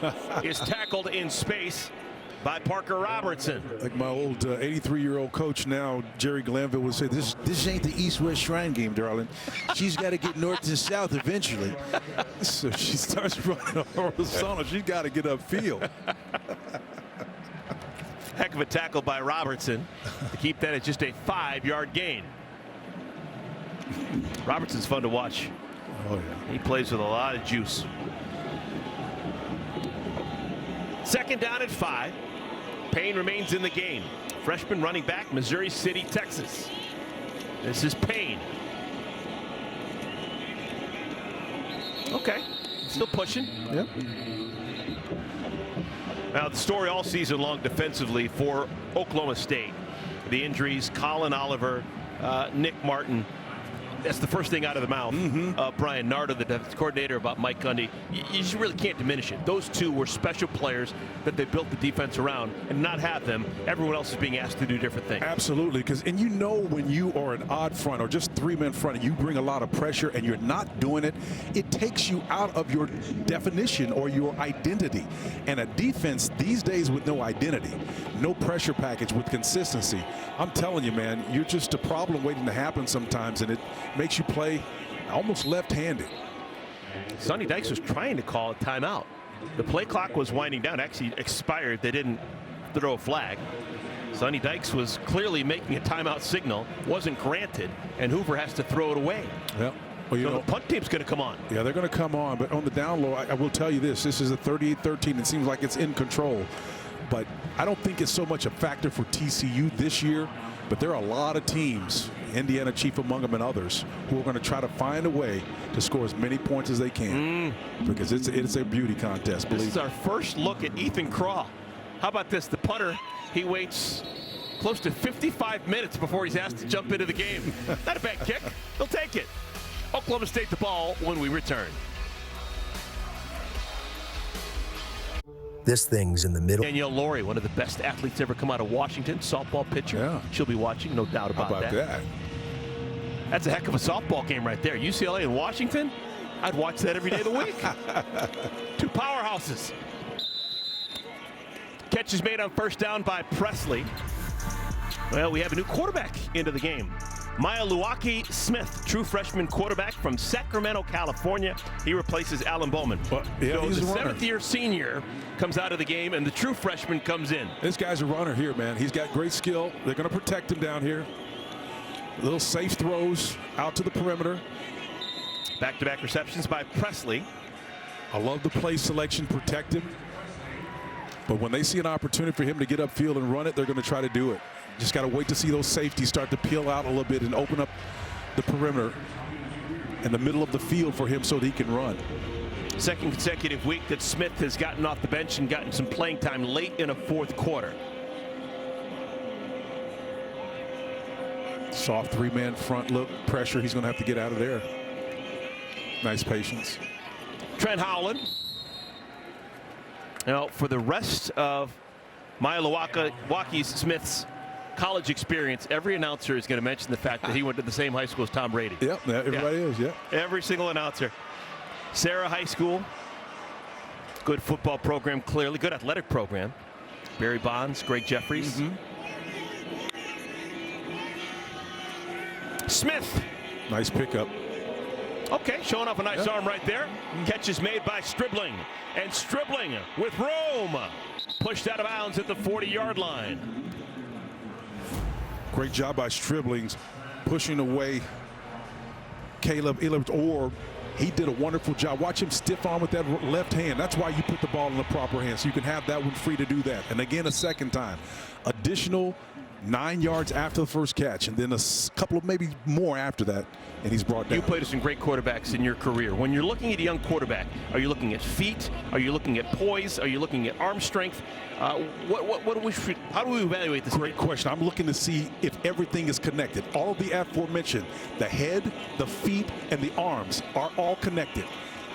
Speaker 2: is tackled in space. by Parker Robertson.
Speaker 1: Like my old 83-year-old coach now, Jerry Glanville, would say, this ain't the East-West Shrine game, darling. She's got to get north and south eventually. So she starts running horizontal. She's got to get upfield.
Speaker 2: Heck of a tackle by Robertson to keep that at just a 5-yard gain. Robertson's fun to watch.
Speaker 1: Oh, yeah.
Speaker 2: He plays with a lot of juice. Second down at 5. Payne remains in the game. Freshman running back, Missouri City, Texas. This is Payne. Okay, still pushing.
Speaker 1: Yep.
Speaker 2: Now, the story all season long defensively for Oklahoma State. The injuries, Colin Oliver, Nick Martin. That's the first thing out of the mouth of Brian Nardo, the defense coordinator, about Mike Gundy. You just really can't diminish it. Those two were special players that they built the defense around, and not have them, everyone else is being asked to do different things.
Speaker 1: Absolutely, and you know when you are an odd front or just 3-man front and you bring a lot of pressure and you're not doing it, it takes you out of your definition or your identity. And a defense these days with no identity, no pressure package with consistency, I'm telling you, man, you're just a problem waiting to happen sometimes, and it makes you play almost left-handed.
Speaker 2: Sonny Dykes was trying to call a timeout. The play clock was winding down, actually expired. They didn't throw a flag. Sonny Dykes was clearly making a timeout signal, wasn't granted, and Hoover has to throw it away.
Speaker 1: Yeah. Well,
Speaker 2: so the punt team's going to come on.
Speaker 1: Yeah, they're going to come on, but on the down low, I will tell you this is a 38-13. It seems like it's in control, but I don't think it's so much a factor for TCU this year. But there are a lot of teams, Indiana chief among them and others, who are going to try to find a way to score as many points as they can. Because it's a beauty contest.
Speaker 2: This is our first look at Ethan Craw. How about this? The punter, he waits close to 55 minutes before he's asked to jump into the game. Not a bad kick. They'll take it. Oklahoma State the ball when we return.
Speaker 4: This thing's in the middle.
Speaker 2: Danielle Laurie, one of the best athletes ever come out of Washington, softball pitcher.
Speaker 1: Yeah.
Speaker 2: She'll be watching, no doubt about,
Speaker 1: How about that.
Speaker 2: That's a heck of a softball game right there. UCLA and Washington, I'd watch that every day of the week. Two powerhouses. Catch is made on first down by Presley. Well, we have a new quarterback into the game. Maialuaki Smith, true freshman quarterback from Sacramento, California. He replaces Alan Bowman.
Speaker 1: Well, yeah,
Speaker 2: so
Speaker 1: he's
Speaker 2: the
Speaker 1: a runner.
Speaker 2: 7th-year senior comes out of the game, and the true freshman comes in.
Speaker 1: This guy's a runner here, man. He's got great skill. They're going to protect him down here. Little safe throws out to the perimeter.
Speaker 2: Back-to-back receptions by Presley.
Speaker 1: I love the play selection, protect him. But when they see an opportunity for him to get upfield and run it, they're going to try to do it. Just got to wait to see those safeties start to peel out a little bit and open up the perimeter in the middle of the field for him so that he can run.
Speaker 2: Second consecutive week that Smith has gotten off the bench and gotten some playing time late in a fourth quarter.
Speaker 1: Soft 3-man front look, pressure. He's going to have to get out of there. Nice patience.
Speaker 2: Trent Howland. Now, for the rest of Maialuaki Smith's college experience, every announcer is going to mention the fact that he went to the same high school as Tom Brady.
Speaker 1: Yep, everybody is, yeah.
Speaker 2: Every single announcer. Sarah High School, good football program, clearly, good athletic program. Barry Bonds, Greg Jeffries. Smith.
Speaker 1: Nice pickup.
Speaker 2: Okay, showing off a nice arm right there. Catch is made by Stribling. And Stribling with room. Pushed out of bounds at the 40-yard line.
Speaker 1: Great job by Striblings pushing away Caleb Orr. He did a wonderful job. Watch him stiff arm with that left hand. That's why you put the ball in the proper hand, so you can have that one free to do that. And again, a second time. Additional 9 yards after the first catch, and then a couple of maybe more after that, and he's brought down.
Speaker 2: You played with some great quarterbacks in your career. When you're looking at a young quarterback, are you looking at feet? Are you looking at poise? Are you looking at arm strength? How do we evaluate this?
Speaker 1: Great question. I'm looking to see if everything is connected. All of the aforementioned, the head, the feet, and the arms are all connected.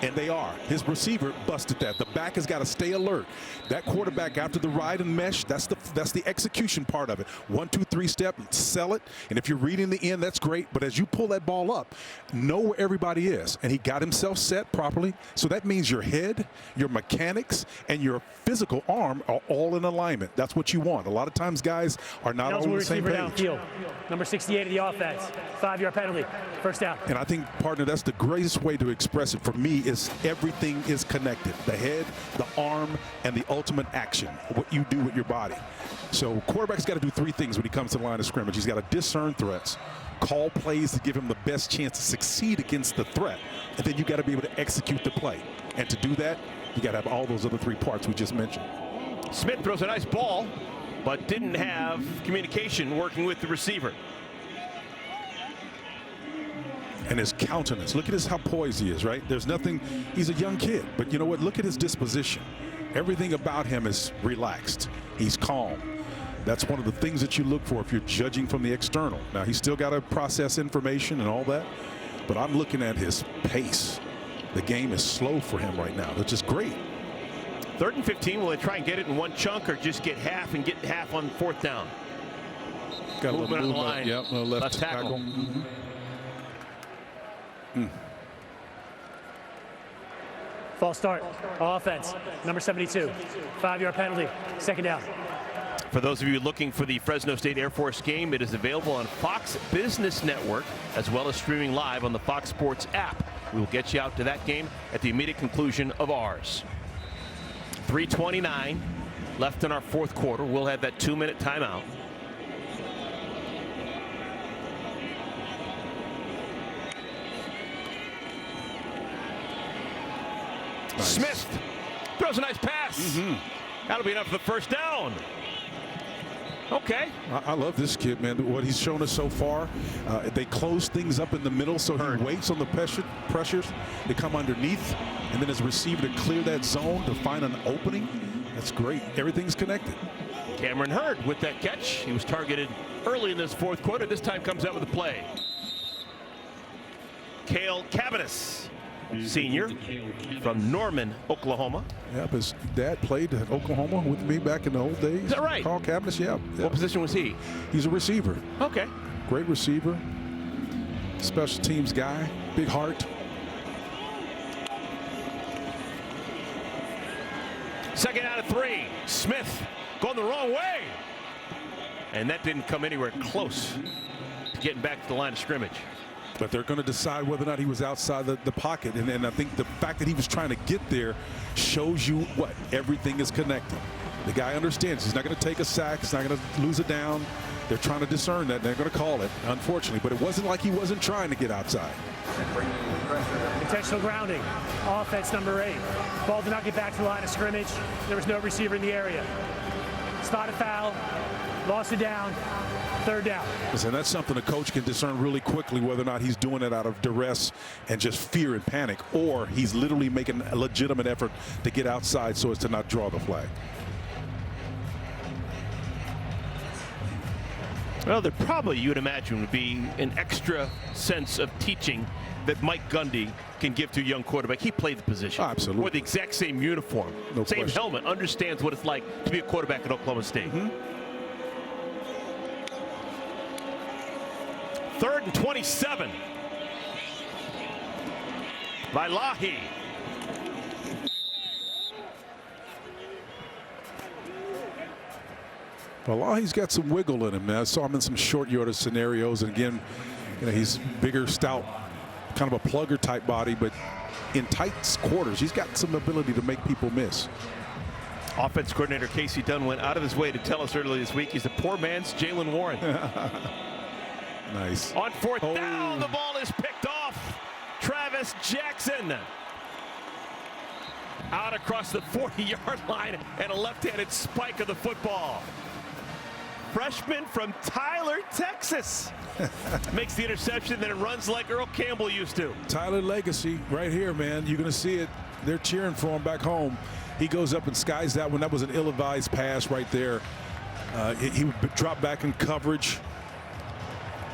Speaker 1: And they are. His receiver busted that. The back has got to stay alert. That quarterback after the ride and mesh, that's the execution part of it. 1, 2, 3 step, sell it. And if you're reading the end, that's great. But as you pull that ball up, know where everybody is. And he got himself set properly. So that means your head, your mechanics, and your physical arm are all in alignment. That's what you want. A lot of times guys are not all on the same page.
Speaker 3: Downfield. Number 68 of the offense. 5-yard penalty. First down.
Speaker 1: And I think, partner, that's the greatest way to express it for me is everything is connected. The head, the arm, and the ultimate action, what you do with your body. So quarterback's got to do 3 things when he comes to the line of scrimmage. He's got to discern threats, call plays to give him the best chance to succeed against the threat, and then you got to be able to execute the play. And to do that, you got to have all those other 3 parts we just mentioned.
Speaker 2: Smith throws a nice ball, but didn't have communication working with the receiver.
Speaker 1: And his countenance, look at how poised he is, right? There's nothing, he's a young kid, but you know what? Look at his disposition. Everything about him is relaxed. He's calm. That's one of the things that you look for if you're judging from the external. Now, he's still got to process information and all that, but I'm looking at his pace. The game is slow for him right now, which is great.
Speaker 2: 3rd and 15, will they try and get it in one chunk or just get half and get half on 4th down?
Speaker 1: Got a
Speaker 2: movement on the line.
Speaker 1: Yep, left tackle.
Speaker 3: False start. Offense. Number 72. 5-yard penalty. Second down.
Speaker 2: For those of you looking for the Fresno State Air Force game, it is available on Fox Business Network as well as streaming live on the Fox Sports app. We will get you out to that game at the immediate conclusion of ours. 3:29 left in our 4th quarter. We'll have that 2-minute timeout. Nice. Smith throws a nice pass. That'll be enough for the first down. Okay.
Speaker 1: I love this kid, man. What he's shown us so far. They close things up in the middle, so he waits on the pressures. They come underneath, and then his receiver to clear that zone to find an opening. That's great. Everything's connected.
Speaker 2: Cameron Hurd with that catch. He was targeted early in this 4th quarter. This time comes out with a play. Cale Cavanis, senior from Norman, Oklahoma.
Speaker 1: Yep, his dad played at Oklahoma with me back in the old days.
Speaker 2: Is that right?
Speaker 1: Carl Cavanis, yeah.
Speaker 2: What position was he?
Speaker 1: He's a receiver.
Speaker 2: Okay.
Speaker 1: Great receiver. Special teams guy. Big heart.
Speaker 2: 2nd out of 3. Smith going the wrong way. And that didn't come anywhere close to getting back to the line of scrimmage.
Speaker 1: But they're going to decide whether or not he was outside the pocket. And I think the fact that he was trying to get there shows you what? Everything is connected. The guy understands he's not going to take a sack. He's not going to lose it down. They're trying to discern that. They're going to call it, unfortunately. But it wasn't like he wasn't trying to get outside.
Speaker 3: Intentional grounding. Offense number 8. Ball did not get back to the line of scrimmage. There was no receiver in the area. Spotted foul. Lost it down. 3rd down.
Speaker 1: Listen, that's something a coach can discern really quickly, whether or not he's doing it out of duress and just fear and panic, or he's literally making a legitimate effort to get outside so as to not draw the flag.
Speaker 2: Well, there probably, you would imagine, would be an extra sense of teaching that Mike Gundy can give to a young quarterback. He played the position.
Speaker 1: Oh, absolutely.
Speaker 2: Wore the exact same uniform, same
Speaker 1: question.
Speaker 2: helmet, understands what it's like to be a quarterback at Oklahoma State. 3rd and 27. By Lahi.
Speaker 1: Well, Lahi's got some wiggle in him. I saw him in some short yardage scenarios, and again, you know, he's bigger, stout, kind of a plugger type body, but in tight quarters, he's got some ability to make people miss.
Speaker 2: Offense coordinator Casey Dunn went out of his way to tell us earlier this week he's a poor man's Jalen Warren.
Speaker 1: Nice.
Speaker 2: On 4th down, the ball is picked off. Travis Jackson out across the 40-yard line and a left-handed spike of the football. Freshman from Tyler, Texas. Makes the interception, then it runs like Earl Campbell used to.
Speaker 1: Tyler legacy right here, man. You're going to see it. They're cheering for him back home. He goes up and skies that one. That was an ill-advised pass right there. He dropped back in coverage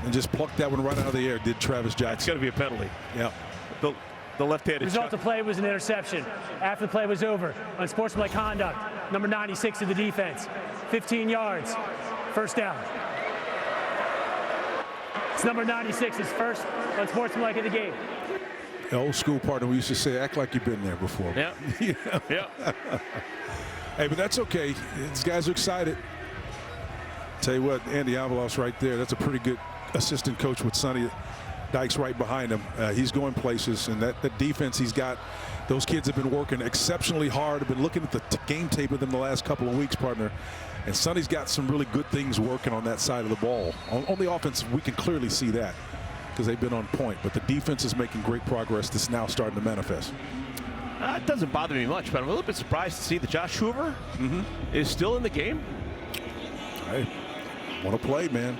Speaker 1: and just plucked that one right out of the air, did Travis Jackson.
Speaker 2: It's going to be a penalty.
Speaker 1: Yeah.
Speaker 2: The the left-handed
Speaker 3: Result
Speaker 2: chuck.
Speaker 3: of play was an interception. After the play was over, unsportsmanlike conduct, number 96 of the defense, 15 yards, first down. It's number 96's first unsportsmanlike of the game.
Speaker 1: The old school partner, we used to say, act like you've been there before.
Speaker 2: Yep. Yep.
Speaker 1: Hey, but that's okay. These guys are excited. Tell you what, Andy Avalos right there, that's a pretty good assistant coach with Sonny Dykes right behind him. He's going places, and that defense he's got, those kids have been working exceptionally hard. I've been looking at the game tape of them the last couple of weeks, partner, and Sonny's got some really good things working on that side of the ball. On the offense, we can clearly see that because they've been on point, but the defense is making great progress that's now starting to manifest.
Speaker 2: It doesn't bother me much, but I'm a little bit surprised to see that Josh Hoover is still in the game.
Speaker 1: Hey, want to play, man.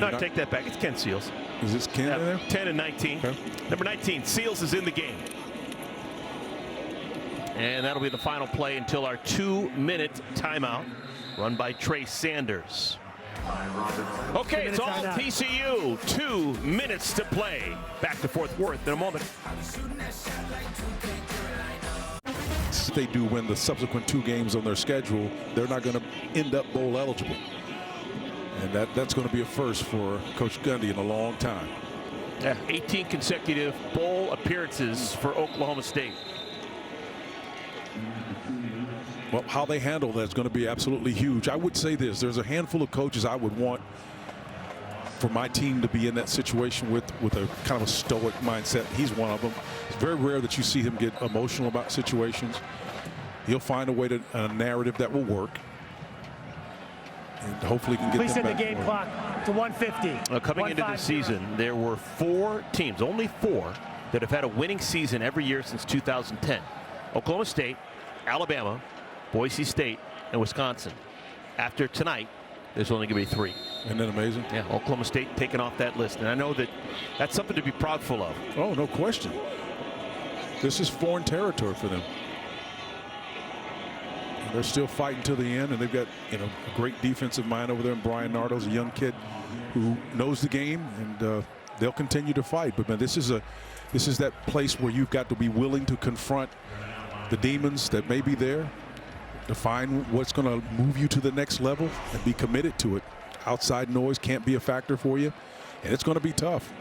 Speaker 2: No, I take that back. It's Ken Seals.
Speaker 1: Is this Ken in there?
Speaker 2: 10 and 19.
Speaker 1: Okay.
Speaker 2: Number 19, Seals is in the game. And that'll be the final play until our 2-minute timeout run by Trey Sanders. Okay, it's all TCU. 2 minutes to play. Back to Fort Worth in a moment.
Speaker 1: If they do win the subsequent 2 games on their schedule, they're not going to end up bowl eligible. And that's going to be a first for Coach Gundy in a long time.
Speaker 2: Yeah, 18 consecutive bowl appearances for Oklahoma State.
Speaker 1: Well, how they handle that is going to be absolutely huge. I would say this, there's a handful of coaches I would want for my team to be in that situation with a kind of a stoic mindset. He's one of them. It's very rare that you see him get emotional about situations. He'll find a way to a narrative that will work. And hopefully can get
Speaker 3: Please
Speaker 1: them
Speaker 3: set the
Speaker 1: back.
Speaker 3: game clock to 150.
Speaker 2: Coming into the season, there were 4 teams, only 4, that have had a winning season every year since 2010. Oklahoma State, Alabama, Boise State, and Wisconsin. After tonight, there's only going to be 3.
Speaker 1: Isn't that amazing?
Speaker 2: Yeah, Oklahoma State taken off that list. And I know that that's something to be proudful of.
Speaker 1: Oh, no question. This is foreign territory for them. They're still fighting to the end, and they've got a great defensive mind over there. And Brian Nardo's a young kid who knows the game, and they'll continue to fight. But man, this is that place where you've got to be willing to confront the demons that may be there, to find what's going to move you to the next level, and be committed to it. Outside noise can't be a factor for you, and it's going to be tough.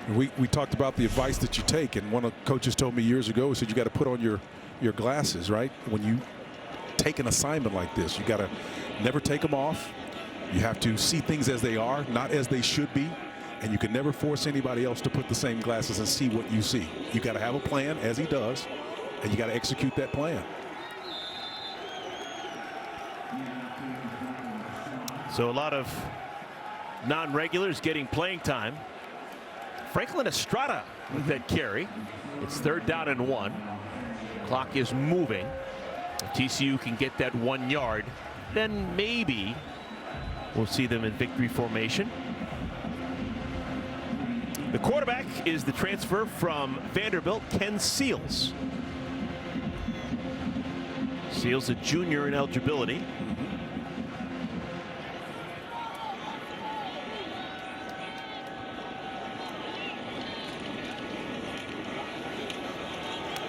Speaker 1: And we talked about the advice that you take, and one of the coaches told me years ago, he said you got to put on your glasses, right? When you take an assignment like this, you got to never take them off. You have to see things as they are, not as they should be, and you can never force anybody else to put the same glasses and see what you see. You got to have a plan, as he does, and you got to execute that plan.
Speaker 2: So a lot of non-regulars getting playing time. Franklin Estrada with that carry. It's 3rd down and 1. Clock is moving. If TCU can get that 1 yard, then maybe we'll see them in victory formation. The quarterback is the transfer from Vanderbilt, Ken Seals. Seals a junior in eligibility.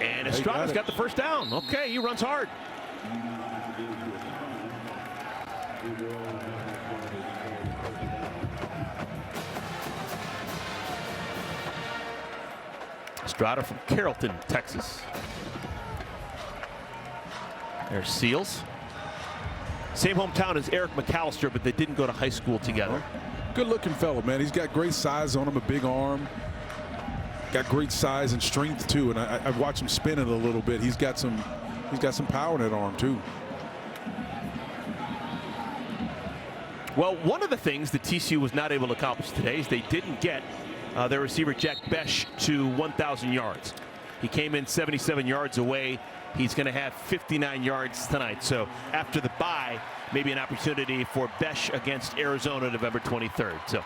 Speaker 2: And Estrada's got the first down. Okay, he runs hard. Estrada from Carrollton, Texas. There's Seals. Same hometown as Eric McAllister, but they didn't go to high school together.
Speaker 1: Good looking fellow, man. He's got great size on him, a big arm. Got great size and strength too, and I've watched him spin it a little bit. He's got some power in that arm too.
Speaker 2: Well, one of the things that TCU was not able to accomplish today is they didn't get their receiver Jack Besh to 1,000 yards. He came in 77 yards away. He's going to have 59 yards tonight. So after the bye, maybe an opportunity for Besh against Arizona November 23rd. So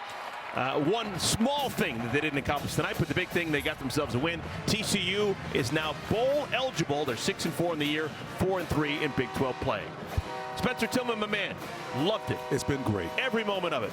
Speaker 2: one small thing that they didn't accomplish tonight, but the big thing, they got themselves a win. TCU is now bowl eligible. They're 6-4 in the year, 4-3 in Big 12 play. Spencer Tillman, my man, loved it.
Speaker 1: It's been great.
Speaker 2: Every moment of it.